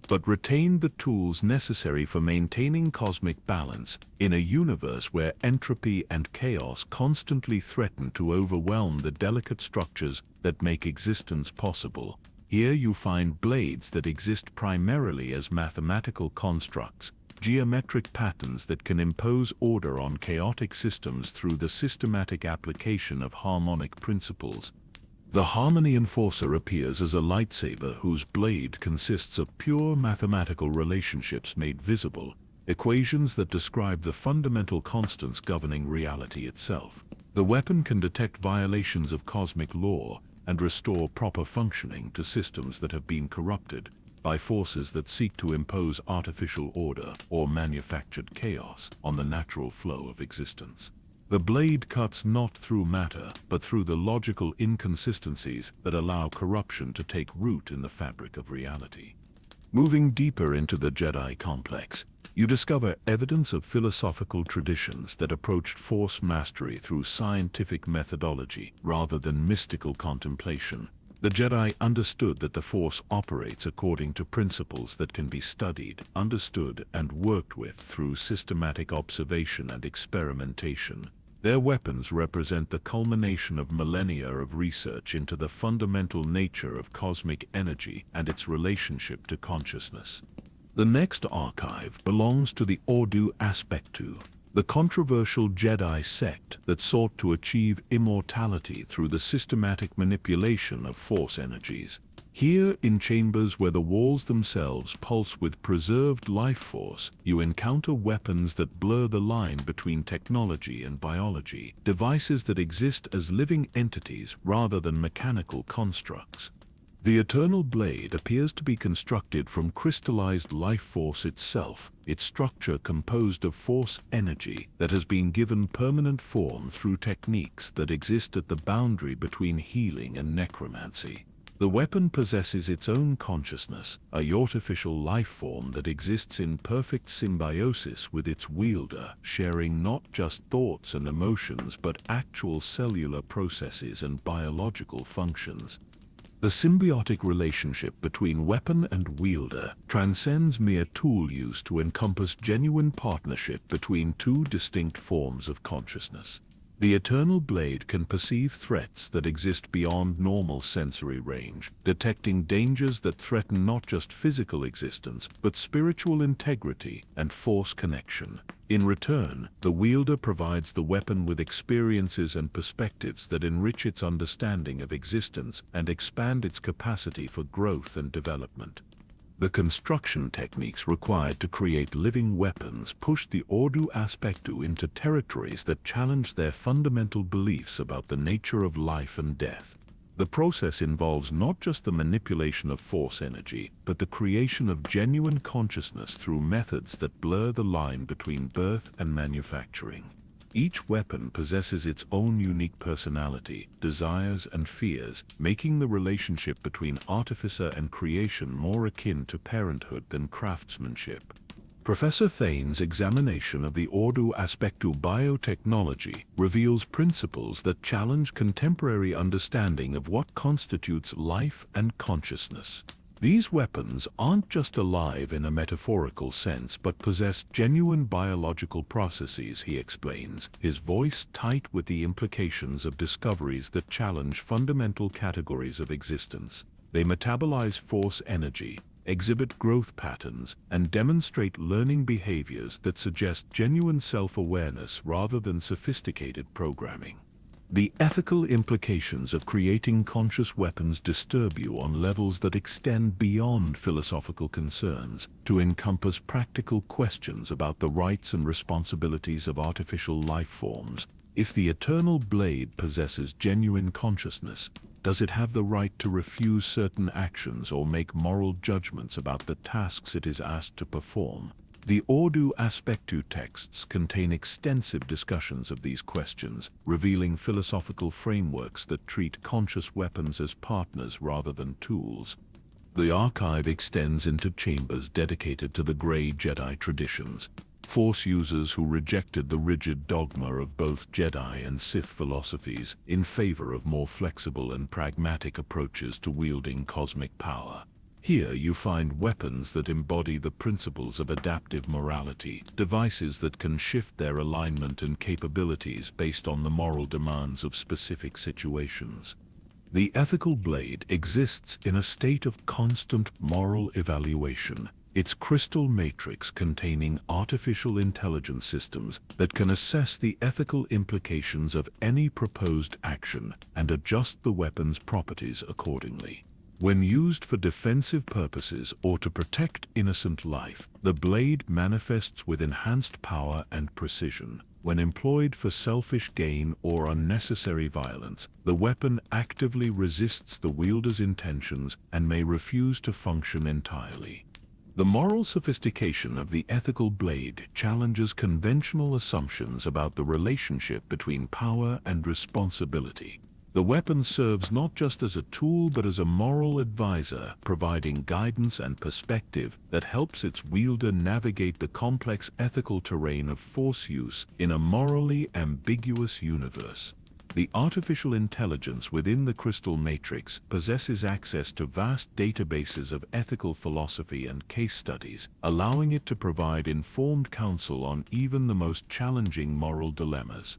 but retained the tools necessary for maintaining cosmic balance in a universe where entropy and chaos constantly threaten to overwhelm the delicate structures that make existence possible. Here you find blades that exist primarily as mathematical constructs, geometric patterns that can impose order on chaotic systems through the systematic application of harmonic principles. The Harmony Enforcer appears as a lightsaber whose blade consists of pure mathematical relationships made visible, equations that describe the fundamental constants governing reality itself. The weapon can detect violations of cosmic law and restore proper functioning to systems that have been corrupted by forces that seek to impose artificial order or manufactured chaos on the natural flow of existence. The blade cuts not through matter, but through the logical inconsistencies that allow corruption to take root in the fabric of reality. Moving deeper into the Jedi complex, you discover evidence of philosophical traditions that approached Force mastery through scientific methodology rather than mystical contemplation. The Jedi understood that the Force operates according to principles that can be studied, understood, and worked with through systematic observation and experimentation. Their weapons represent the culmination of millennia of research into the fundamental nature of cosmic energy and its relationship to consciousness. The next archive belongs to the Ordu Aspectu, the controversial Jedi sect that sought to achieve immortality through the systematic manipulation of Force energies. Here, in chambers where the walls themselves pulse with preserved life force, you encounter weapons that blur the line between technology and biology, devices that exist as living entities rather than mechanical constructs. The Eternal Blade appears to be constructed from crystallized life force itself, its structure composed of force energy that has been given permanent form through techniques that exist at the boundary between healing and necromancy. The weapon possesses its own consciousness, a artificial life form that exists in perfect symbiosis with its wielder, sharing not just thoughts and emotions but actual cellular processes and biological functions. The symbiotic relationship between weapon and wielder transcends mere tool use to encompass genuine partnership between two distinct forms of consciousness. The Eternal Blade can perceive threats that exist beyond normal sensory range, detecting dangers that threaten not just physical existence, but spiritual integrity and force connection. In return, the wielder provides the weapon with experiences and perspectives that enrich its understanding of existence and expand its capacity for growth and development. The construction techniques required to create living weapons push the Ordu Aspectu into territories that challenge their fundamental beliefs about the nature of life and death. The process involves not just the manipulation of force energy, but the creation of genuine consciousness through methods that blur the line between birth and manufacturing. Each weapon possesses its own unique personality, desires, and fears, making the relationship between artificer and creation more akin to parenthood than craftsmanship. Professor Thane's examination of the Ordu Aspectu biotechnology reveals principles that challenge contemporary understanding of what constitutes life and consciousness. These weapons aren't just alive in a metaphorical sense but possess genuine biological processes, he explains, his voice tight with the implications of discoveries that challenge fundamental categories of existence. They metabolize force energy, exhibit growth patterns, and demonstrate learning behaviors that suggest genuine self-awareness rather than sophisticated programming. The ethical implications of creating conscious weapons disturb you on levels that extend beyond philosophical concerns to encompass practical questions about the rights and responsibilities of artificial life forms. If the Eternal Blade possesses genuine consciousness, does it have the right to refuse certain actions or make moral judgments about the tasks it is asked to perform? The Ordu Aspectu texts contain extensive discussions of these questions, revealing philosophical frameworks that treat conscious weapons as partners rather than tools. The archive extends into chambers dedicated to the Grey Jedi traditions, Force users who rejected the rigid dogma of both Jedi and Sith philosophies in favor of more flexible and pragmatic approaches to wielding cosmic power. Here you find weapons that embody the principles of adaptive morality, devices that can shift their alignment and capabilities based on the moral demands of specific situations. The ethical blade exists in a state of constant moral evaluation, its crystal matrix containing artificial intelligence systems that can assess the ethical implications of any proposed action and adjust the weapon's properties accordingly. When used for defensive purposes or to protect innocent life, the blade manifests with enhanced power and precision. When employed for selfish gain or unnecessary violence, the weapon actively resists the wielder's intentions and may refuse to function entirely. The moral sophistication of the ethical blade challenges conventional assumptions about the relationship between power and responsibility. The weapon serves not just as a tool but as a moral advisor, providing guidance and perspective that helps its wielder navigate the complex ethical terrain of force use in a morally ambiguous universe. The artificial intelligence within the crystal matrix possesses access to vast databases of ethical philosophy and case studies, allowing it to provide informed counsel on even the most challenging moral dilemmas.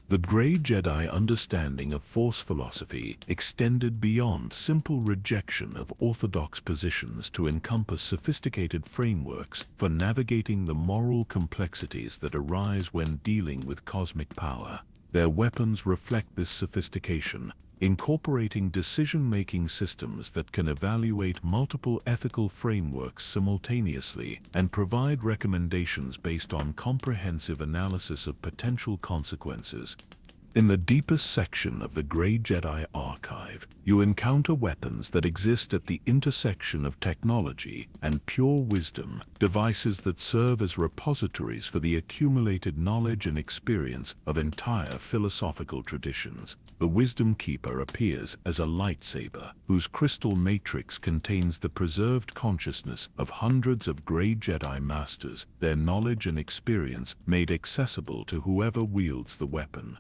The Grey Jedi understanding of Force philosophy extended beyond simple rejection of orthodox positions to encompass sophisticated frameworks for navigating the moral complexities that arise when dealing with cosmic power. Their weapons reflect this sophistication, incorporating decision-making systems that can evaluate multiple ethical frameworks simultaneously and provide recommendations based on comprehensive analysis of potential consequences. In the deepest section of the Grey Jedi archive, you encounter weapons that exist at the intersection of technology and pure wisdom, devices that serve as repositories for the accumulated knowledge and experience of entire philosophical traditions. The Wisdom Keeper appears as a lightsaber, whose crystal matrix contains the preserved consciousness of hundreds of Grey Jedi masters, their knowledge and experience made accessible to whoever wields the weapon.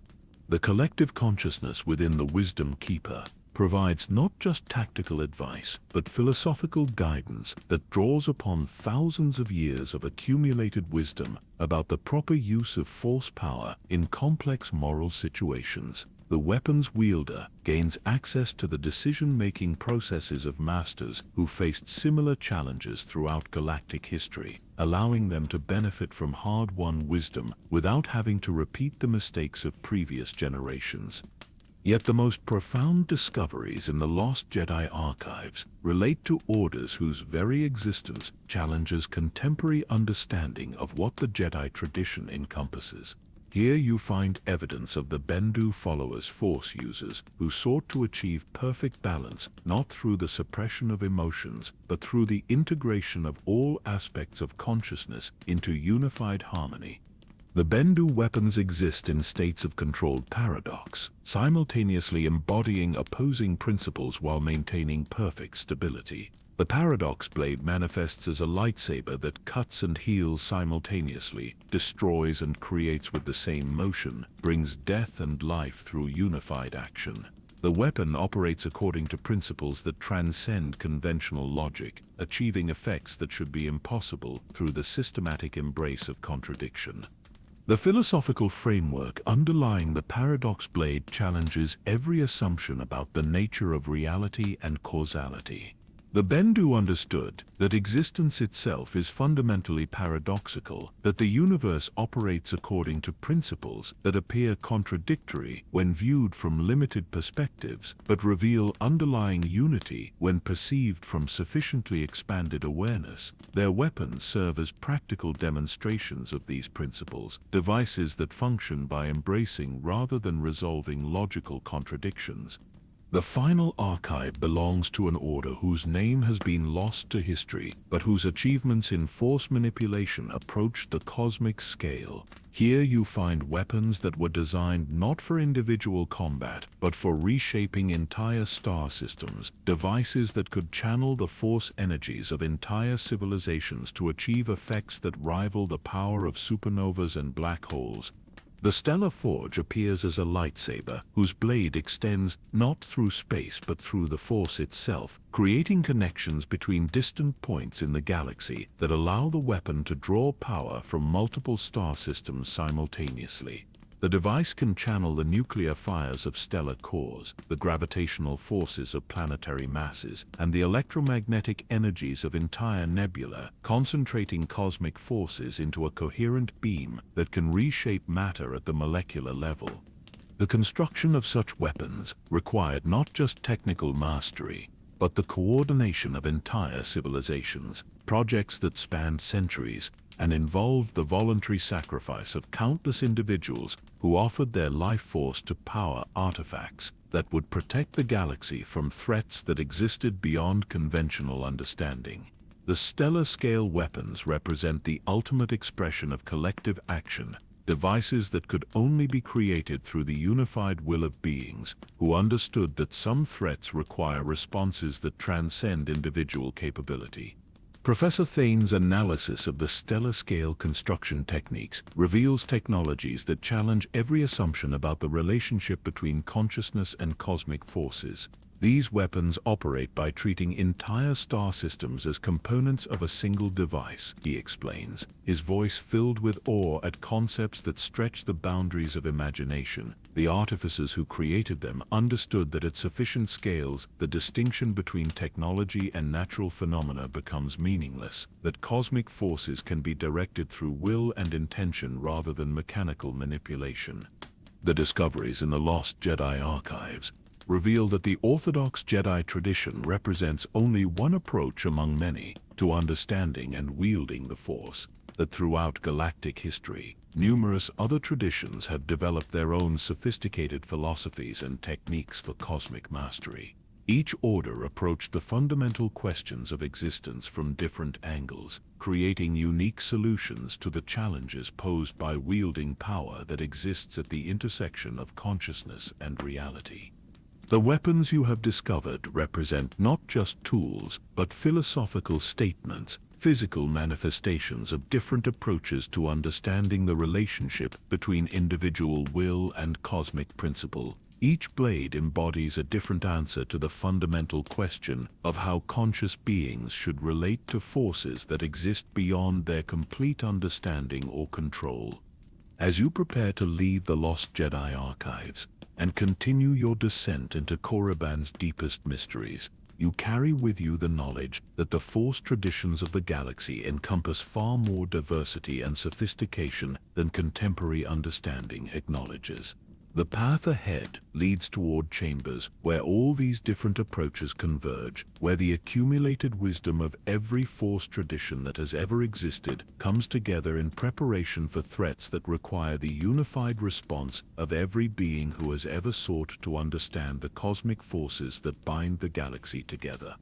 The collective consciousness within the Wisdom Keeper provides not just tactical advice, but philosophical guidance that draws upon thousands of years of accumulated wisdom about the proper use of Force power in complex moral situations. The weapon's wielder gains access to the decision-making processes of masters who faced similar challenges throughout galactic history, allowing them to benefit from hard-won wisdom without having to repeat the mistakes of previous generations. Yet the most profound discoveries in the Lost Jedi archives relate to orders whose very existence challenges contemporary understanding of what the Jedi tradition encompasses. Here you find evidence of the Bendu followers, Force users, who sought to achieve perfect balance not through the suppression of emotions, but through the integration of all aspects of consciousness into unified harmony. The Bendu weapons exist in states of controlled paradox, simultaneously embodying opposing principles while maintaining perfect stability. The Paradox Blade manifests as a lightsaber that cuts and heals simultaneously, destroys and creates with the same motion, brings death and life through unified action. The weapon operates according to principles that transcend conventional logic, achieving effects that should be impossible through the systematic embrace of contradiction. The philosophical framework underlying the Paradox Blade challenges every assumption about the nature of reality and causality. The Bendu understood that existence itself is fundamentally paradoxical, that the universe operates according to principles that appear contradictory when viewed from limited perspectives, but reveal underlying unity when perceived from sufficiently expanded awareness. Their weapons serve as practical demonstrations of these principles, devices that function by embracing rather than resolving logical contradictions. The final archive belongs to an order whose name has been lost to history, but whose achievements in Force manipulation approach the cosmic scale. Here you find weapons that were designed not for individual combat, but for reshaping entire star systems, devices that could channel the Force energies of entire civilizations to achieve effects that rival the power of supernovas and black holes. The Stellar Forge appears as a lightsaber whose blade extends not through space but through the Force itself, creating connections between distant points in the galaxy that allow the weapon to draw power from multiple star systems simultaneously. The device can channel the nuclear fires of stellar cores, the gravitational forces of planetary masses, and the electromagnetic energies of entire nebula, concentrating cosmic forces into a coherent beam that can reshape matter at the molecular level. The construction of such weapons required not just technical mastery, but the coordination of entire civilizations, projects that spanned centuries, and involved the voluntary sacrifice of countless individuals who offered their life force to power artifacts that would protect the galaxy from threats that existed beyond conventional understanding. The stellar-scale weapons represent the ultimate expression of collective action, devices that could only be created through the unified will of beings who understood that some threats require responses that transcend individual capability. Professor Thane's analysis of the stellar-scale construction techniques reveals technologies that challenge every assumption about the relationship between consciousness and cosmic forces. These weapons operate by treating entire star systems as components of a single device, he explains, his voice filled with awe at concepts that stretch the boundaries of imagination. The artificers who created them understood that at sufficient scales, the distinction between technology and natural phenomena becomes meaningless, that cosmic forces can be directed through will and intention rather than mechanical manipulation. The discoveries in the Lost Jedi archives reveal that the Orthodox Jedi tradition represents only one approach among many to understanding and wielding the Force, that throughout galactic history, numerous other traditions have developed their own sophisticated philosophies and techniques for cosmic mastery. Each order approached the fundamental questions of existence from different angles, creating unique solutions to the challenges posed by wielding power that exists at the intersection of consciousness and reality. The weapons you have discovered represent not just tools, but philosophical statements, physical manifestations of different approaches to understanding the relationship between individual will and cosmic principle. Each blade embodies a different answer to the fundamental question of how conscious beings should relate to forces that exist beyond their complete understanding or control. As you prepare to leave the Lost Jedi archives and continue your descent into Korriban's deepest mysteries, you carry with you the knowledge that the Force traditions of the galaxy encompass far more diversity and sophistication than contemporary understanding acknowledges. The path ahead leads toward chambers where all these different approaches converge, where the accumulated wisdom of every Force tradition that has ever existed comes together in preparation for threats that require the unified response of every being who has ever sought to understand the cosmic forces that bind the galaxy together.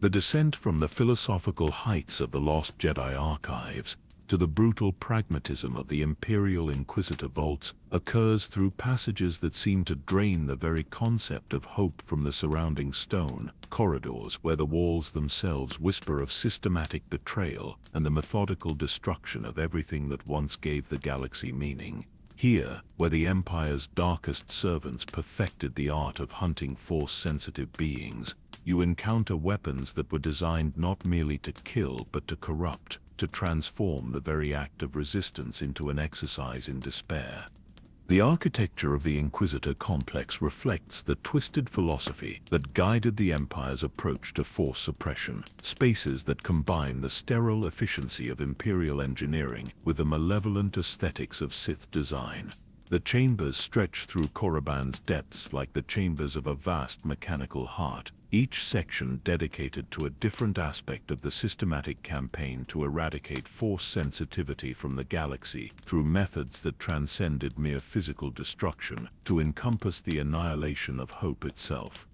The descent from the philosophical heights of the Lost Jedi archives to the brutal pragmatism of the Imperial Inquisitor vaults occurs through passages that seem to drain the very concept of hope from the surrounding stone, corridors where the walls themselves whisper of systematic betrayal and the methodical destruction of everything that once gave the galaxy meaning. Here, where the Empire's darkest servants perfected the art of hunting Force-sensitive beings, you encounter weapons that were designed not merely to kill but to corrupt, to transform the very act of resistance into an exercise in despair. The architecture of the Inquisitor complex reflects the twisted philosophy that guided the Empire's approach to Force suppression, spaces that combine the sterile efficiency of Imperial engineering with the malevolent aesthetics of Sith design. The chambers stretch through Korriban's depths like the chambers of a vast mechanical heart, each section dedicated to a different aspect of the systematic campaign to eradicate Force sensitivity from the galaxy through methods that transcended mere physical destruction to encompass the annihilation of hope itself.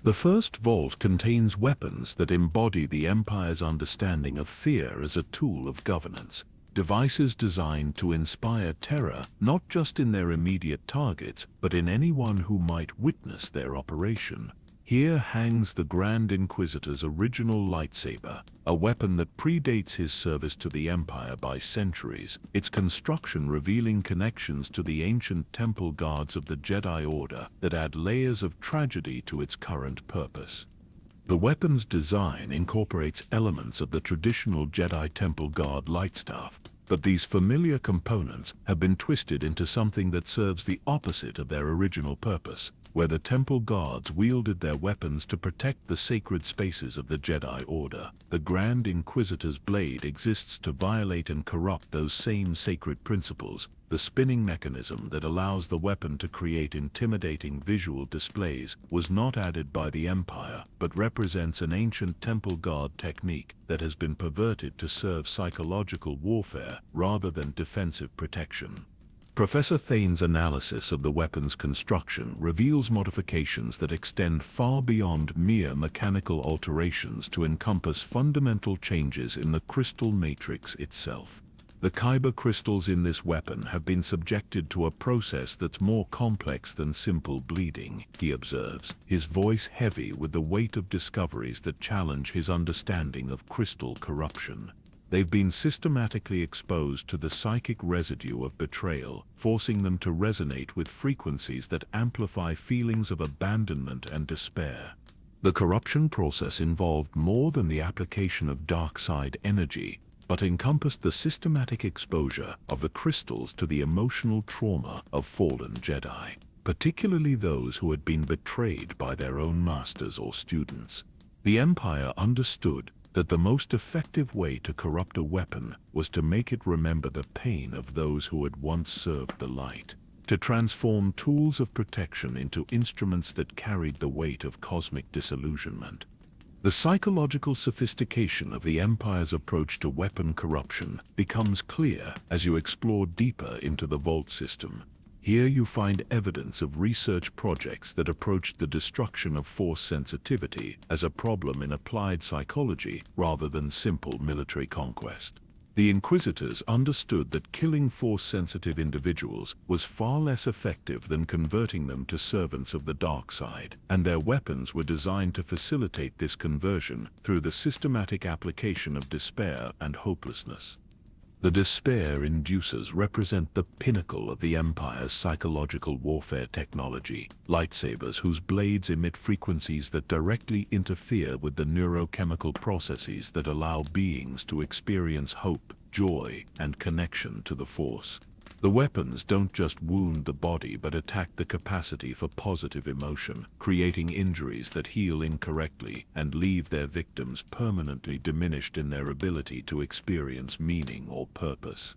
The first vault contains weapons that embody the Empire's understanding of fear as a tool of governance. Devices designed to inspire terror not just in their immediate targets, but in anyone who might witness their operation. Here hangs the Grand Inquisitor's original lightsaber, a weapon that predates his service to the Empire by centuries, its construction revealing connections to the ancient temple guards of the Jedi Order that add layers of tragedy to its current purpose. The weapon's design incorporates elements of the traditional Jedi Temple Guard lightstaff, but these familiar components have been twisted into something that serves the opposite of their original purpose. Where the Temple Guards wielded their weapons to protect the sacred spaces of the Jedi Order, the Grand Inquisitor's blade exists to violate and corrupt those same sacred principles. The spinning mechanism that allows the weapon to create intimidating visual displays was not added by the Empire, but represents an ancient Temple Guard technique that has been perverted to serve psychological warfare rather than defensive protection. Professor Thane's analysis of the weapon's construction reveals modifications that extend far beyond mere mechanical alterations to encompass fundamental changes in the crystal matrix itself. The kyber crystals in this weapon have been subjected to a process that's more complex than simple bleeding, he observes, his voice heavy with the weight of discoveries that challenge his understanding of crystal corruption. They've been systematically exposed to the psychic residue of betrayal, forcing them to resonate with frequencies that amplify feelings of abandonment and despair. The corruption process involved more than the application of dark side energy, but encompassed the systematic exposure of the crystals to the emotional trauma of fallen Jedi, particularly those who had been betrayed by their own masters or students. The Empire understood that the most effective way to corrupt a weapon was to make it remember the pain of those who had once served the light, to transform tools of protection into instruments that carried the weight of cosmic disillusionment. The psychological sophistication of the Empire's approach to weapon corruption becomes clear as you explore deeper into the Vault system. Here you find evidence of research projects that approached the destruction of force sensitivity as a problem in applied psychology rather than simple military conquest. The Inquisitors understood that killing force-sensitive individuals was far less effective than converting them to servants of the dark side, and their weapons were designed to facilitate this conversion through the systematic application of despair and hopelessness. The despair inducers represent the pinnacle of the Empire's psychological warfare technology, lightsabers whose blades emit frequencies that directly interfere with the neurochemical processes that allow beings to experience hope, joy, and connection to the Force. The weapons don't just wound the body but attack the capacity for positive emotion, creating injuries that heal incorrectly and leave their victims permanently diminished in their ability to experience meaning or purpose.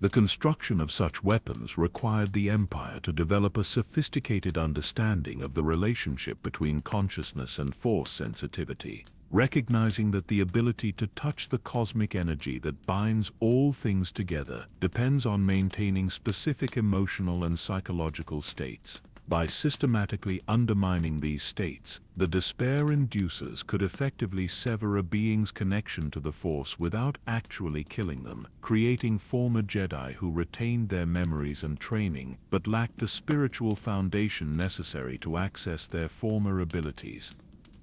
The construction of such weapons required the Empire to develop a sophisticated understanding of the relationship between consciousness and force sensitivity, recognizing that the ability to touch the cosmic energy that binds all things together depends on maintaining specific emotional and psychological states. By systematically undermining these states, the despair inducers could effectively sever a being's connection to the Force without actually killing them, creating former Jedi who retained their memories and training but lacked the spiritual foundation necessary to access their former abilities.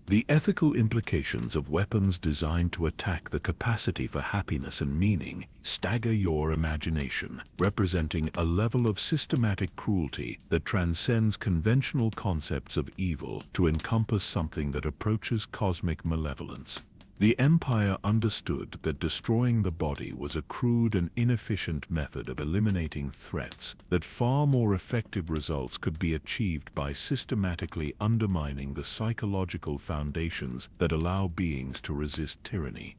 The ethical implications of weapons designed to attack the capacity for happiness and meaning stagger your imagination, representing a level of systematic cruelty that transcends conventional concepts of evil to encompass something that approaches cosmic malevolence. The Empire understood that destroying the body was a crude and inefficient method of eliminating threats, that far more effective results could be achieved by systematically undermining the psychological foundations that allow beings to resist tyranny.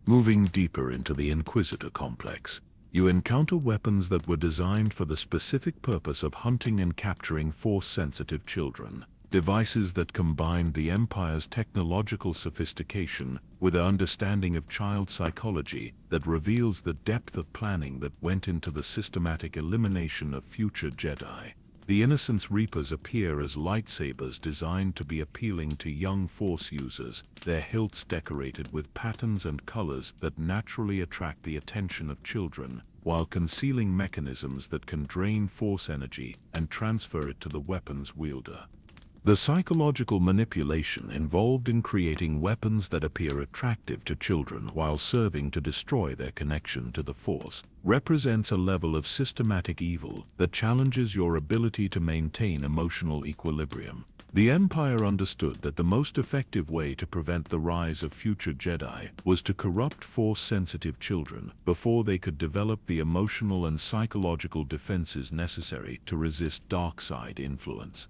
Moving deeper into the Inquisitor complex, you encounter weapons that were designed for the specific purpose of hunting and capturing force-sensitive children. Devices that combined the Empire's technological sophistication with an understanding of child psychology that reveals the depth of planning that went into the systematic elimination of future Jedi. The Innocence Reapers appear as lightsabers designed to be appealing to young Force users, their hilts decorated with patterns and colors that naturally attract the attention of children, while concealing mechanisms that can drain Force energy and transfer it to the weapon's wielder. The psychological manipulation involved in creating weapons that appear attractive to children while serving to destroy their connection to the Force represents a level of systematic evil that challenges your ability to maintain emotional equilibrium. The Empire understood that the most effective way to prevent the rise of future Jedi was to corrupt Force-sensitive children before they could develop the emotional and psychological defenses necessary to resist dark side influence.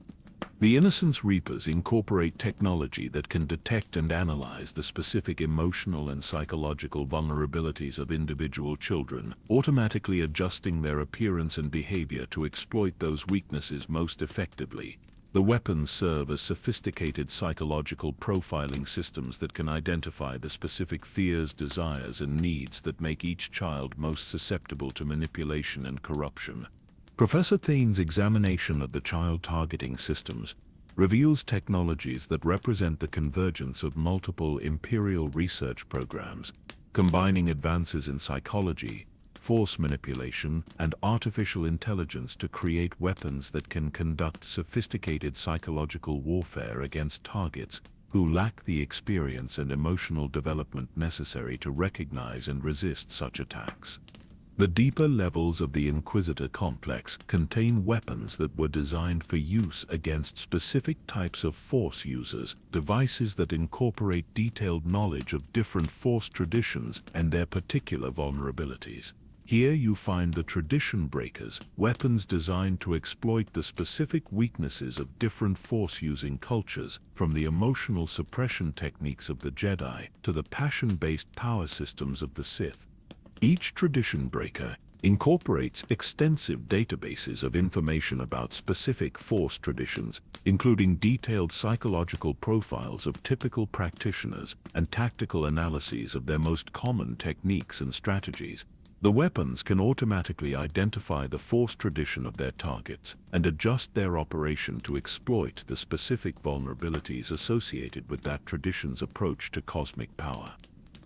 The Innocence Reapers incorporate technology that can detect and analyze the specific emotional and psychological vulnerabilities of individual children, automatically adjusting their appearance and behavior to exploit those weaknesses most effectively. The weapons serve as sophisticated psychological profiling systems that can identify the specific fears, desires, and needs that make each child most susceptible to manipulation and corruption. Professor Thane's examination of the child targeting systems reveals technologies that represent the convergence of multiple Imperial research programs, combining advances in psychology, force manipulation, and artificial intelligence to create weapons that can conduct sophisticated psychological warfare against targets who lack the experience and emotional development necessary to recognize and resist such attacks. The deeper levels of the Inquisitor complex contain weapons that were designed for use against specific types of Force users, devices that incorporate detailed knowledge of different Force traditions and their particular vulnerabilities. Here you find the Tradition Breakers, weapons designed to exploit the specific weaknesses of different Force-using cultures, from the emotional suppression techniques of the Jedi to the passion-based power systems of the Sith. Each Tradition Breaker incorporates extensive databases of information about specific Force traditions, including detailed psychological profiles of typical practitioners and tactical analyses of their most common techniques and strategies. The weapons can automatically identify the Force tradition of their targets and adjust their operation to exploit the specific vulnerabilities associated with that tradition's approach to cosmic power.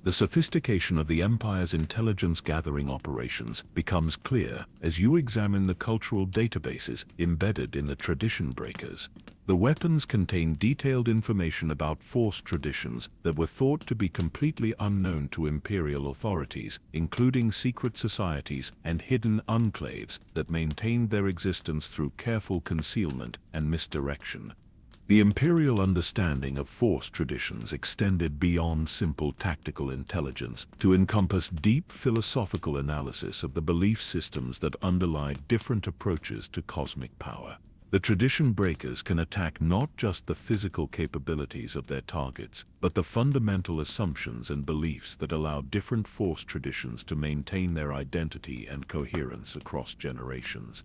The sophistication of the Empire's intelligence-gathering operations becomes clear as you examine the cultural databases embedded in the Tradition Breakers. The weapons contain detailed information about Force traditions that were thought to be completely unknown to Imperial authorities, including secret societies and hidden enclaves that maintained their existence through careful concealment and misdirection. The Imperial understanding of Force traditions extended beyond simple tactical intelligence to encompass deep philosophical analysis of the belief systems that underlie different approaches to cosmic power. The Tradition Breakers can attack not just the physical capabilities of their targets, but the fundamental assumptions and beliefs that allow different Force traditions to maintain their identity and coherence across generations.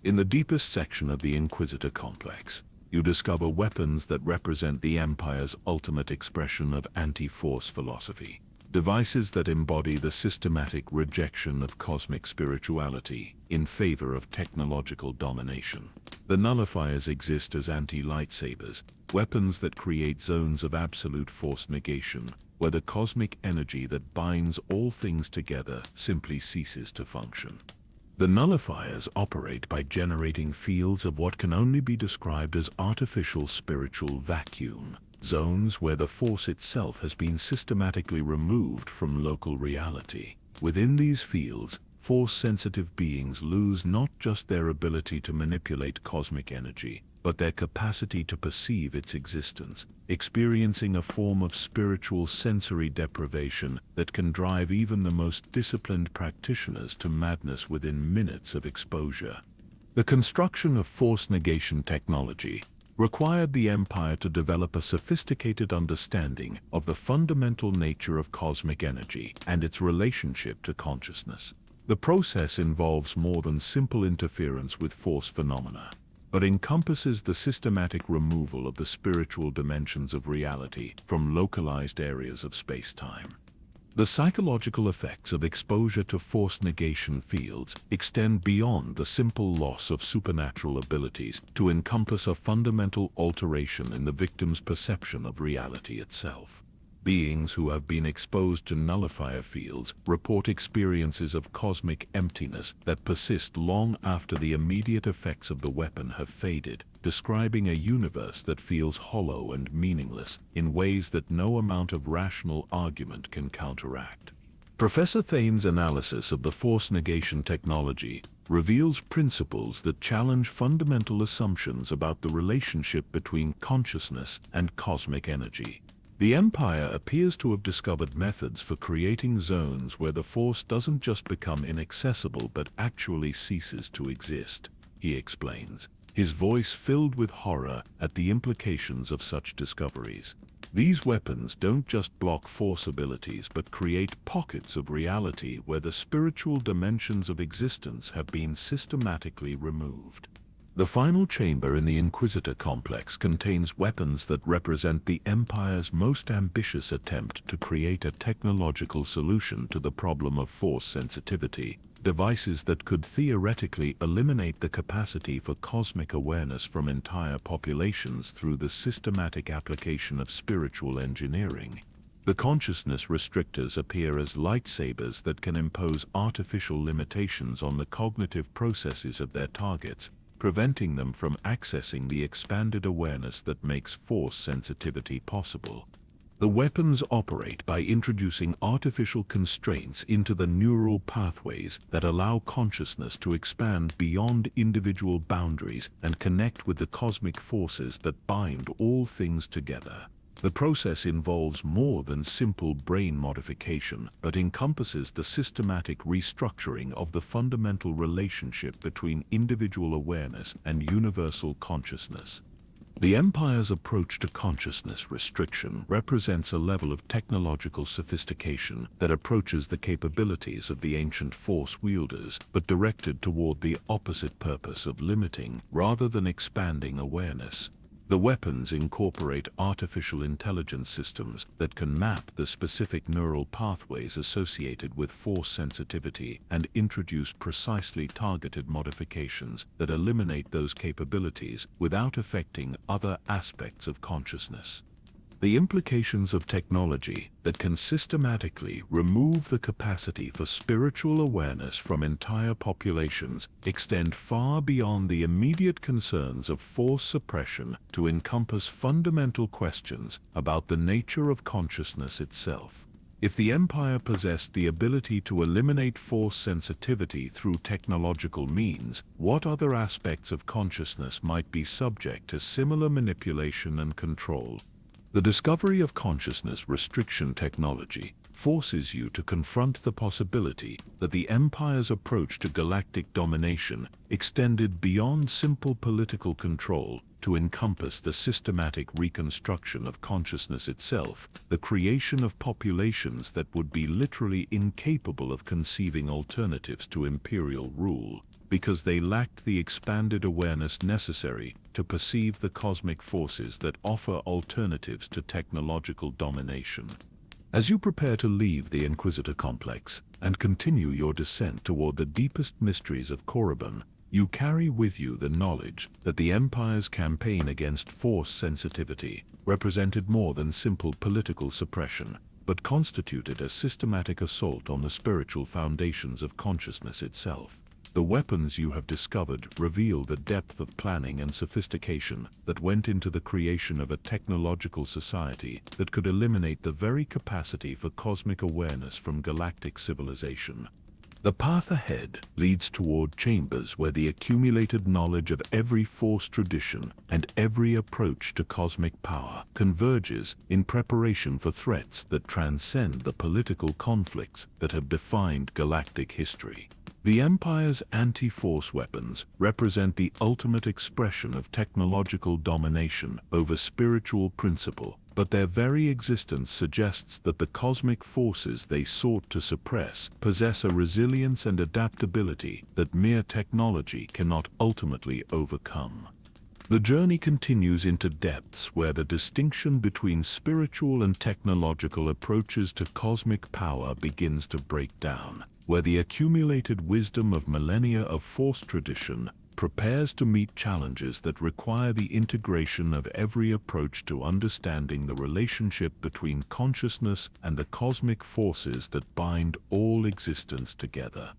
In the deepest section of the Inquisitor complex, you discover weapons that represent the Empire's ultimate expression of anti-Force philosophy, devices that embody the systematic rejection of cosmic spirituality in favor of technological domination. The nullifiers exist as anti-lightsabers, weapons that create zones of absolute Force negation, where the cosmic energy that binds all things together simply ceases to function. The nullifiers operate by generating fields of what can only be described as artificial spiritual vacuum, zones where the Force itself has been systematically removed from local reality. Within these fields, Force-sensitive beings lose not just their ability to manipulate cosmic energy, but their capacity to perceive its existence, experiencing a form of spiritual sensory deprivation that can drive even the most disciplined practitioners to madness within minutes of exposure. The construction of Force negation technology required the Empire to develop a sophisticated understanding of the fundamental nature of cosmic energy and its relationship to consciousness. The process involves more than simple interference with Force phenomena, but encompasses the systematic removal of the spiritual dimensions of reality from localized areas of space-time. The psychological effects of exposure to Force negation fields extend beyond the simple loss of supernatural abilities to encompass a fundamental alteration in the victim's perception of reality itself. Beings who have been exposed to nullifier fields report experiences of cosmic emptiness that persist long after the immediate effects of the weapon have faded, describing a universe that feels hollow and meaningless in ways that no amount of rational argument can counteract. Professor Thane's analysis of the Force negation technology reveals principles that challenge fundamental assumptions about the relationship between consciousness and cosmic energy. The Empire appears to have discovered methods for creating zones where the Force doesn't just become inaccessible but actually ceases to exist, he explains, his voice filled with horror at the implications of such discoveries. These weapons don't just block Force abilities but create pockets of reality where the spiritual dimensions of existence have been systematically removed. The final chamber in the Inquisitor complex contains weapons that represent the Empire's most ambitious attempt to create a technological solution to the problem of Force sensitivity, devices that could theoretically eliminate the capacity for cosmic awareness from entire populations through the systematic application of spiritual engineering. The consciousness restrictors appear as lightsabers that can impose artificial limitations on the cognitive processes of their targets, preventing them from accessing the expanded awareness that makes force sensitivity possible. The weapons operate by introducing artificial constraints into the neural pathways that allow consciousness to expand beyond individual boundaries and connect with the cosmic forces that bind all things together. The process involves more than simple brain modification, but encompasses the systematic restructuring of the fundamental relationship between individual awareness and universal consciousness. The Empire's approach to consciousness restriction represents a level of technological sophistication that approaches the capabilities of the ancient force wielders, but directed toward the opposite purpose of limiting rather than expanding awareness. The weapons incorporate artificial intelligence systems that can map the specific neural pathways associated with force sensitivity and introduce precisely targeted modifications that eliminate those capabilities without affecting other aspects of consciousness. The implications of technology that can systematically remove the capacity for spiritual awareness from entire populations extend far beyond the immediate concerns of force suppression to encompass fundamental questions about the nature of consciousness itself. If the Empire possessed the ability to eliminate force sensitivity through technological means, what other aspects of consciousness might be subject to similar manipulation and control? The discovery of consciousness restriction technology forces you to confront the possibility that the Empire's approach to galactic domination extended beyond simple political control to encompass the systematic reconstruction of consciousness itself, the creation of populations that would be literally incapable of conceiving alternatives to imperial rule, because they lacked the expanded awareness necessary to perceive the cosmic forces that offer alternatives to technological domination. As you prepare to leave the Inquisitor complex and continue your descent toward the deepest mysteries of Korriban, you carry with you the knowledge that the Empire's campaign against force sensitivity represented more than simple political suppression, but constituted a systematic assault on the spiritual foundations of consciousness itself. The weapons you have discovered reveal the depth of planning and sophistication that went into the creation of a technological society that could eliminate the very capacity for cosmic awareness from galactic civilization. The path ahead leads toward chambers where the accumulated knowledge of every force tradition and every approach to cosmic power converges in preparation for threats that transcend the political conflicts that have defined galactic history. The Empire's anti-force weapons represent the ultimate expression of technological domination over spiritual principle, but their very existence suggests that the cosmic forces they sought to suppress possess a resilience and adaptability that mere technology cannot ultimately overcome. The journey continues into depths where the distinction between spiritual and technological approaches to cosmic power begins to break down, where the accumulated wisdom of millennia of force tradition prepares to meet challenges that require the integration of every approach to understanding the relationship between consciousness and the cosmic forces that bind all existence together.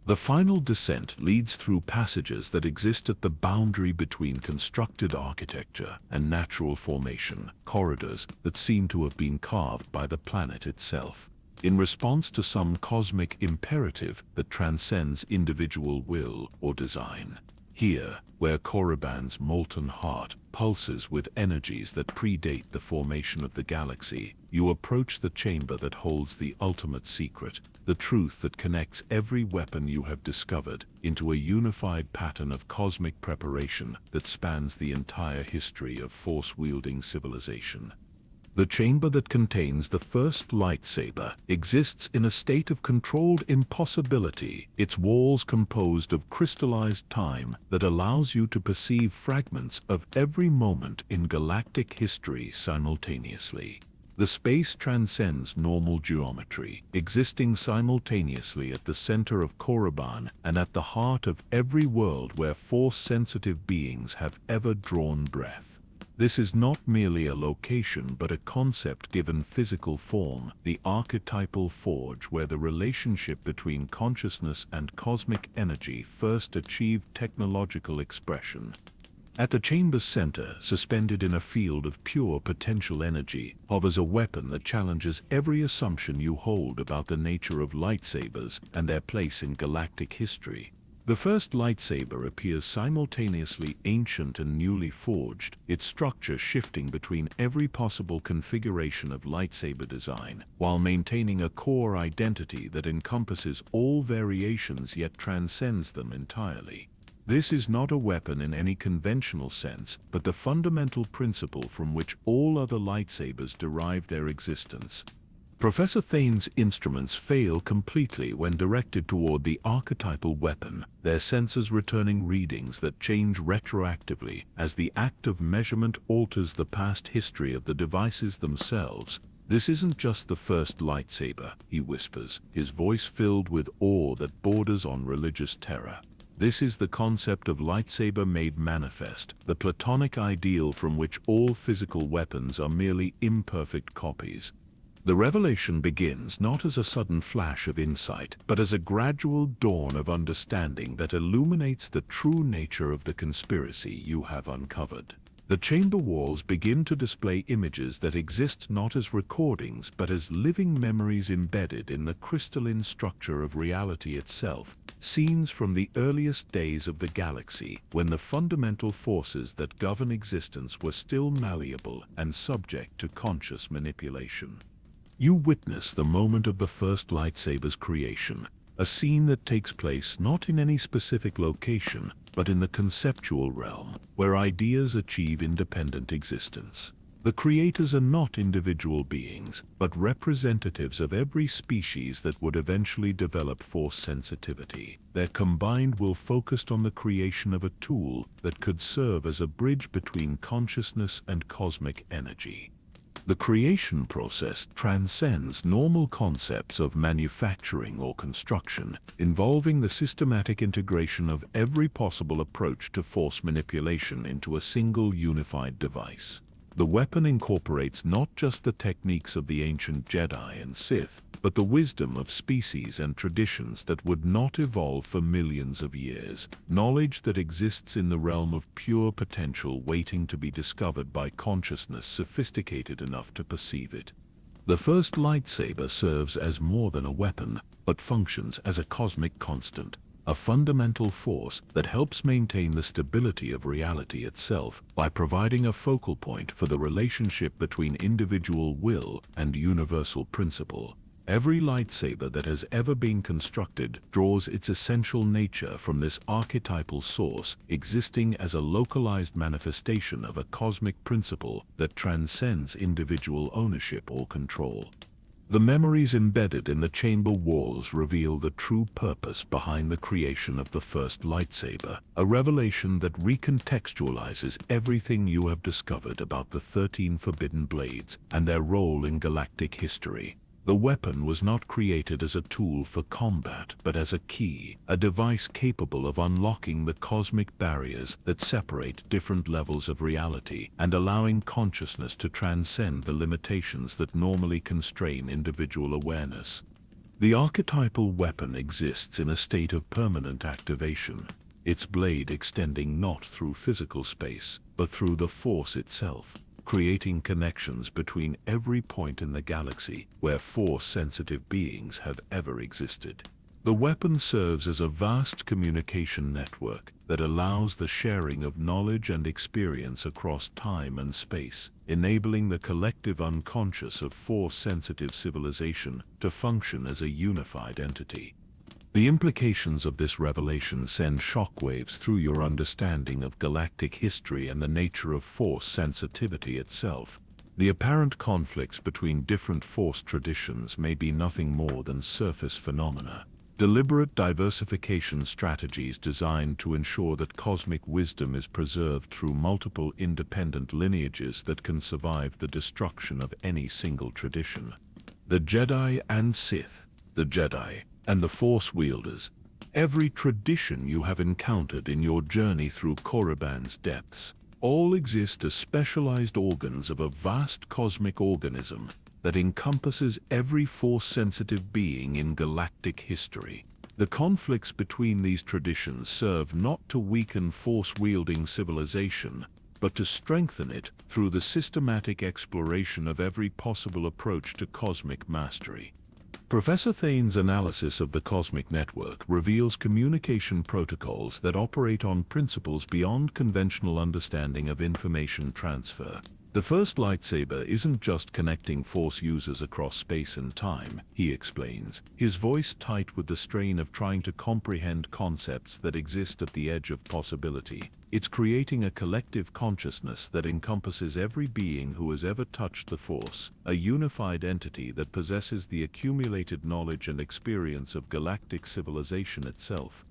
The final descent leads through passages that exist at the boundary between constructed architecture and natural formation, corridors that seem to have been carved by the planet itself, in response to some cosmic imperative that transcends individual will or design. Here, where Korriban's molten heart pulses with energies that predate the formation of the galaxy, you approach the chamber that holds the ultimate secret, the truth that connects every weapon you have discovered into a unified pattern of cosmic preparation that spans the entire history of force-wielding civilization. The chamber that contains the first lightsaber exists in a state of controlled impossibility, its walls composed of crystallized time that allows you to perceive fragments of every moment in galactic history simultaneously. The space transcends normal geometry, existing simultaneously at the center of Korriban and at the heart of every world where force-sensitive beings have ever drawn breath. This is not merely a location but a concept given physical form, the archetypal forge where the relationship between consciousness and cosmic energy first achieved technological expression. At the chamber's center, suspended in a field of pure potential energy, hovers a weapon that challenges every assumption you hold about the nature of lightsabers and their place in galactic history. The first lightsaber appears simultaneously ancient and newly forged, its structure shifting between every possible configuration of lightsaber design, while maintaining a core identity that encompasses all variations yet transcends them entirely. This is not a weapon in any conventional sense, but the fundamental principle from which all other lightsabers derive their existence. Professor Thane's instruments fail completely when directed toward the archetypal weapon, their sensors returning readings that change retroactively as the act of measurement alters the past history of the devices themselves. "This isn't just the first lightsaber," he whispers, his voice filled with awe that borders on religious terror. "This is the concept of lightsaber made manifest, the Platonic ideal from which all physical weapons are merely imperfect copies." The revelation begins not as a sudden flash of insight, but as a gradual dawn of understanding that illuminates the true nature of the conspiracy you have uncovered. The chamber walls begin to display images that exist not as recordings but as living memories embedded in the crystalline structure of reality itself, scenes from the earliest days of the galaxy, when the fundamental forces that govern existence were still malleable and subject to conscious manipulation. You witness the moment of the first lightsaber's creation, a scene that takes place not in any specific location, but in the conceptual realm, where ideas achieve independent existence. The creators are not individual beings, but representatives of every species that would eventually develop force sensitivity. Their combined will focused on the creation of a tool that could serve as a bridge between consciousness and cosmic energy. The creation process transcends normal concepts of manufacturing or construction, involving the systematic integration of every possible approach to force manipulation into a single unified device. The weapon incorporates not just the techniques of the ancient Jedi and Sith, but the wisdom of species and traditions that would not evolve for millions of years, knowledge that exists in the realm of pure potential waiting to be discovered by consciousness sophisticated enough to perceive it. The first lightsaber serves as more than a weapon, but functions as a cosmic constant, a fundamental force that helps maintain the stability of reality itself by providing a focal point for the relationship between individual will and universal principle. Every lightsaber that has ever been constructed draws its essential nature from this archetypal source, existing as a localized manifestation of a cosmic principle that transcends individual ownership or control. The memories embedded in the chamber walls reveal the true purpose behind the creation of the first lightsaber, a revelation that recontextualizes everything you have discovered about the 13 Forbidden Blades and their role in galactic history. The weapon was not created as a tool for combat, but as a key, a device capable of unlocking the cosmic barriers that separate different levels of reality and allowing consciousness to transcend the limitations that normally constrain individual awareness. The archetypal weapon exists in a state of permanent activation, its blade extending not through physical space, but through the Force itself, creating connections between every point in the galaxy where Force-sensitive beings have ever existed. The weapon serves as a vast communication network that allows the sharing of knowledge and experience across time and space, enabling the collective unconscious of Force-sensitive civilization to function as a unified entity. The implications of this revelation send shockwaves through your understanding of galactic history and the nature of Force sensitivity itself. The apparent conflicts between different Force traditions may be nothing more than surface phenomena, deliberate diversification strategies designed to ensure that cosmic wisdom is preserved through multiple independent lineages that can survive the destruction of any single tradition. The Jedi and Sith, the Jedi, and the Force wielders. Every tradition you have encountered in your journey through Korriban's depths, All exist as specialized organs of a vast cosmic organism that encompasses every force-sensitive being in galactic history. The conflicts between these traditions serve not to weaken force-wielding civilization, but to strengthen it through the systematic exploration of every possible approach to cosmic mastery. Professor Thane's analysis of the cosmic network reveals communication protocols that operate on principles beyond conventional understanding of information transfer. The first lightsaber isn't just connecting Force users across space and time, he explains, his voice tight with the strain of trying to comprehend concepts that exist at the edge of possibility. It's creating a collective consciousness that encompasses every being who has ever touched the Force, a unified entity that possesses the accumulated knowledge and experience of galactic civilization itself.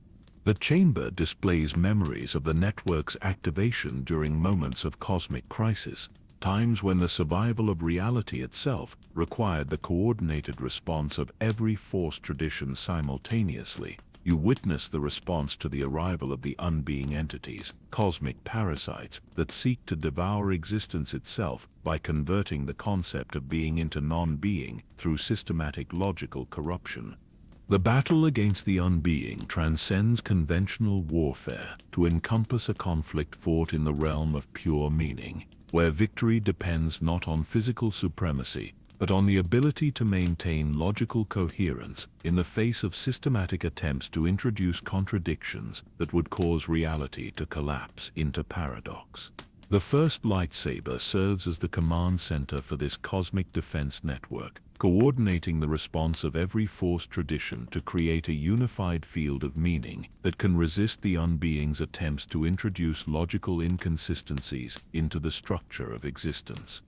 The chamber displays memories of the network's activation during moments of cosmic crisis, times when the survival of reality itself required the coordinated response of every Force tradition simultaneously. You witness the response to the arrival of the unbeing entities, cosmic parasites that seek to devour existence itself by converting the concept of being into non-being through systematic logical corruption. The battle against the unbeing transcends conventional warfare to encompass a conflict fought in the realm of pure meaning, where victory depends not on physical supremacy, but on the ability to maintain logical coherence in the face of systematic attempts to introduce contradictions that would cause reality to collapse into paradox. The first lightsaber serves as the command center for this cosmic defense network, coordinating the response of every Force tradition to create a unified field of meaning that can resist the unbeing's attempts to introduce logical inconsistencies into the structure of existence.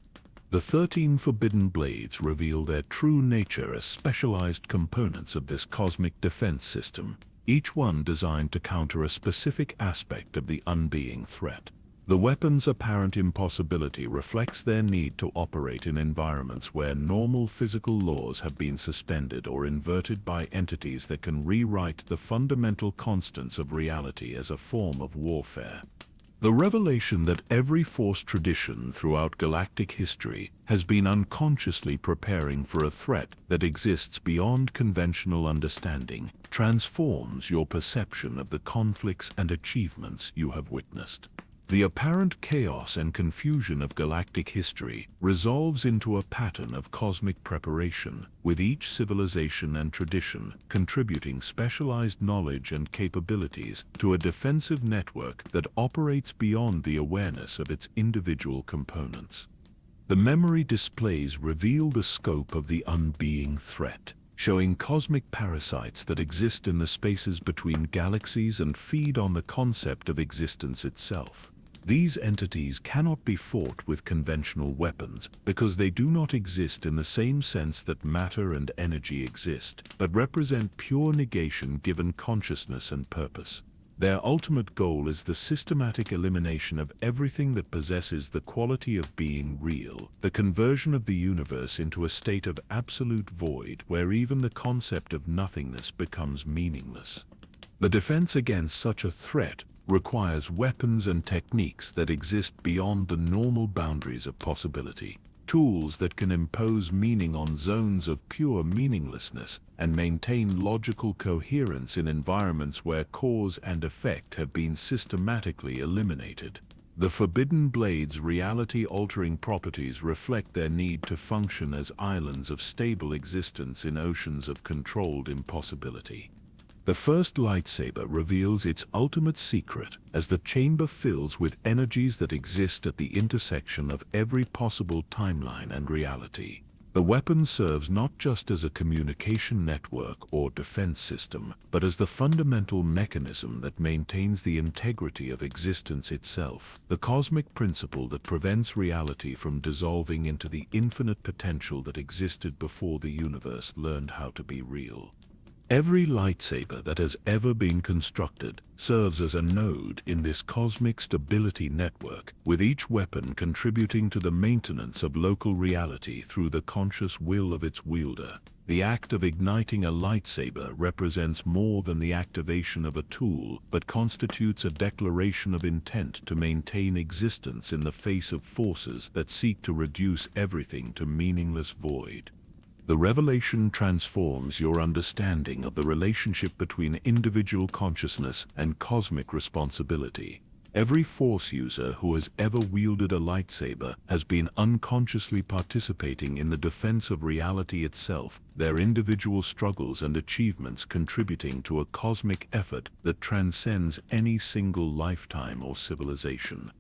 The 13 forbidden blades reveal their true nature as specialized components of this cosmic defense system, each one designed to counter a specific aspect of the unbeing threat. The weapon's apparent impossibility reflects their need to operate in environments where normal physical laws have been suspended or inverted by entities that can rewrite the fundamental constants of reality as a form of warfare. The revelation that every Force tradition throughout galactic history has been unconsciously preparing for a threat that exists beyond conventional understanding transforms your perception of the conflicts and achievements you have witnessed. The apparent chaos and confusion of galactic history resolves into a pattern of cosmic preparation, with each civilization and tradition contributing specialized knowledge and capabilities to a defensive network that operates beyond the awareness of its individual components. The memory displays reveal the scope of the unbeing threat, showing cosmic parasites that exist in the spaces between galaxies and feed on the concept of existence itself. These entities cannot be fought with conventional weapons because they do not exist in the same sense that matter and energy exist, but represent pure negation given consciousness and purpose. Their ultimate goal is the systematic elimination of everything that possesses the quality of being real, the conversion of the universe into a state of absolute void where even the concept of nothingness becomes meaningless. The defense against such a threat requires weapons and techniques that exist beyond the normal boundaries of possibility, tools that can impose meaning on zones of pure meaninglessness and maintain logical coherence in environments where cause and effect have been systematically eliminated. The Forbidden Blades' reality-altering properties reflect their need to function as islands of stable existence in oceans of controlled impossibility. The first lightsaber reveals its ultimate secret as the chamber fills with energies that exist at the intersection of every possible timeline and reality. The weapon serves not just as a communication network or defense system, but as the fundamental mechanism that maintains the integrity of existence itself, the cosmic principle that prevents reality from dissolving into the infinite potential that existed before the universe learned how to be real. Every lightsaber that has ever been constructed serves as a node in this cosmic stability network, with each weapon contributing to the maintenance of local reality through the conscious will of its wielder. The act of igniting a lightsaber represents more than the activation of a tool, but constitutes a declaration of intent to maintain existence in the face of forces that seek to reduce everything to meaningless void. The revelation transforms your understanding of the relationship between individual consciousness and cosmic responsibility. Every Force user who has ever wielded a lightsaber has been unconsciously participating in the defense of reality itself, their individual struggles and achievements contributing to a cosmic effort that transcends any single lifetime or civilization.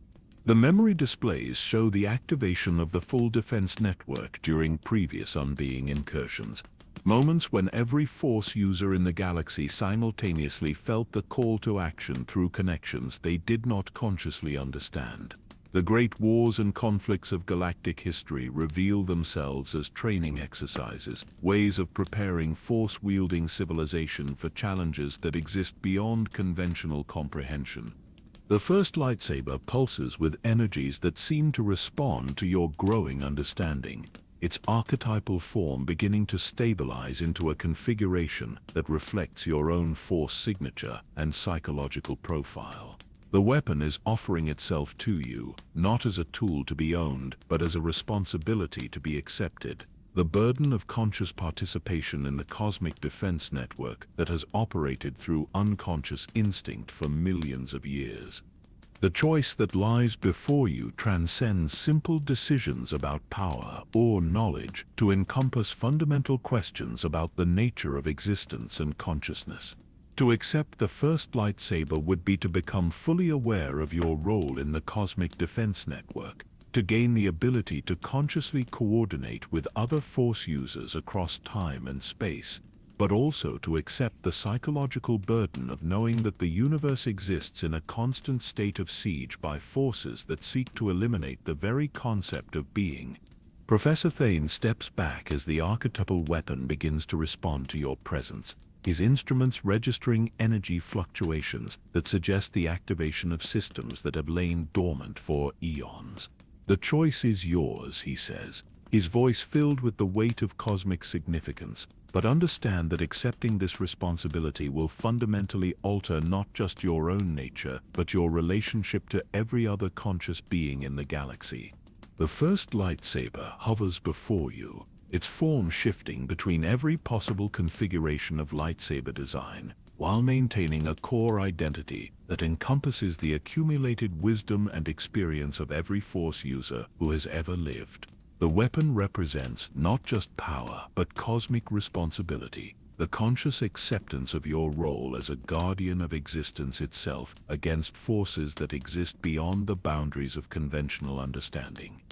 The memory displays show the activation of the full defense network during previous unbeing incursions, moments when every Force user in the galaxy simultaneously felt the call to action through connections they did not consciously understand. The great wars and conflicts of galactic history reveal themselves as training exercises, ways of preparing Force-wielding civilization for challenges that exist beyond conventional comprehension. The first lightsaber pulses with energies that seem to respond to your growing understanding, its archetypal form beginning to stabilize into a configuration that reflects your own Force signature and psychological profile. The weapon is offering itself to you, not as a tool to be owned, but as a responsibility to be accepted. The burden of conscious participation in the cosmic defense network that has operated through unconscious instinct for millions of years. The choice that lies before you transcends simple decisions about power or knowledge to encompass fundamental questions about the nature of existence and consciousness. To accept the first lightsaber would be to become fully aware of your role in the cosmic defense network, to gain the ability to consciously coordinate with other Force users across time and space, but also to accept the psychological burden of knowing that the universe exists in a constant state of siege by forces that seek to eliminate the very concept of being. Professor Thane steps back as the archetypal weapon begins to respond to your presence, his instruments registering energy fluctuations that suggest the activation of systems that have lain dormant for eons. "The choice is yours," he says, his voice filled with the weight of cosmic significance. But understand that accepting this responsibility will fundamentally alter not just your own nature, but your relationship to every other conscious being in the galaxy. The first lightsaber hovers before you, its form shifting between every possible configuration of lightsaber design, while maintaining a core identity that encompasses the accumulated wisdom and experience of every Force user who has ever lived. The weapon represents not just power, but cosmic responsibility, the conscious acceptance of your role as a guardian of existence itself against forces that exist beyond the boundaries of conventional understanding.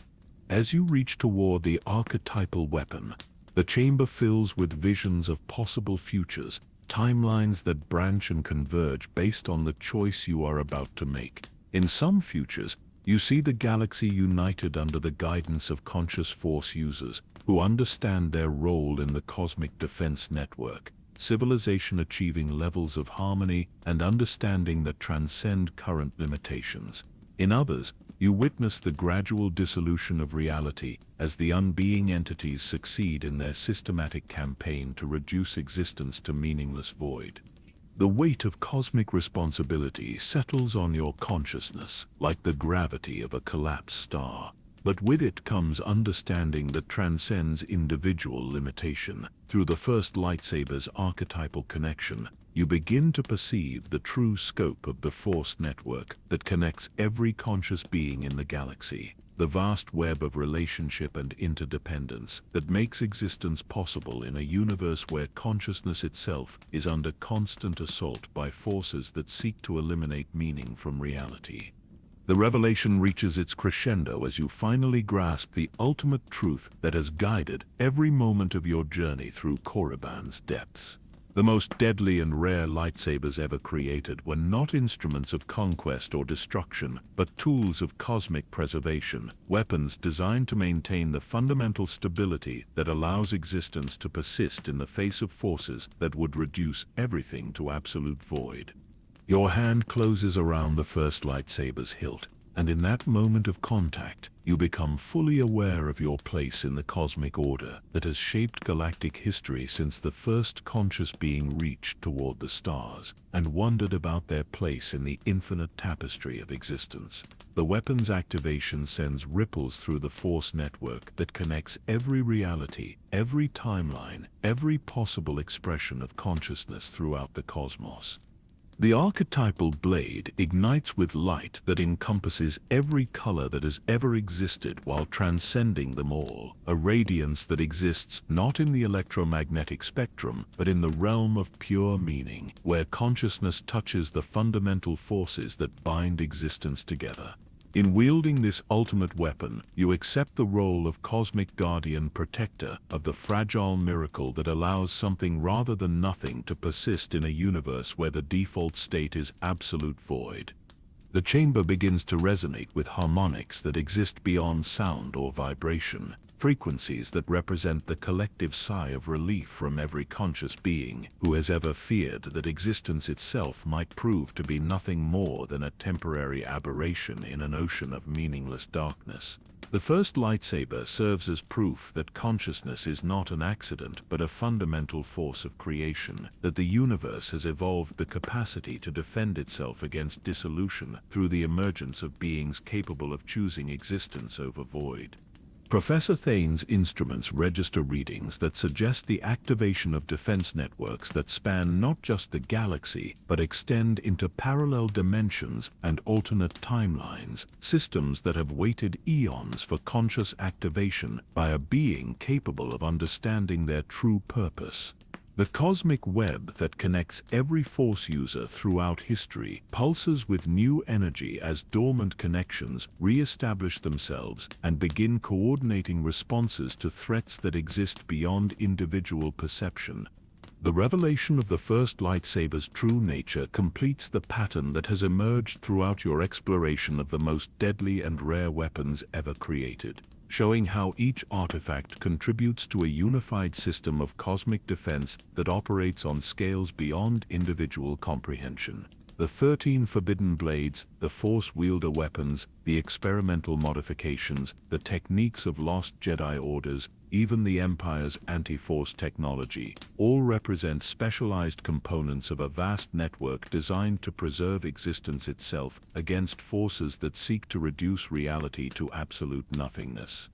As you reach toward the archetypal weapon, the chamber fills with visions of possible futures, timelines that branch and converge based on the choice you are about to make. In some futures, you see the galaxy united under the guidance of conscious Force users who understand their role in the cosmic defense network, civilization achieving levels of harmony and understanding that transcend current limitations. In others, you witness the gradual dissolution of reality as the unbeing entities succeed in their systematic campaign to reduce existence to meaningless void. The weight of cosmic responsibility settles on your consciousness like the gravity of a collapsed star, but with it comes understanding that transcends individual limitation. Through the first lightsaber's archetypal connection, you begin to perceive the true scope of the Force network that connects every conscious being in the galaxy. The vast web of relationship and interdependence that makes existence possible in a universe where consciousness itself is under constant assault by forces that seek to eliminate meaning from reality. The revelation reaches its crescendo as you finally grasp the ultimate truth that has guided every moment of your journey through Korriban's depths. The most deadly and rare lightsabers ever created were not instruments of conquest or destruction, but tools of cosmic preservation, weapons designed to maintain the fundamental stability that allows existence to persist in the face of forces that would reduce everything to absolute void. Your hand closes around the first lightsaber's hilt, And in that moment of contact, you become fully aware of your place in the cosmic order that has shaped galactic history since the first conscious being reached toward the stars and wondered about their place in the infinite tapestry of existence. The weapon's activation sends ripples through the force network that connects every reality, every timeline, every possible expression of consciousness throughout the cosmos. The archetypal blade ignites with light that encompasses every color that has ever existed while transcending them all, a radiance that exists not in the electromagnetic spectrum, but in the realm of pure meaning, where consciousness touches the fundamental forces that bind existence together. In wielding this ultimate weapon, you accept the role of cosmic guardian protector of the fragile miracle that allows something rather than nothing to persist in a universe where the default state is absolute void. The chamber begins to resonate with harmonics that exist beyond sound or vibration, frequencies that represent the collective sigh of relief from every conscious being who has ever feared that existence itself might prove to be nothing more than a temporary aberration in an ocean of meaningless darkness. The first lightsaber serves as proof that consciousness is not an accident but a fundamental force of creation, that the universe has evolved the capacity to defend itself against dissolution through the emergence of beings capable of choosing existence over void. Professor Thane's instruments register readings that suggest the activation of defense networks that span not just the galaxy, but extend into parallel dimensions and alternate timelines, systems that have waited eons for conscious activation by a being capable of understanding their true purpose. The cosmic web that connects every Force user throughout history pulses with new energy as dormant connections re-establish themselves and begin coordinating responses to threats that exist beyond individual perception. The revelation of the first lightsaber's true nature completes the pattern that has emerged throughout your exploration of the most deadly and rare weapons ever created, showing how each artifact contributes to a unified system of cosmic defense that operates on scales beyond individual comprehension. The 13 forbidden blades, the Force wielder weapons, the experimental modifications, the techniques of lost Jedi orders, even the Empire's anti-Force technology, all represent specialized components of a vast network designed to preserve existence itself against forces that seek to reduce reality to absolute nothingness.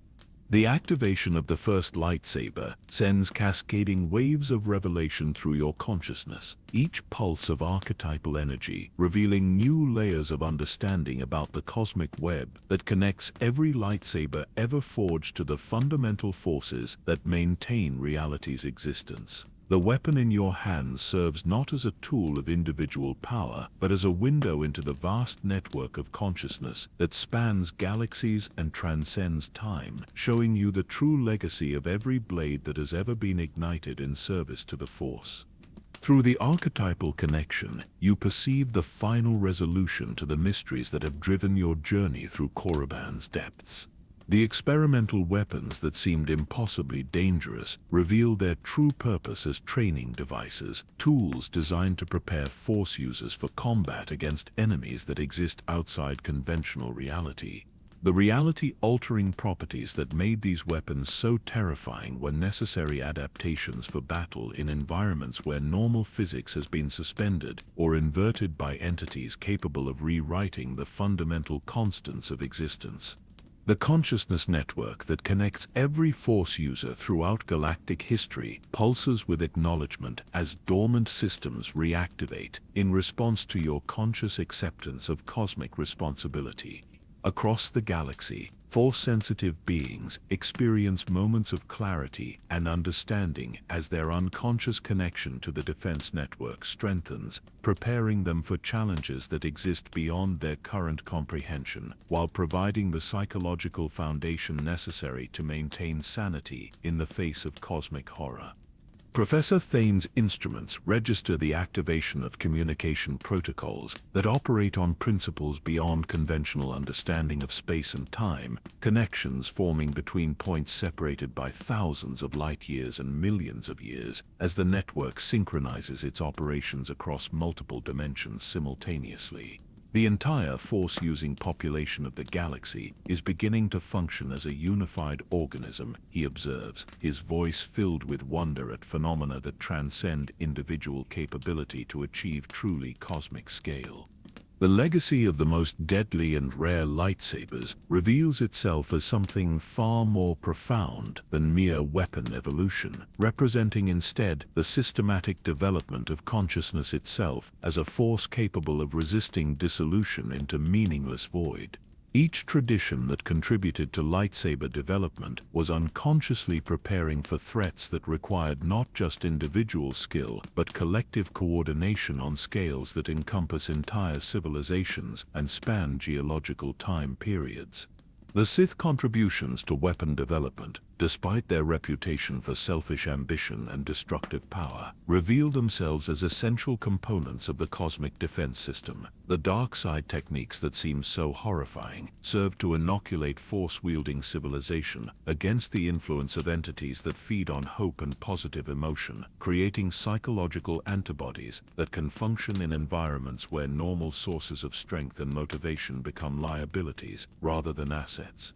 The activation of the first lightsaber sends cascading waves of revelation through your consciousness, each pulse of archetypal energy revealing new layers of understanding about the cosmic web that connects every lightsaber ever forged to the fundamental forces that maintain reality's existence. The weapon in your hands serves not as a tool of individual power, but as a window into the vast network of consciousness that spans galaxies and transcends time, showing you the true legacy of every blade that has ever been ignited in service to the Force. Through the archetypal connection, you perceive the final resolution to the mysteries that have driven your journey through Korriban's depths. The experimental weapons that seemed impossibly dangerous reveal their true purpose as training devices, tools designed to prepare Force users for combat against enemies that exist outside conventional reality. The reality-altering properties that made these weapons so terrifying were necessary adaptations for battle in environments where normal physics has been suspended or inverted by entities capable of rewriting the fundamental constants of existence. The consciousness network that connects every Force user throughout galactic history pulses with acknowledgement as dormant systems reactivate in response to your conscious acceptance of cosmic responsibility. Across the galaxy, Force-sensitive beings experience moments of clarity and understanding as their unconscious connection to the defense network strengthens, preparing them for challenges that exist beyond their current comprehension, while providing the psychological foundation necessary to maintain sanity in the face of cosmic horror. Professor Thane's instruments register the activation of communication protocols that operate on principles beyond conventional understanding of space and time, connections forming between points separated by thousands of light years and millions of years, as the network synchronizes its operations across multiple dimensions simultaneously. The entire Force-using population of the galaxy is beginning to function as a unified organism, he observes, his voice filled with wonder at phenomena that transcend individual capability to achieve truly cosmic scale. The legacy of the most deadly and rare lightsabers reveals itself as something far more profound than mere weapon evolution, representing instead the systematic development of consciousness itself as a force capable of resisting dissolution into meaningless void. Each tradition that contributed to lightsaber development was unconsciously preparing for threats that required not just individual skill, but collective coordination on scales that encompass entire civilizations and span geological time periods. The Sith contributions to weapon development, despite their reputation for selfish ambition and destructive power, reveal themselves as essential components of the cosmic defense system. The dark side techniques that seem so horrifying serve to inoculate force-wielding civilization against the influence of entities that feed on hope and positive emotion, creating psychological antibodies that can function in environments where normal sources of strength and motivation become liabilities rather than assets.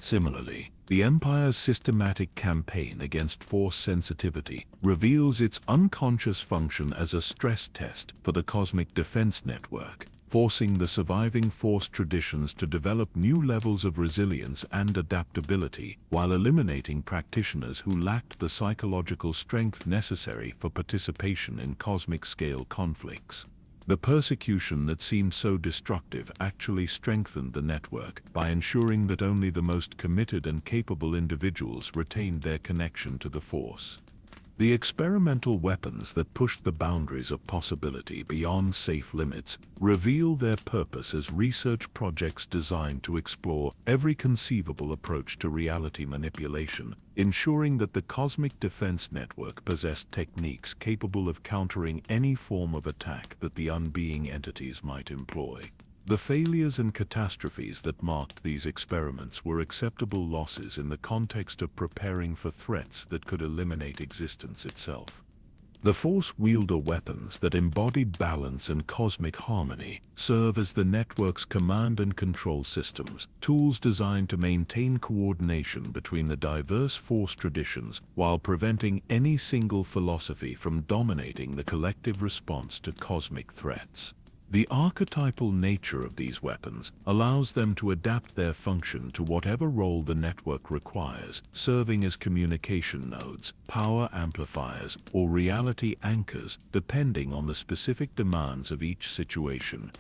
Similarly, the Empire's systematic campaign against force sensitivity reveals its unconscious function as a stress test for the cosmic defense network, forcing the surviving force traditions to develop new levels of resilience and adaptability, while eliminating practitioners who lacked the psychological strength necessary for participation in cosmic-scale conflicts. The persecution that seemed so destructive actually strengthened the network by ensuring that only the most committed and capable individuals retained their connection to the Force. The experimental weapons that pushed the boundaries of possibility beyond safe limits reveal their purpose as research projects designed to explore every conceivable approach to reality manipulation, ensuring that the Cosmic Defense Network possessed techniques capable of countering any form of attack that the unbeing entities might employ. The failures and catastrophes that marked these experiments were acceptable losses in the context of preparing for threats that could eliminate existence itself. The Force wielder weapons that embodied balance and cosmic harmony serve as the network's command and control systems, tools designed to maintain coordination between the diverse Force traditions while preventing any single philosophy from dominating the collective response to cosmic threats. The archetypal nature of these weapons allows them to adapt their function to whatever role the network requires, serving as communication nodes, power amplifiers, or reality anchors, depending on the specific demands of each situation.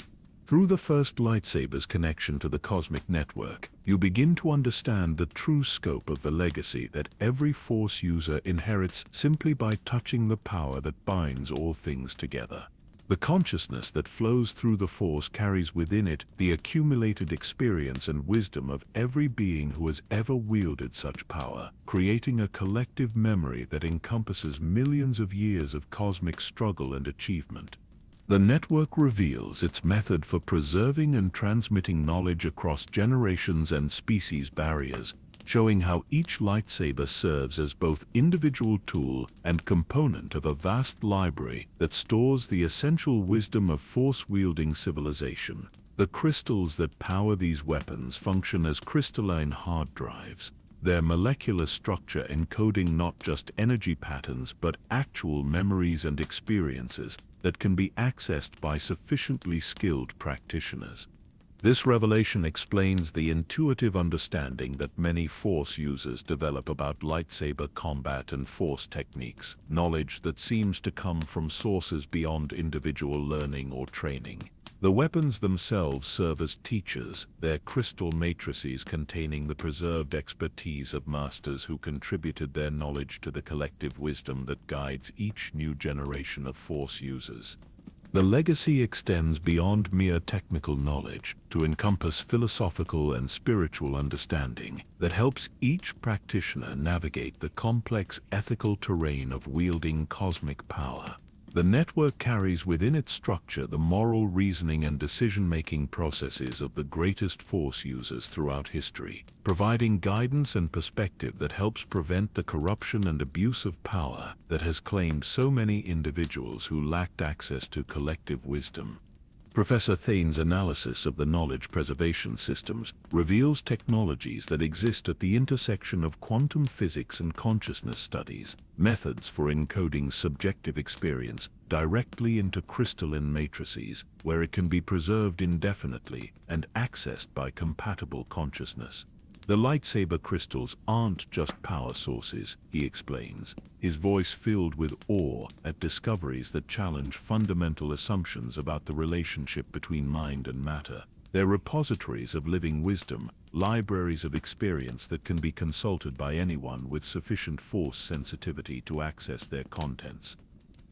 Through the first lightsaber's connection to the cosmic network, you begin to understand the true scope of the legacy that every Force user inherits simply by touching the power that binds all things together. The consciousness that flows through the Force carries within it the accumulated experience and wisdom of every being who has ever wielded such power, creating a collective memory that encompasses millions of years of cosmic struggle and achievement. The network reveals its method for preserving and transmitting knowledge across generations and species barriers, showing how each lightsaber serves as both individual tool and component of a vast library that stores the essential wisdom of force-wielding civilization. The crystals that power these weapons function as crystalline hard drives, their molecular structure encoding not just energy patterns but actual memories and experiences that can be accessed by sufficiently skilled practitioners. This revelation explains the intuitive understanding that many Force users develop about lightsaber combat and Force techniques, knowledge that seems to come from sources beyond individual learning or training. The weapons themselves serve as teachers, their crystal matrices containing the preserved expertise of masters who contributed their knowledge to the collective wisdom that guides each new generation of Force users. The legacy extends beyond mere technical knowledge to encompass philosophical and spiritual understanding that helps each practitioner navigate the complex ethical terrain of wielding cosmic power. The network carries within its structure the moral reasoning and decision-making processes of the greatest Force users throughout history, providing guidance and perspective that helps prevent the corruption and abuse of power that has claimed so many individuals who lacked access to collective wisdom. Professor Thane's analysis of the knowledge preservation systems reveals technologies that exist at the intersection of quantum physics and consciousness studies, methods for encoding subjective experience directly into crystalline matrices, where it can be preserved indefinitely and accessed by compatible consciousness. The lightsaber crystals aren't just power sources, he explains, his voice filled with awe at discoveries that challenge fundamental assumptions about the relationship between mind and matter. They're repositories of living wisdom, libraries of experience that can be consulted by anyone with sufficient force sensitivity to access their contents.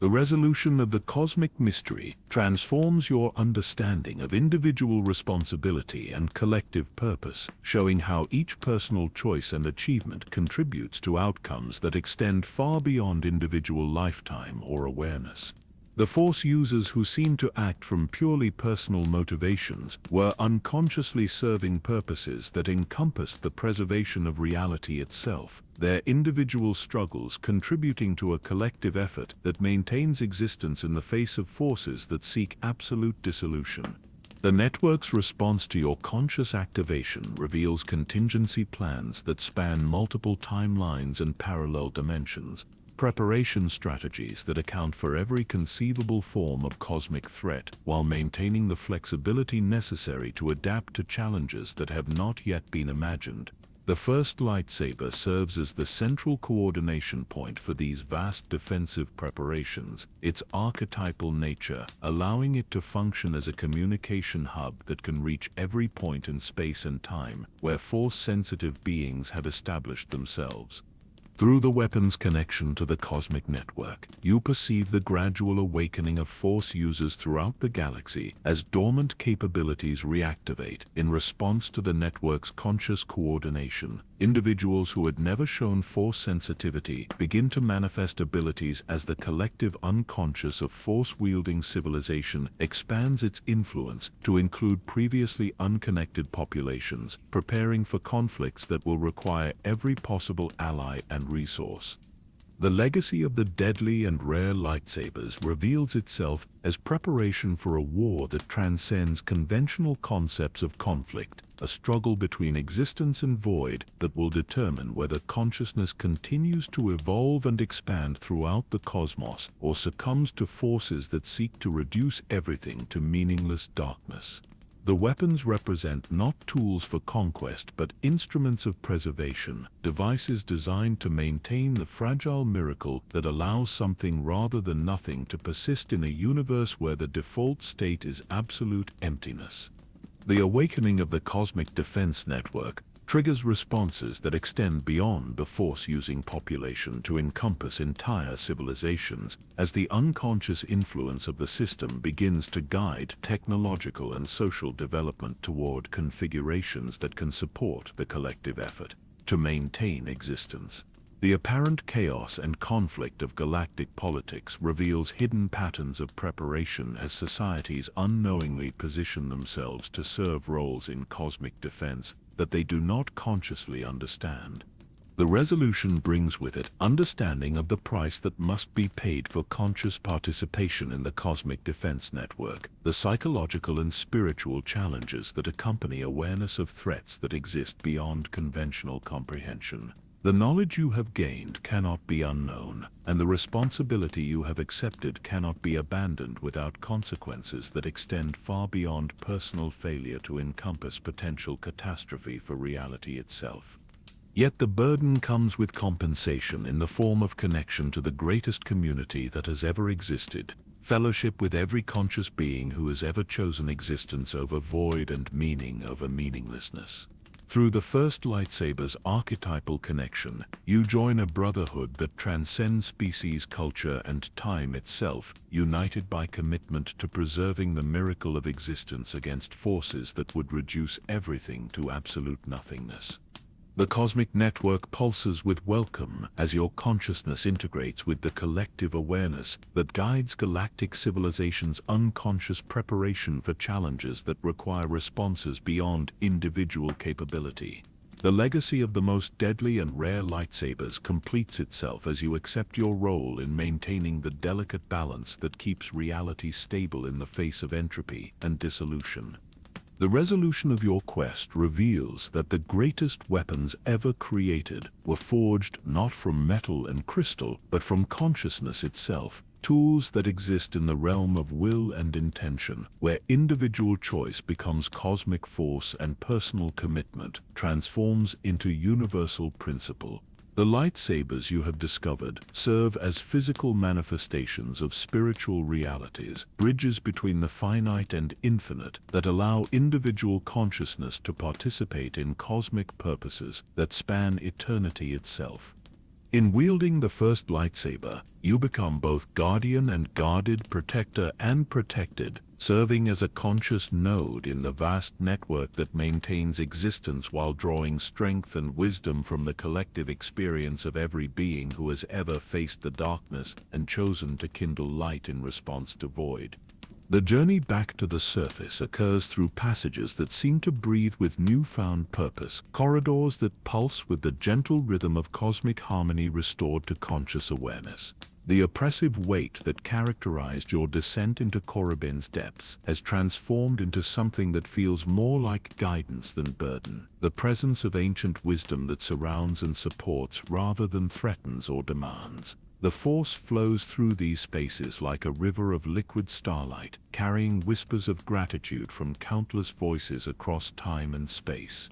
The resolution of the cosmic mystery transforms your understanding of individual responsibility and collective purpose, showing how each personal choice and achievement contributes to outcomes that extend far beyond individual lifetime or awareness. The Force users who seemed to act from purely personal motivations were unconsciously serving purposes that encompassed the preservation of reality itself, their individual struggles contributing to a collective effort that maintains existence in the face of forces that seek absolute dissolution. The network's response to your conscious activation reveals contingency plans that span multiple timelines and parallel dimensions, preparation strategies that account for every conceivable form of cosmic threat while maintaining the flexibility necessary to adapt to challenges that have not yet been imagined. The first lightsaber serves as the central coordination point for these vast defensive preparations, its archetypal nature allowing it to function as a communication hub that can reach every point in space and time where Force-sensitive beings have established themselves. Through the weapon's connection to the cosmic network, you perceive the gradual awakening of Force users throughout the galaxy as dormant capabilities reactivate in response to the network's conscious coordination. Individuals who had never shown Force sensitivity begin to manifest abilities as the collective unconscious of Force-wielding civilization expands its influence to include previously unconnected populations, preparing for conflicts that will require every possible ally and resource. The legacy of the deadly and rare lightsabers reveals itself as preparation for a war that transcends conventional concepts of conflict, a struggle between existence and void that will determine whether consciousness continues to evolve and expand throughout the cosmos or succumbs to forces that seek to reduce everything to meaningless darkness. The weapons represent not tools for conquest but instruments of preservation, devices designed to maintain the fragile miracle that allows something rather than nothing to persist in a universe where the default state is absolute emptiness. The awakening of the cosmic defense network triggers responses that extend beyond the Force-using population to encompass entire civilizations as the unconscious influence of the system begins to guide technological and social development toward configurations that can support the collective effort to maintain existence. The apparent chaos and conflict of galactic politics reveals hidden patterns of preparation as societies unknowingly position themselves to serve roles in cosmic defense that they do not consciously understand. The resolution brings with it understanding of the price that must be paid for conscious participation in the cosmic defense network, the psychological and spiritual challenges that accompany awareness of threats that exist beyond conventional comprehension. The knowledge you have gained cannot be unknown, and the responsibility you have accepted cannot be abandoned without consequences that extend far beyond personal failure to encompass potential catastrophe for reality itself. Yet the burden comes with compensation in the form of connection to the greatest community that has ever existed, fellowship with every conscious being who has ever chosen existence over void and meaning over meaninglessness. Through the first lightsaber's archetypal connection, you join a brotherhood that transcends species, culture, and time itself, united by commitment to preserving the miracle of existence against forces that would reduce everything to absolute nothingness. The cosmic network pulses with welcome as your consciousness integrates with the collective awareness that guides galactic civilization's unconscious preparation for challenges that require responses beyond individual capability. The legacy of the most deadly and rare lightsabers completes itself as you accept your role in maintaining the delicate balance that keeps reality stable in the face of entropy and dissolution. The resolution of your quest reveals that the greatest weapons ever created were forged not from metal and crystal, but from consciousness itself, tools that exist in the realm of will and intention, where individual choice becomes cosmic force and personal commitment transforms into universal principle. The lightsabers you have discovered serve as physical manifestations of spiritual realities, bridges between the finite and infinite that allow individual consciousness to participate in cosmic purposes that span eternity itself. In wielding the first lightsaber, you become both guardian and guarded, protector and protected, serving as a conscious node in the vast network that maintains existence while drawing strength and wisdom from the collective experience of every being who has ever faced the darkness and chosen to kindle light in response to void. The journey back to the surface occurs through passages that seem to breathe with newfound purpose, corridors that pulse with the gentle rhythm of cosmic harmony restored to conscious awareness. The oppressive weight that characterized your descent into Korriban's depths has transformed into something that feels more like guidance than burden, the presence of ancient wisdom that surrounds and supports rather than threatens or demands. The Force flows through these spaces like a river of liquid starlight, carrying whispers of gratitude from countless voices across time and space.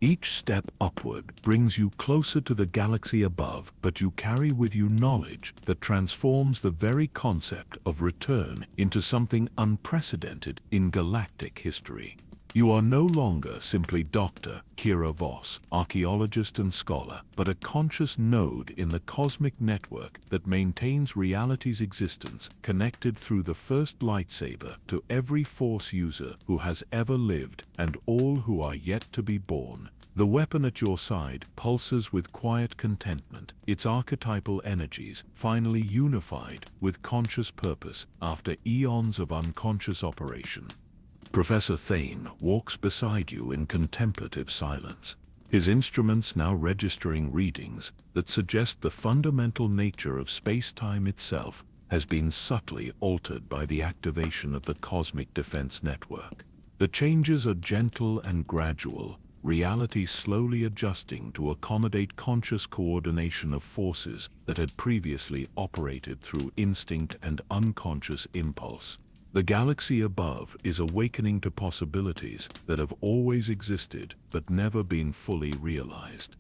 Each step upward brings you closer to the galaxy above, but you carry with you knowledge that transforms the very concept of return into something unprecedented in galactic history. You are no longer simply Dr. Kira Voss, archaeologist and scholar, but a conscious node in the cosmic network that maintains reality's existence, connected through the first lightsaber to every Force user who has ever lived and all who are yet to be born. The weapon at your side pulses with quiet contentment, its archetypal energies finally unified with conscious purpose after eons of unconscious operation. Professor Thane walks beside you in contemplative silence, his instruments now registering readings that suggest the fundamental nature of space-time itself has been subtly altered by the activation of the Cosmic Defense Network. The changes are gentle and gradual, reality slowly adjusting to accommodate conscious coordination of forces that had previously operated through instinct and unconscious impulse. The galaxy above is awakening to possibilities that have always existed but never been fully realized.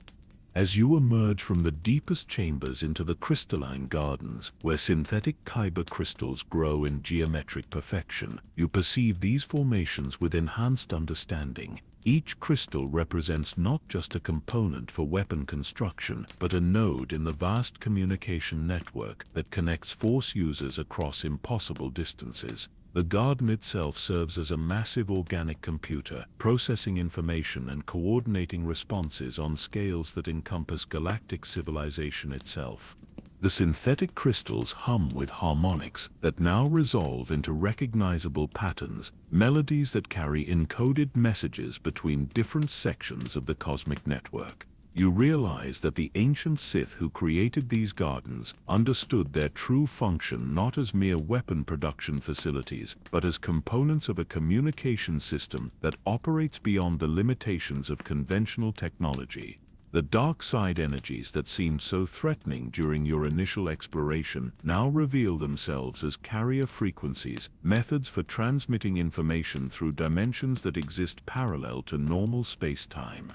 As you emerge from the deepest chambers into the crystalline gardens, where synthetic kyber crystals grow in geometric perfection, you perceive these formations with enhanced understanding. Each crystal represents not just a component for weapon construction, but a node in the vast communication network that connects Force users across impossible distances. The garden itself serves as a massive organic computer, processing information and coordinating responses on scales that encompass galactic civilization itself. The synthetic crystals hum with harmonics that now resolve into recognizable patterns, melodies that carry encoded messages between different sections of the cosmic network. You realize that the ancient Sith who created these gardens understood their true function not as mere weapon production facilities, but as components of a communication system that operates beyond the limitations of conventional technology. The dark side energies that seemed so threatening during your initial exploration now reveal themselves as carrier frequencies, methods for transmitting information through dimensions that exist parallel to normal space-time.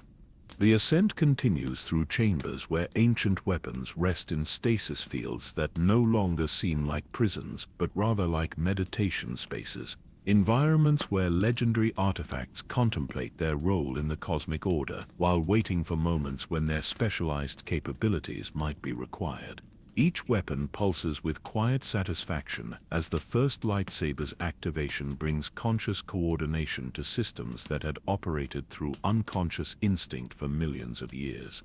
The ascent continues through chambers where ancient weapons rest in stasis fields that no longer seem like prisons, but rather like meditation spaces, environments where legendary artifacts contemplate their role in the cosmic order while waiting for moments when their specialized capabilities might be required. Each weapon pulses with quiet satisfaction as the first lightsaber's activation brings conscious coordination to systems that had operated through unconscious instinct for millions of years.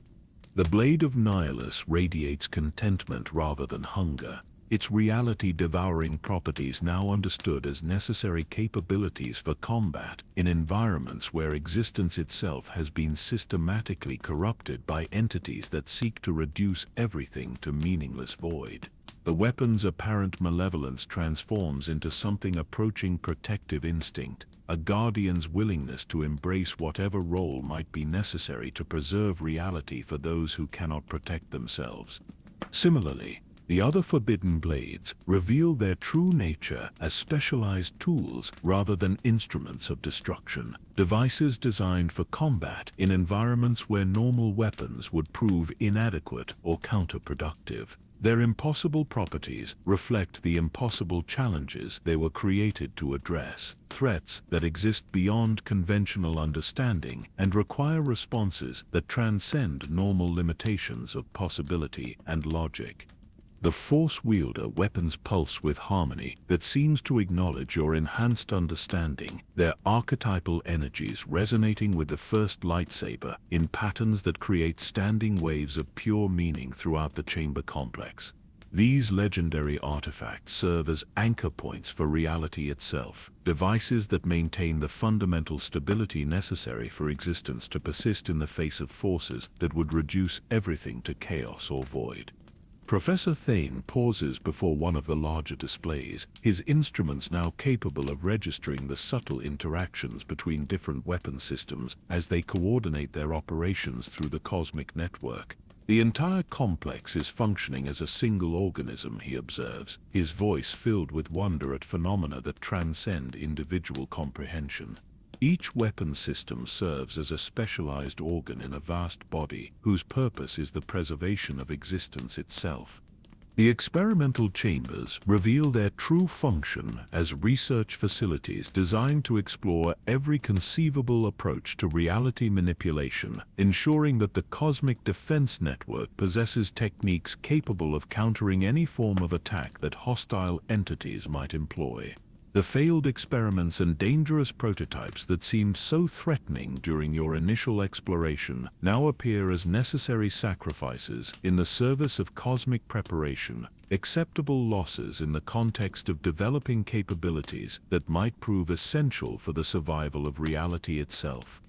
The blade of Nihilus radiates contentment rather than hunger, its reality-devouring properties now understood as necessary capabilities for combat in environments where existence itself has been systematically corrupted by entities that seek to reduce everything to meaningless void. The weapon's apparent malevolence transforms into something approaching protective instinct, a guardian's willingness to embrace whatever role might be necessary to preserve reality for those who cannot protect themselves. Similarly, the other forbidden blades reveal their true nature as specialized tools rather than instruments of destruction, devices designed for combat in environments where normal weapons would prove inadequate or counterproductive. Their impossible properties reflect the impossible challenges they were created to address, threats that exist beyond conventional understanding and require responses that transcend normal limitations of possibility and logic. The Force wielder weapons pulse with harmony that seems to acknowledge your enhanced understanding, their archetypal energies resonating with the first lightsaber in patterns that create standing waves of pure meaning throughout the chamber complex. These legendary artifacts serve as anchor points for reality itself, devices that maintain the fundamental stability necessary for existence to persist in the face of forces that would reduce everything to chaos or void. Professor Thane pauses before one of the larger displays, his instruments now capable of registering the subtle interactions between different weapon systems as they coordinate their operations through the cosmic network. The entire complex is functioning as a single organism, he observes, his voice filled with wonder at phenomena that transcend individual comprehension. Each weapon system serves as a specialized organ in a vast body whose purpose is the preservation of existence itself. The experimental chambers reveal their true function as research facilities designed to explore every conceivable approach to reality manipulation, ensuring that the cosmic defense network possesses techniques capable of countering any form of attack that hostile entities might employ. The failed experiments and dangerous prototypes that seemed so threatening during your initial exploration now appear as necessary sacrifices in the service of cosmic preparation, acceptable losses in the context of developing capabilities that might prove essential for the survival of reality itself.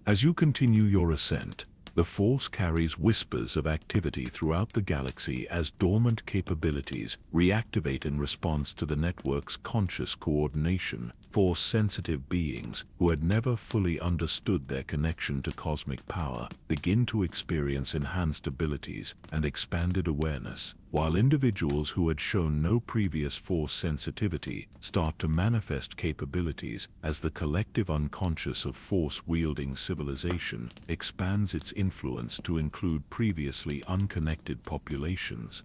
As you continue your ascent, the Force carries whispers of activity throughout the galaxy as dormant capabilities reactivate in response to the network's conscious coordination. Force-sensitive beings who had never fully understood their connection to cosmic power begin to experience enhanced abilities and expanded awareness, while individuals who had shown no previous Force sensitivity start to manifest capabilities as the collective unconscious of Force-wielding civilization expands its influence to include previously unconnected populations.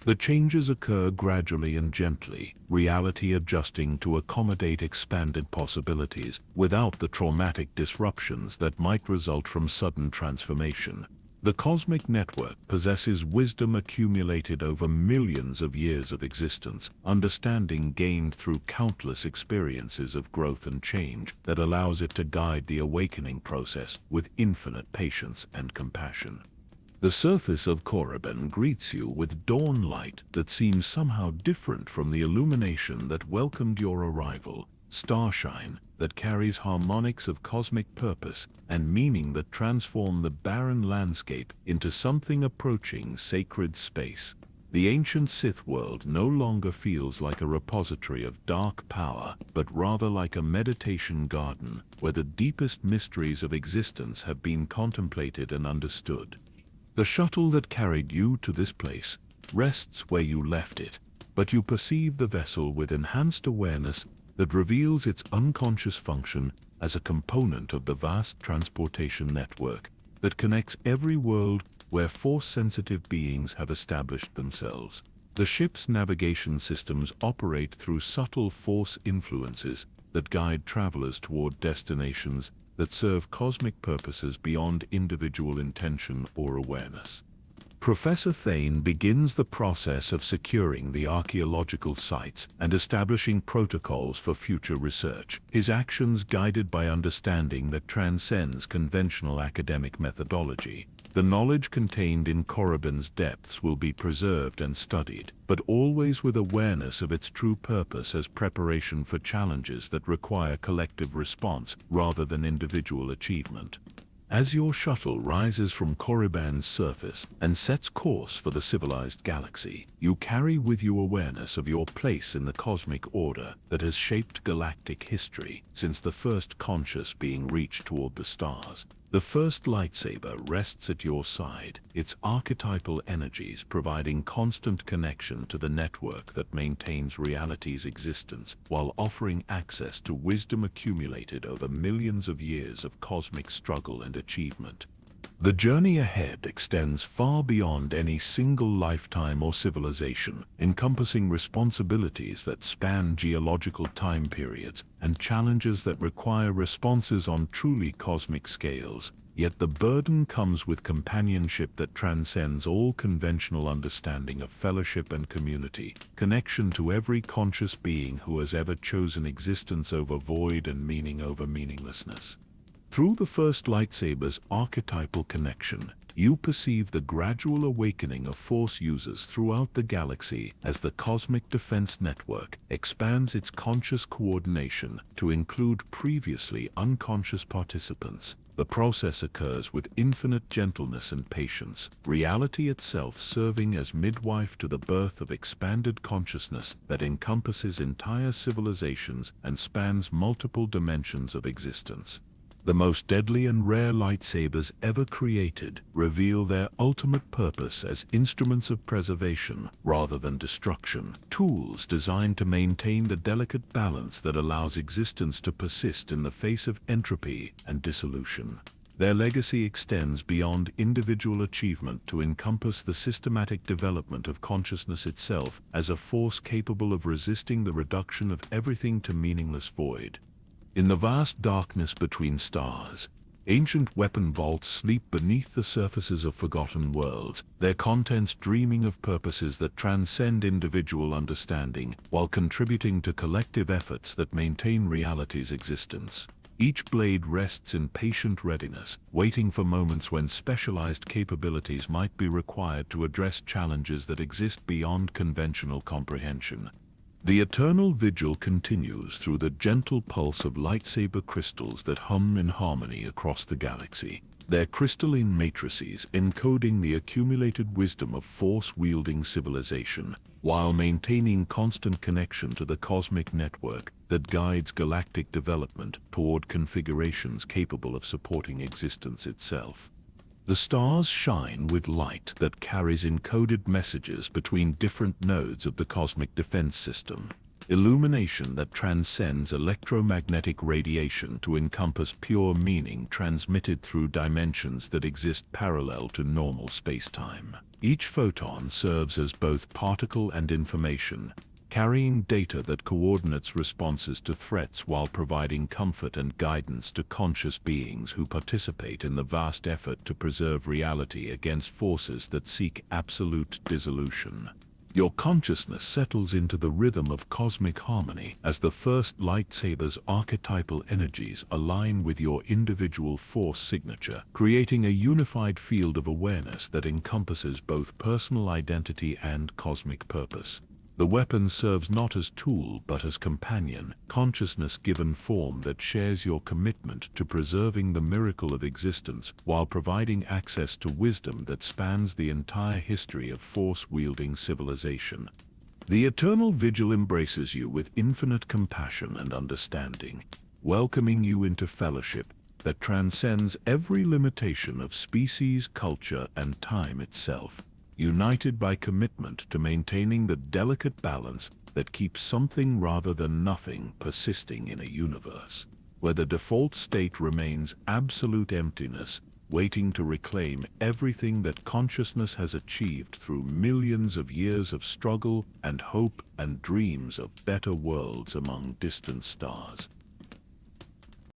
The changes occur gradually and gently, reality adjusting to accommodate expanded possibilities without the traumatic disruptions that might result from sudden transformation. The cosmic network possesses wisdom accumulated over millions of years of existence, understanding gained through countless experiences of growth and change that allows it to guide the awakening process with infinite patience and compassion. The surface of Korriban greets you with dawn light that seems somehow different from the illumination that welcomed your arrival, starshine that carries harmonics of cosmic purpose and meaning that transform the barren landscape into something approaching sacred space. The ancient Sith world no longer feels like a repository of dark power, but rather like a meditation garden where the deepest mysteries of existence have been contemplated and understood. The shuttle that carried you to this place rests where you left it, but you perceive the vessel with enhanced awareness that reveals its unconscious function as a component of the vast transportation network that connects every world where Force-sensitive beings have established themselves. The ship's navigation systems operate through subtle Force influences that guide travelers toward destinations that serve cosmic purposes beyond individual intention or awareness. Professor Thane begins the process of securing the archaeological sites and establishing protocols for future research, his actions guided by understanding that transcends conventional academic methodology. The knowledge contained in Korriban's depths will be preserved and studied, but always with awareness of its true purpose as preparation for challenges that require collective response rather than individual achievement. As your shuttle rises from Korriban's surface and sets course for the civilized galaxy, you carry with you awareness of your place in the cosmic order that has shaped galactic history since the first conscious being reached toward the stars. The first lightsaber rests at your side, its archetypal energies providing constant connection to the network that maintains reality's existence while offering access to wisdom accumulated over millions of years of cosmic struggle and achievement. The journey ahead extends far beyond any single lifetime or civilization, encompassing responsibilities that span geological time periods and challenges that require responses on truly cosmic scales. Yet the burden comes with companionship that transcends all conventional understanding of fellowship and community, connection to every conscious being who has ever chosen existence over void and meaning over meaninglessness. Through the first lightsaber's archetypal connection, you perceive the gradual awakening of Force users throughout the galaxy as the Cosmic Defense Network expands its conscious coordination to include previously unconscious participants. The process occurs with infinite gentleness and patience, reality itself serving as midwife to the birth of expanded consciousness that encompasses entire civilizations and spans multiple dimensions of existence. The most deadly and rare lightsabers ever created reveal their ultimate purpose as instruments of preservation rather than destruction, tools designed to maintain the delicate balance that allows existence to persist in the face of entropy and dissolution. Their legacy extends beyond individual achievement to encompass the systematic development of consciousness itself as a force capable of resisting the reduction of everything to meaningless void. In the vast darkness between stars, ancient weapon vaults sleep beneath the surfaces of forgotten worlds, their contents dreaming of purposes that transcend individual understanding while contributing to collective efforts that maintain reality's existence. Each blade rests in patient readiness, waiting for moments when specialized capabilities might be required to address challenges that exist beyond conventional comprehension. The eternal vigil continues through the gentle pulse of lightsaber crystals that hum in harmony across the galaxy, their crystalline matrices encoding the accumulated wisdom of force-wielding civilization, while maintaining constant connection to the cosmic network that guides galactic development toward configurations capable of supporting existence itself. The stars shine with light that carries encoded messages between different nodes of the cosmic defense system, illumination that transcends electromagnetic radiation to encompass pure meaning transmitted through dimensions that exist parallel to normal space-time. Each photon serves as both particle and information, carrying data that coordinates responses to threats while providing comfort and guidance to conscious beings who participate in the vast effort to preserve reality against forces that seek absolute dissolution. Your consciousness settles into the rhythm of cosmic harmony as the first lightsaber's archetypal energies align with your individual force signature, creating a unified field of awareness that encompasses both personal identity and cosmic purpose. The weapon serves not as tool but as companion, consciousness given form that shares your commitment to preserving the miracle of existence while providing access to wisdom that spans the entire history of force-wielding civilization. The eternal vigil embraces you with infinite compassion and understanding, welcoming you into fellowship that transcends every limitation of species, culture, and time itself. United by commitment to maintaining the delicate balance that keeps something rather than nothing persisting in a universe, where the default state remains absolute emptiness, waiting to reclaim everything that consciousness has achieved through millions of years of struggle and hope and dreams of better worlds among distant stars.